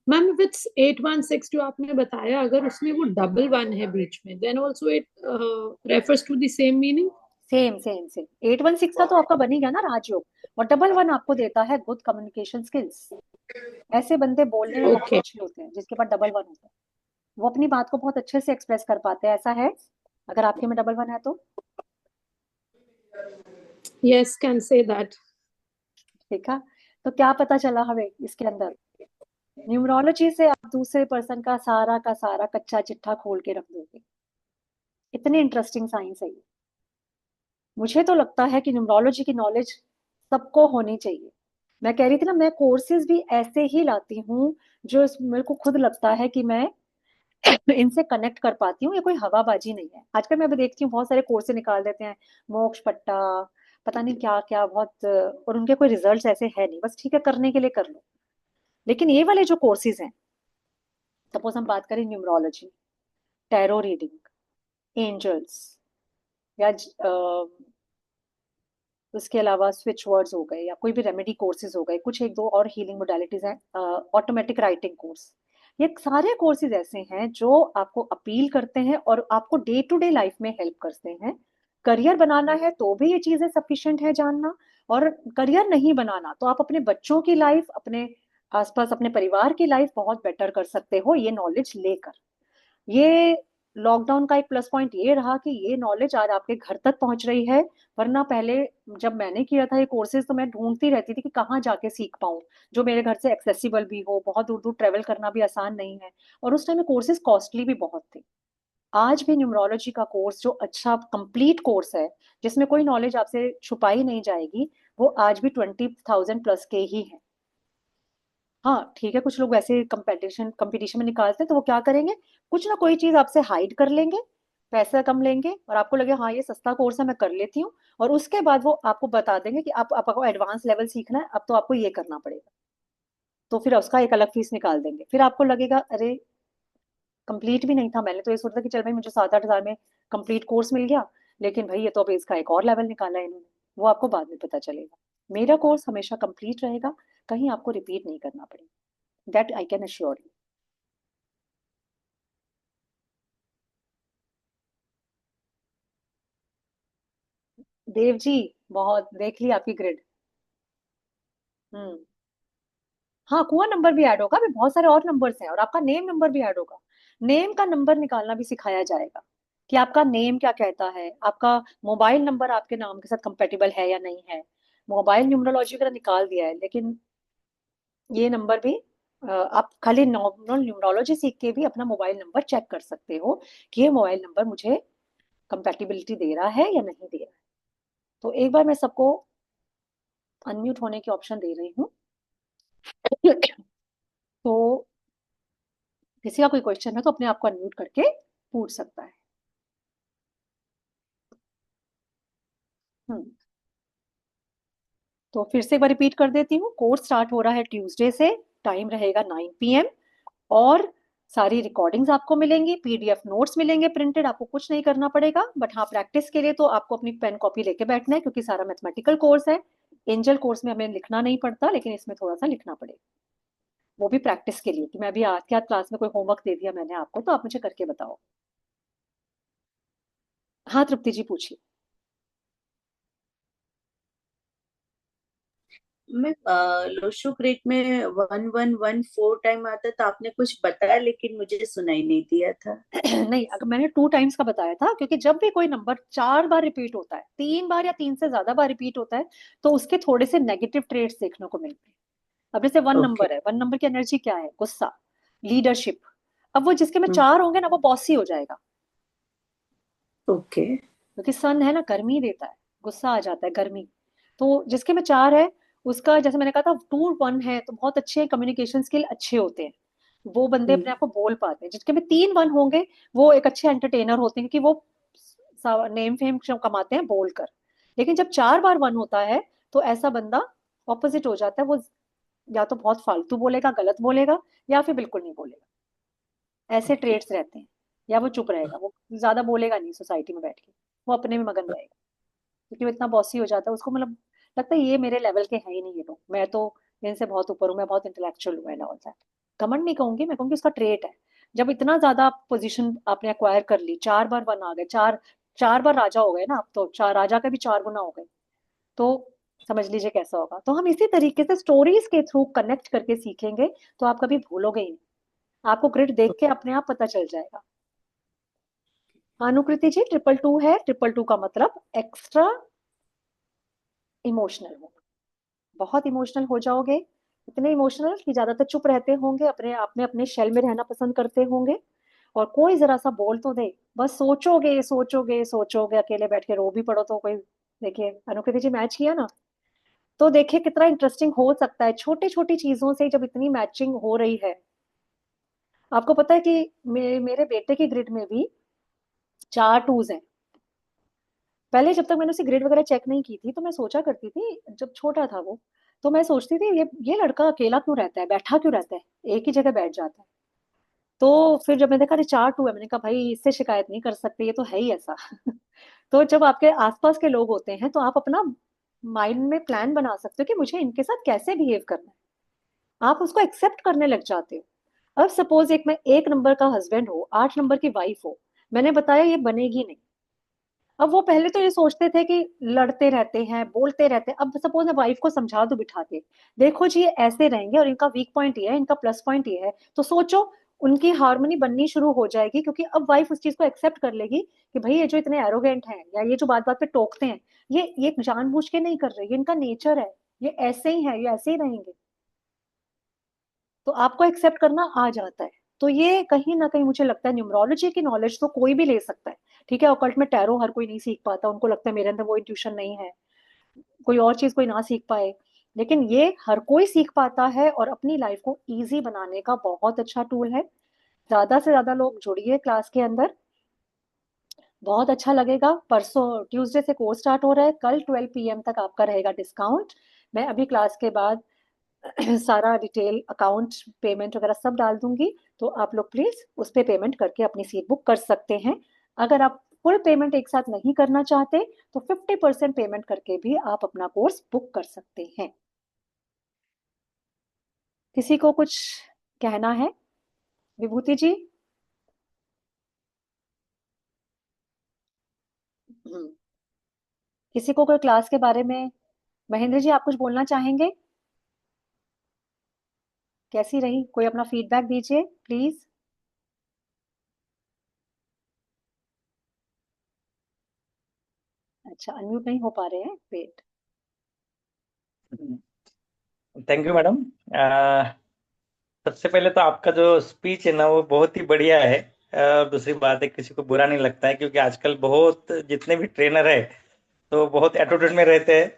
मैम विथ 816 जो आपने बताया, अगर उसमें वो डबल वन है बीच में, then also it refers to the same meaning. Same same same. 816 का तो आपका बन ही गया ना राजयोग, और डबल वन आपको देता है गुड कम्युनिकेशन स्किल्स। ऐसे बंदे बोलने में बहुत ओके, अच्छे होते हैं जिसके पास डबल वन होता है, वो अपनी बात को बहुत अच्छे से एक्सप्रेस कर पाते हैं। ऐसा है अगर आपके में डबल वन है तो? Yes, can say that. देखा? तो क्या पता चला हमें इसके अंदर, न्यूमरोलॉजी से आप दूसरे पर्सन का सारा कच्चा चिट्ठा खोल के रख दोगे। इतनी इंटरेस्टिंग साइंस है ये। मुझे तो लगता है कि न्यूमरोलॉजी की नॉलेज सबको होनी चाहिए। मैं कह रही थी ना, मैं कोर्सेज भी ऐसे ही लाती हूँ जो मेरे को खुद लगता है कि मैं इनसे कनेक्ट कर पाती हूँ। ये कोई हवाबाजी नहीं है। आजकल मैं भी देखती हूँ बहुत सारे कोर्सेज निकाल देते हैं, मोक्ष पट्टा, पता नहीं क्या क्या, बहुत और उनके कोई रिजल्ट्स ऐसे है नहीं, बस ठीक है करने के लिए कर लो। लेकिन ये वाले जो कोर्सेज हैं, सपोज हम बात करें न्यूमरोलॉजी, टैरो रीडिंग, एंजल्स, या उसके अलावा स्विच वर्ड्स हो गए, या कोई भी रेमेडी कोर्सेज हो गए, कुछ एक दो और हीलिंग मोडालिटीज हैं, ऑटोमेटिक राइटिंग कोर्स, ये सारे कोर्सेज ऐसे हैं जो आपको अपील करते हैं और आपको डे टू डे लाइफ में हेल्प करते हैं। करियर बनाना है तो भी ये चीजें सफिशिएंट है जानना, और करियर नहीं बनाना तो आप अपने बच्चों की लाइफ, अपने आसपास अपने परिवार की लाइफ बहुत बेटर कर सकते हो ये नॉलेज लेकर। ये लॉकडाउन का एक प्लस पॉइंट ये रहा कि ये नॉलेज आज आपके घर तक पहुंच रही है। वरना पहले जब मैंने किया था ये कोर्सेज तो मैं ढूंढती रहती थी कि कहाँ जाके सीख पाऊं जो मेरे घर से एक्सेसिबल भी हो, बहुत दूर दूर ट्रेवल करना भी आसान नहीं है, और उस टाइम में कोर्सेज कॉस्टली भी बहुत थे। आज भी न्यूमरोलॉजी का कोर्स जो अच्छा कंप्लीट कोर्स है, जिसमें कोई नॉलेज आपसे छुपाई नहीं जाएगी, वो आज भी 20,000 प्लस के ही है। हाँ ठीक है, कुछ लोग वैसे कंपटीशन में निकालते हैं तो वो क्या करेंगे, कुछ ना कोई चीज आपसे हाइड कर लेंगे, पैसा कम लेंगे, और आपको लगे हाँ ये सस्ता कोर्स है मैं कर लेती हूँ, और उसके बाद वो आपको बता देंगे कि आप आपको एडवांस लेवल सीखना है, अब तो आपको ये करना पड़ेगा। तो फिर उसका एक अलग फीस निकाल देंगे। फिर आपको लगेगा अरे कंप्लीट भी नहीं था, मैंने तो ये सोचा था कि चल भाई मुझे 7 8 हज़ार में कंप्लीट कोर्स मिल गया, लेकिन भाई ये तो अभी इसका एक और लेवल निकाला है इन्होंने। वो आपको बाद में पता चलेगा। मेरा कोर्स हमेशा कंप्लीट रहेगा, कहीं आपको रिपीट नहीं करना पड़ेगा, that I can assure you. Dev ji, बहुत देख ली आपकी ग्रिड। हम्म। हाँ कुआं नंबर भी ऐड होगा, अभी बहुत सारे और नंबर्स हैं, और आपका नेम नंबर भी ऐड होगा। नेम का नंबर निकालना भी सिखाया जाएगा कि आपका नेम क्या कहता है, आपका मोबाइल नंबर आपके नाम के साथ कंपेटिबल है या नहीं है। मोबाइल न्यूमरोलॉजी वगैरह निकाल दिया है, लेकिन ये नंबर भी आप खाली नॉर्मल न्यूमरोलॉजी सीख के भी अपना मोबाइल नंबर चेक कर सकते हो कि ये मोबाइल नंबर मुझे कंपेटिबिलिटी दे रहा है या नहीं दे रहा है। तो एक बार मैं सबको अनम्यूट होने की ऑप्शन दे रही हूँ। तो किसी का कोई क्वेश्चन है तो अपने आप को अनम्यूट करके पूछ सकता है। हम्म। तो फिर से एक बार रिपीट कर देती हूँ, कोर्स स्टार्ट हो रहा है ट्यूसडे से, टाइम रहेगा 9 PM, और सारी रिकॉर्डिंग्स आपको मिलेंगी, पीडीएफ नोट्स मिलेंगे प्रिंटेड, आपको कुछ नहीं करना पड़ेगा। बट हाँ, प्रैक्टिस के लिए तो आपको अपनी पेन कॉपी लेके बैठना है, क्योंकि सारा मैथमेटिकल कोर्स है। एंजल कोर्स में हमें लिखना नहीं पड़ता, लेकिन इसमें थोड़ा सा लिखना पड़ेगा, वो भी प्रैक्टिस के लिए, कि मैं अभी आज के आज क्लास में कोई होमवर्क दे दिया मैंने आपको, तो आप मुझे करके बताओ। हाँ तृप्ति जी, पूछिए। मैं लोशो ग्रेड में 1114 टाइम आता था, आपने कुछ बताया लेकिन मुझे सुनाई नहीं दिया था। नहीं, अगर मैंने 2 टाइम्स का बताया था, क्योंकि जब भी कोई नंबर 4 बार रिपीट होता है, 3 बार या 3 से ज्यादा बार रिपीट होता है, तो उसके थोड़े से नेगेटिव ट्रेड्स देखने को मिलते हैं। अब जैसे 1 ओके। नंबर है, 1 नंबर की एनर्जी क्या है? गुस्सा, लीडरशिप। अब वो जिसके में हम्म। 4 होंगे ना, वो बॉसी हो जाएगा, ओके। क्योंकि सन है ना, गर्मी देता है, गुस्सा आ जाता है, गर्मी। तो जिसके में 4 है, उसका जैसे मैंने कहा था 2 1 है, तो बहुत अच्छे कम्युनिकेशन स्किल अच्छे होते हैं, वो बंदे अपने आप को बोल पाते हैं। जिसके में 3 1 होंगे, वो एक अच्छे एंटरटेनर होते हैं, क्योंकि वो नेम फेम कमाते हैं बोलकर। लेकिन जब 4 बार 1 होता है, तो ऐसा बंदा ऑपोजिट हो जाता है, वो या तो बहुत फालतू बोलेगा, गलत बोलेगा, या फिर बिल्कुल नहीं बोलेगा। ऐसे ओके। ट्रेड्स रहते हैं। या वो चुप रहेगा, वो ज्यादा बोलेगा नहीं सोसाइटी में बैठ के, वो अपने में मगन रहेगा, क्योंकि वो इतना बॉसी हो जाता है, उसको मतलब लगता है ये मेरे लेवल के हैं ही नहीं, ये लोग, मैं तो इनसे बहुत ऊपर हूँ, मैं बहुत इंटेलेक्चुअल हूँ एंड ऑल दैट। घमंड नहीं कहूंगी, मैं कहूंगी उसका ट्रेट है। जब इतना ज्यादा पोजीशन आपने एक्वायर कर ली, 4 बार 1 आ गए, 4 बार राजा हो गए ना, अब तो 4 राजा के भी 4 गुना हो गए, तो समझ लीजिए कैसा होगा। तो हम इसी तरीके से स्टोरीज के थ्रू कनेक्ट करके सीखेंगे, तो आप कभी भूलोगे ही नहीं। आपको ग्रिड देख के अपने आप पता चल जाएगा। अनुकृति जी, 222 है, 222 का मतलब एक्स्ट्रा इमोशनल हो, बहुत इमोशनल हो जाओगे। इतने इमोशनल कि ज्यादातर चुप रहते होंगे, अपने आप में अपने शेल में रहना पसंद करते होंगे, और कोई जरा सा बोल तो दे, बस सोचोगे सोचोगे सोचोगे, अकेले बैठ के रो भी पड़ो तो कोई। देखिए अनुकृति जी, मैच किया ना, तो देखिए कितना इंटरेस्टिंग हो सकता है, छोटी छोटी चीजों से जब इतनी मैचिंग हो रही है। आपको पता है कि मेरे बेटे की ग्रिड में भी 4 2s हैं। पहले जब तक मैंने उसे ग्रेड वगैरह चेक नहीं की थी, तो मैं सोचा करती थी, जब छोटा था वो, तो मैं सोचती थी ये लड़का अकेला क्यों रहता है, बैठा क्यों रहता है, एक ही जगह बैठ जाता है। तो फिर जब मैंने देखा अरे 4 2 है, मैंने कहा भाई इससे शिकायत नहीं कर सकते, ये तो है ही ऐसा। तो जब आपके आसपास के लोग होते हैं, तो आप अपना माइंड में प्लान बना सकते हो कि मुझे इनके साथ कैसे बिहेव करना है, आप उसको एक्सेप्ट करने लग जाते हो। अब सपोज एक नंबर का हस्बैंड हो, 8 नंबर की वाइफ हो, मैंने बताया ये बनेगी नहीं। अब वो पहले तो ये सोचते थे कि लड़ते रहते हैं, बोलते रहते हैं, अब सपोज मैं वाइफ को समझा दूं बिठा के, देखो जी ये ऐसे रहेंगे और इनका वीक पॉइंट ये है, इनका प्लस पॉइंट ये है, तो सोचो उनकी हार्मनी बननी शुरू हो जाएगी, क्योंकि अब वाइफ उस चीज को एक्सेप्ट कर लेगी कि भाई ये जो इतने एरोगेंट हैं, या ये जो बात बात पे टोकते हैं, ये जानबूझ के नहीं कर रहे, ये इनका नेचर है, ये ऐसे ही है, ये ऐसे ही रहेंगे। तो आपको एक्सेप्ट करना आ जाता है। तो ये कहीं ना कहीं मुझे लगता है न्यूमरोलॉजी की नॉलेज तो कोई भी ले सकता है। ठीक है, ऑकल्ट में टैरो हर कोई नहीं सीख पाता, उनको लगता है मेरे अंदर वो इंट्यूशन नहीं है, कोई और चीज कोई ना सीख पाए, लेकिन ये हर कोई सीख पाता है, और अपनी लाइफ को इजी बनाने का बहुत अच्छा टूल है। ज्यादा से ज्यादा लोग जुड़िए क्लास के अंदर, बहुत अच्छा लगेगा। परसों ट्यूसडे से कोर्स स्टार्ट हो रहा है, कल 12 PM तक आपका रहेगा डिस्काउंट। मैं अभी क्लास के बाद सारा डिटेल अकाउंट पेमेंट वगैरह सब डाल दूंगी, तो आप लोग प्लीज उस पे पेमेंट करके अपनी सीट बुक कर सकते हैं। अगर आप फुल पेमेंट एक साथ नहीं करना चाहते, तो 50% पेमेंट करके भी आप अपना कोर्स बुक कर सकते हैं। किसी को कुछ कहना है? विभूति जी? किसी को कोई क्लास के बारे में? महेंद्र जी, आप कुछ बोलना चाहेंगे? कैसी रही, कोई अपना फीडबैक दीजिए प्लीज। अच्छा, अनम्यूट नहीं हो पा रहे हैं, वेट। Thank you madam. सबसे पहले तो आपका जो स्पीच है ना, वो बहुत ही बढ़िया है। दूसरी बात है, किसी को बुरा नहीं लगता है, क्योंकि आजकल बहुत जितने भी ट्रेनर है तो बहुत एटीट्यूड में रहते हैं,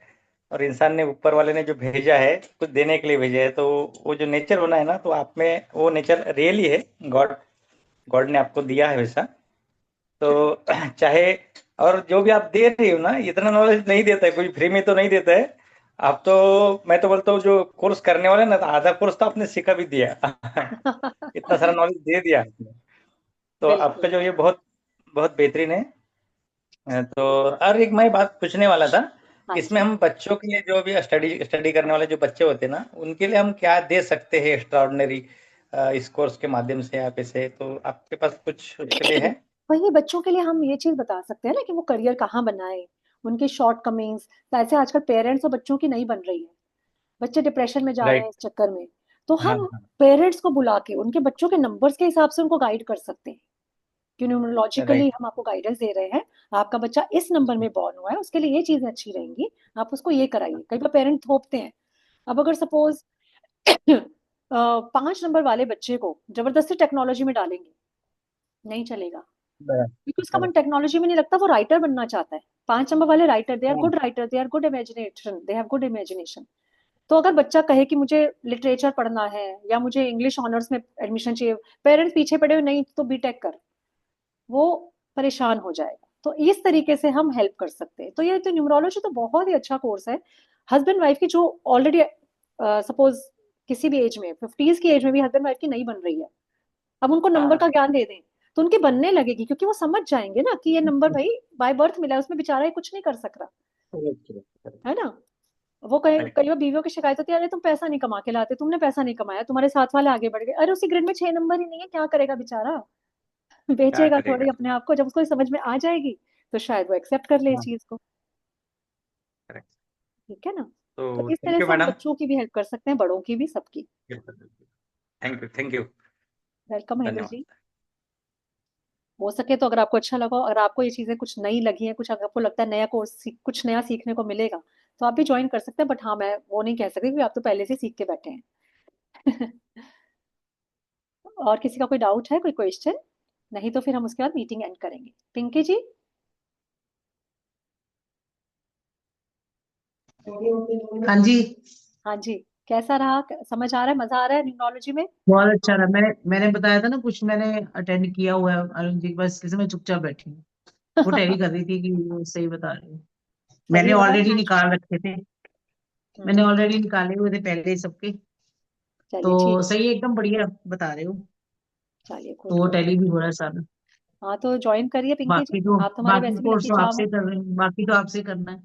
और इंसान ने, ऊपर वाले ने जो भेजा है कुछ देने के लिए भेजा है, तो वो जो नेचर होना है ना, तो आप में वो नेचर रियली है, गॉड गॉड ने आपको दिया है वैसा। तो चाहे, और जो भी आप दे रही हो ना, इतना नॉलेज नहीं देता है कोई, फ्री में तो नहीं देता है। आप तो, मैं तो बोलता हूँ जो कोर्स करने वाले ना, तो आधा कोर्स तो आपने सिखा भी दिया। इतना सारा नॉलेज दे दिया आपने। तो आपका बिल्कुल। जो ये बहुत बहुत बेहतरीन है। तो और एक मैं बात पूछने वाला था, हाँ इसमें जी। हम बच्चों के लिए जो भी स्टडी स्टडी करने वाले जो बच्चे होते हैं ना, उनके लिए हम क्या दे सकते हैं एक्स्ट्रा ऑर्डिनरी इस कोर्स के माध्यम से या पैसे, तो आपके पास कुछ उसके लिए है? वही बच्चों के लिए हम ये चीज बता सकते हैं ना कि वो करियर कहाँ बनाए, उनके शॉर्ट कमिंग्स। तो ऐसे आजकल पेरेंट्स और बच्चों की नहीं बन रही है, बच्चे डिप्रेशन में जा रहे हैं राइट। इस चक्कर में। तो हाँ, हम हाँ। पेरेंट्स को बुला के उनके बच्चों के नंबर्स के हिसाब से उनको गाइड कर सकते हैं कि न्यूमरोलॉजिकली राइट। हम आपको गाइडेंस दे रहे हैं। आपका बच्चा इस नंबर में बॉर्न हुआ है, उसके लिए ये चीजें अच्छी रहेंगी, आप उसको ये कराइए। कई बार पेरेंट थोपते हैं। अब अगर सपोज 5 नंबर वाले बच्चे को जबरदस्ती टेक्नोलॉजी में डालेंगे, नहीं चलेगा, क्योंकि उसका मन करेक्ट। टेक्नोलॉजी में नहीं लगता, वो राइटर बनना चाहता है। 5 नंबर वाले राइटर, दे आर हाँ, good writer, they are good imagination, they have good imagination. तो अगर बच्चा कहे कि मुझे लिटरेचर पढ़ना है या मुझे इंग्लिश ऑनर्स में एडमिशन चाहिए, पेरेंट्स पीछे पड़े हुए, नहीं तो बीटेक कर, वो परेशान हो जाएगा। तो इस तरीके से हम हेल्प कर सकते हैं। तो ये तो न्यूमरोलॉजी तो बहुत ही अच्छा कोर्स है। हस्बैंड वाइफ की जो ऑलरेडी सपोज किसी भी एज में, 50s की एज में भी हस्बैंड वाइफ की नहीं बन रही है, अब उनको नंबर का हाँ। ज्ञान दे दें तो उनकी बनने लगेगी, क्योंकि वो समझ जाएंगे ना कि ये नंबर भाई बाय बर्थ मिला है, उसमें बेचारा ये कुछ नहीं कर सक रहा, करेक्ट, करेक्ट, करेक्ट, है ना। वो कई करेक्ट। कई बार बीवियों की शिकायत होती है, अरे तुम पैसा नहीं कमा के लाते, तुमने पैसा नहीं कमाया, तुम्हारे साथ वाले आगे बढ़ गए। अरे उसी ग्रिड में 6 नंबर ही नहीं है, क्या करेगा बेचारा। क्या बेचेगा करेगा? थोड़ी अपने आप को, जब उसको समझ में आ जाएगी तो शायद वो एक्सेप्ट कर ले इस हाँ, चीज को। करेक्ट। ठीक है ना। तो तो इस थैंक तरह यू से हम मैडम। बच्चों की भी हेल्प कर सकते हैं, बड़ों की भी, सबकी। Thank you, thank you. Welcome Mahendra ji. धन्यवाद। हो सके तो अगर आपको अच्छा लगा, अगर आपको ये चीजें कुछ नई लगी हैं, कुछ अगर आपको लगता है नया कोर्स कुछ नया सीखने को मिलेगा, तो आप भी ज्वाइन कर सकते हैं। बट हाँ, मैं वो नहीं कह सकती क्योंकि आप तो पहले से सीख के बैठे हैं। और किसी का कोई डाउट है, कोई क्वेश्चन? नहीं तो फिर हम उसके बाद मीटिंग एंड करेंगे। पिंकी जी। हाँ जी। हाँ जी। कैसा रहा, समझ आ रहा है, मजा आ रहा है न्यूमरोलॉजी में? बहुत अच्छा रहा। मैंने बताया था ना, कुछ मैंने अटेंड किया हुआ है अरुण जी, बस इसलिए मैं चुपचाप बैठी हूँ। वो टैली कर रही थी कि वो सही बता रही हूँ। सही मैंने हो रहा है ऑलरेडी मैच? निकाल रखे थे। मैंने हम्म। ऑलरेडी निकाले हुए थे पहले ही सबके। चलिए ठीक तो है। सही है, एकदम बढ़िया बता रहे हो। चलिए, गुड तो गुड। टैली भी हो रहा है सारा। हाँ, तो ज्वाइन करिए पिंकी जी, बाकी तो आप तो हमारे बाकी वैसे भी कोर्स लकी तो चाम आपसे हो। कर रहे हैं, बाकी तो आपसे करना है।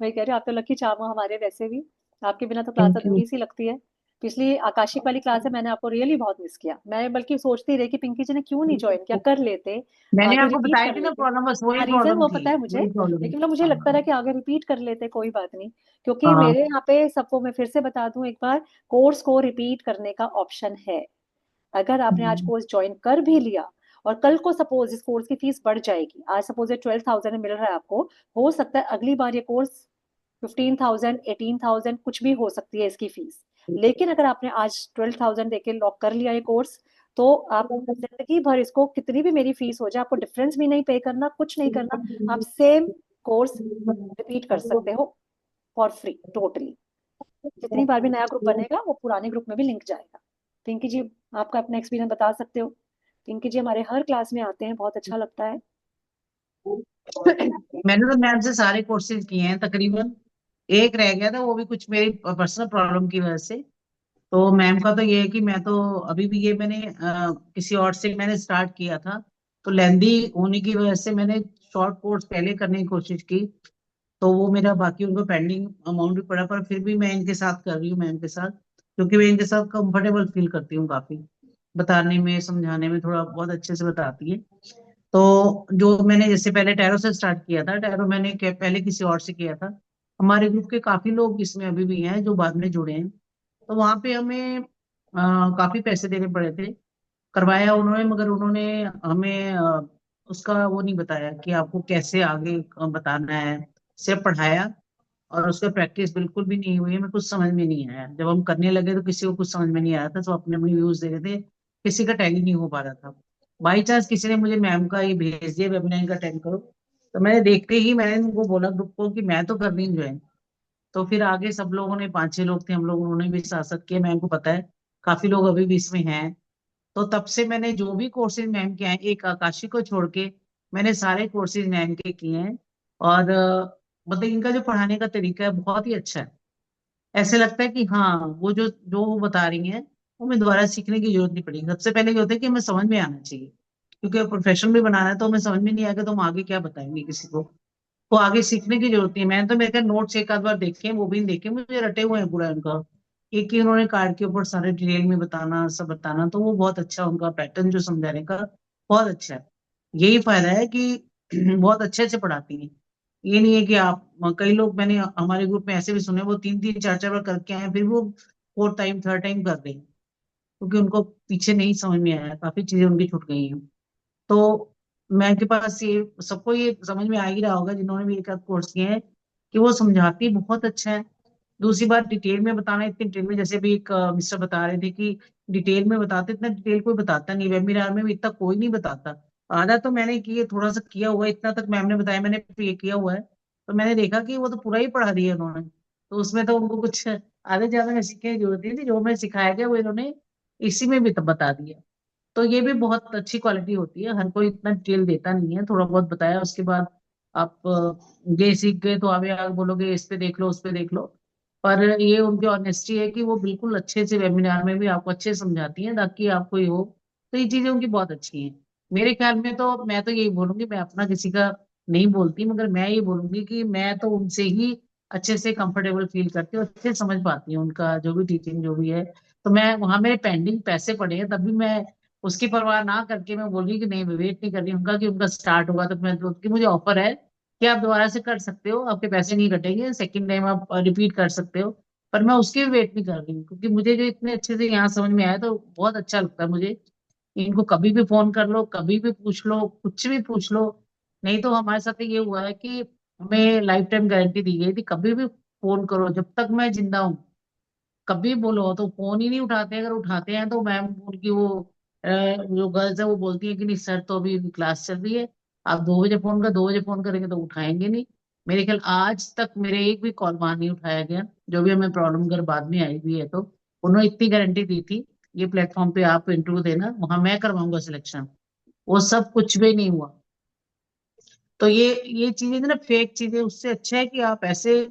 मैं कह रही हूँ, आप तो लकी चाम हो हमारे वैसे भी। आपके बिना तो क्लास थैंक यू। अधूरी सी लगती है। पिछली आकाशिक वाली क्लास है, मैंने आपको रियली बहुत मिस किया। मैं बल्कि सोचती रही कि पिंकी जी ने क्यों नहीं ज्वाइन किया, कर लेते, मैंने आगे आपको रिपीट बताई कर थी ना लेते। प्रॉब्लम, बस हाँ, वही रीजन प्रॉब्लम वो थी। पता है मुझे, वही प्रॉब्लम। लेकिन मतलब मुझे लगता हाँ। था कि आगे रिपीट कर लेते, कोई बात नहीं। क्योंकि हाँ। मेरे यहाँ पे सबको मैं फिर से बता दूं एक बार, कोर्स को रिपीट करने का ऑप्शन है। अगर आपने आज हम्म। कोर्स ज्वाइन कर भी लिया और कल को सपोज इस कोर्स की फीस बढ़ जाएगी, आज सपोज ये 12,000 में मिल रहा है आपको, हो सकता है अगली बार ये कोर्स 15,000, 18,000 कुछ भी हो सकती है इसकी फीस। लेकिन अगर आपने आज 12,000 देके लॉक कर लिया ये कोर्स, तो आप जिंदगी भर इसको, कितनी भी मेरी फीस हो जाए, आपको डिफरेंस भी नहीं पे करना, कुछ नहीं करना। आप सेम कोर्स रिपीट कर सकते हो फॉर फ्री टोटली। जितनी बार भी नया ग्रुप बनेगा वो पुराने ग्रुप में भी लिंक जाएगा। पिंकी जी, आपका अपना एक्सपीरियंस बता सकते हो। पिंकी जी हमारे हर क्लास में आते हैं, बहुत अच्छा लगता है। मैंने तो मैम से सारे कोर्सेज किए हैं तकरीबन। एक रह गया था, वो भी कुछ मेरी पर्सनल प्रॉब्लम की वजह से। तो मैम का तो ये है कि मैं तो अभी भी ये मैंने किसी और से मैंने स्टार्ट किया था, तो लेंदी होने की वजह से मैंने शॉर्ट कोर्स पहले करने की कोशिश की। तो वो मेरा बाकी उनको पेंडिंग अमाउंट भी पड़ा, पर फिर भी मैं इनके साथ कर रही हूँ, मैम के साथ, क्योंकि मैं इनके साथ कंफर्टेबल फील करती हूँ काफी। बताने में समझाने में थोड़ा बहुत अच्छे से बताती है। तो जो मैंने जैसे पहले टैरो से स्टार्ट किया था, टैरो मैंने पहले किसी और से किया था। हमारे ग्रुप के काफी लोग इसमें अभी भी हैं जो बाद में जुड़े हैं। तो वहां पे हमें काफी पैसे देने पड़े थे। करवाया उन्होंने, मगर उन्होंने हमें उसका वो नहीं बताया कि आपको कैसे आगे बताना है। सिर्फ पढ़ाया, और उसका प्रैक्टिस बिल्कुल भी नहीं हुई। हमें कुछ समझ में नहीं आया। जब हम करने लगे तो किसी को कुछ समझ में नहीं आया था, तो अपने अपने व्यूज दे रहे थे। किसी का टैली नहीं हो पा रहा था। बाई चांस किसी ने मुझे मैम का ये भेज दिया, वेबिनार का अटेंड करो। तो मैंने देखते ही मैंने उनको बोला ग्रुप को कि मैं तो कर रही हूँ ज्वाइन। तो फिर आगे सब लोगों ने, 5-6 लोग थे हम लोग, उन्होंने भी साथ साथ किया। मैम को पता है काफी लोग अभी भी इसमें हैं। तो तब से मैंने जो भी कोर्सेज मैम के हैं, एक आकाशी को छोड़ के मैंने सारे कोर्सेज मैम के किए हैं। और मतलब इनका जो पढ़ाने का तरीका है बहुत ही अच्छा है। ऐसे लगता है कि हाँ, वो जो जो वो बता रही हैं वो मैं दोबारा सीखने की जरूरत नहीं पड़ेगी। सबसे पहले ये होता है कि हमें समझ में आना चाहिए, क्योंकि प्रोफेशन भी बनाना है, तो हमें समझ में नहीं आएगा तो हम आगे क्या बताएंगे किसी को। तो आगे सीखने की जरूरत नहीं है। मैंने तो मेरे नोट्स एक आध बार देखे हैं, वो भी नहीं देखे, मुझे रटे हुए हैं पूरा उनका। एक ही उन्होंने कार्ड के ऊपर सारे डिटेल में बताना, सब बताना, तो वो बहुत अच्छा उनका पैटर्न जो समझाने का बहुत अच्छा है। यही फायदा है कि बहुत अच्छे से पढ़ाती हैं। ये नहीं है कि आप, कई लोग मैंने हमारे ग्रुप में ऐसे भी सुने, वो 3 3 4 4 बार करके आए, फिर वो फोर्थ टाइम थर्ड टाइम कर रहे हैं, क्योंकि उनको पीछे नहीं समझ में आया, काफी चीजें उनकी छूट गई हैं। तो मैं के पास ये सबको ये समझ में आ ही रहा होगा जिन्होंने भी एक आध कोर्स किए हैं, कि वो समझाती बहुत अच्छा है। दूसरी बात, डिटेल में बताना, इतनी डिटेल में, जैसे भी एक मिस्टर बता रहे थे कि डिटेल में बताते, इतना डिटेल कोई बताता नहीं, वेबिनार में भी इतना कोई नहीं बताता। आधा तो मैंने किए, थोड़ा सा किया हुआ है, इतना तक मैम ने बताया, मैंने पे किया हुआ है, तो मैंने देखा कि वो तो पूरा ही पढ़ा दिया उन्होंने। तो उसमें तो उनको कुछ आधे ज्यादा में सीखने की जरूरत नहीं थी, जो मैं सिखाया गया वो इन्होंने इसी में भी तब बता दिया। तो ये भी बहुत अच्छी क्वालिटी होती है, हर कोई इतना डिटेल देता नहीं है, थोड़ा बहुत बताया उसके बाद आप ये सीख गए तो आगे आगे बोलोगे इस पे देख लो उस पे देख लो। पर ये उनकी ऑनेस्टी है कि वो बिल्कुल अच्छे से वेबिनार में भी आपको अच्छे से समझाती हैं, ताकि आपको ये हो। तो ये चीजें उनकी बहुत अच्छी हैं। मेरे ख्याल में तो मैं तो यही बोलूंगी, मैं अपना किसी का नहीं बोलती, मगर मैं ये बोलूंगी कि मैं तो उनसे ही अच्छे से कंफर्टेबल फील करती हूँ, अच्छे से समझ पाती हूँ उनका जो भी टीचिंग जो भी है। तो मैं वहां, मेरे पेंडिंग पैसे पड़े हैं, तब भी मैं उसकी परवाह ना करके मैं बोल रही कि नहीं, मैं वेट नहीं कर रही उनका कि उनका स्टार्ट होगा, तो मैं तो कि मुझे ऑफर है कि आप दोबारा से कर सकते हो, आपके पैसे नहीं कटेंगे, सेकंड टाइम आप रिपीट कर सकते हो। पर मैं उसके भी वेट नहीं कर रही हूँ, क्योंकि मुझे जो इतने अच्छे से यहाँ समझ में आया, तो बहुत अच्छा लगता है मुझे। इनको कभी भी फोन कर लो, कभी भी पूछ लो, कुछ भी पूछ लो। नहीं तो हमारे साथ ये हुआ है कि हमें लाइफ टाइम गारंटी दी गई थी, कभी भी फोन करो जब तक मैं जिंदा हूँ, कभी बोलो। तो फोन ही नहीं उठाते, अगर उठाते हैं तो मैम उनकी वो जो गर्ल्स है वो बोलती है कि नहीं सर, तो अभी क्लास चल रही है, आप 2 बजे फोन कर, 2 बजे फोन करेंगे तो उठाएंगे नहीं। मेरे ख्याल आज तक मेरे एक भी कॉल वहां नहीं उठाया गया, जो भी हमें प्रॉब्लम अगर बाद में आई हुई है तो। उन्होंने इतनी गारंटी दी थी, ये प्लेटफॉर्म पे आप इंटरव्यू देना, वहां मैं करवाऊंगा सिलेक्शन, वो सब कुछ भी नहीं हुआ। तो ये चीजें ना, फेक चीजें, उससे अच्छा है कि आप ऐसे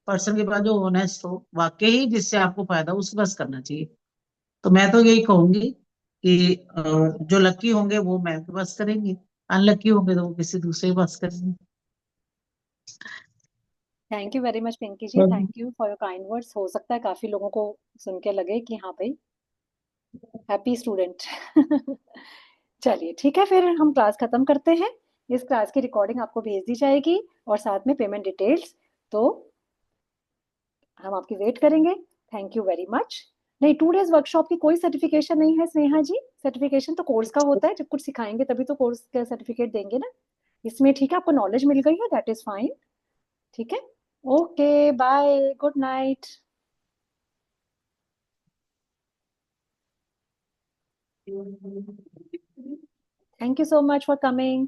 पर्सन के पास जो ऑनेस्ट हो वाकई ही, जिससे आपको फायदा हो, उसके पास करना चाहिए। तो मैं तो यही कहूंगी कि जो लकी होंगे वो मैम के पास करेंगे, अनलकी होंगे तो वो किसी दूसरे के पास करेंगे। Thank you very much Pinky ji, thank you for your kind words. हो सकता है काफी लोगों को सुन के लगे कि हाँ भाई, हैप्पी स्टूडेंट। चलिए ठीक है, फिर हम क्लास खत्म करते हैं। इस क्लास की रिकॉर्डिंग आपको भेज दी जाएगी और साथ में पेमेंट डिटेल्स। तो हम आपकी वेट करेंगे। Thank you very much. नहीं, 2 डेज वर्कशॉप की कोई सर्टिफिकेशन नहीं है स्नेहा जी। सर्टिफिकेशन तो कोर्स का होता है, जब कुछ सिखाएंगे तभी तो कोर्स का सर्टिफिकेट देंगे ना। इसमें ठीक है, आपको नॉलेज मिल गई है, दैट इज फाइन। ठीक है, okay, bye, good night. Thank you so much for coming.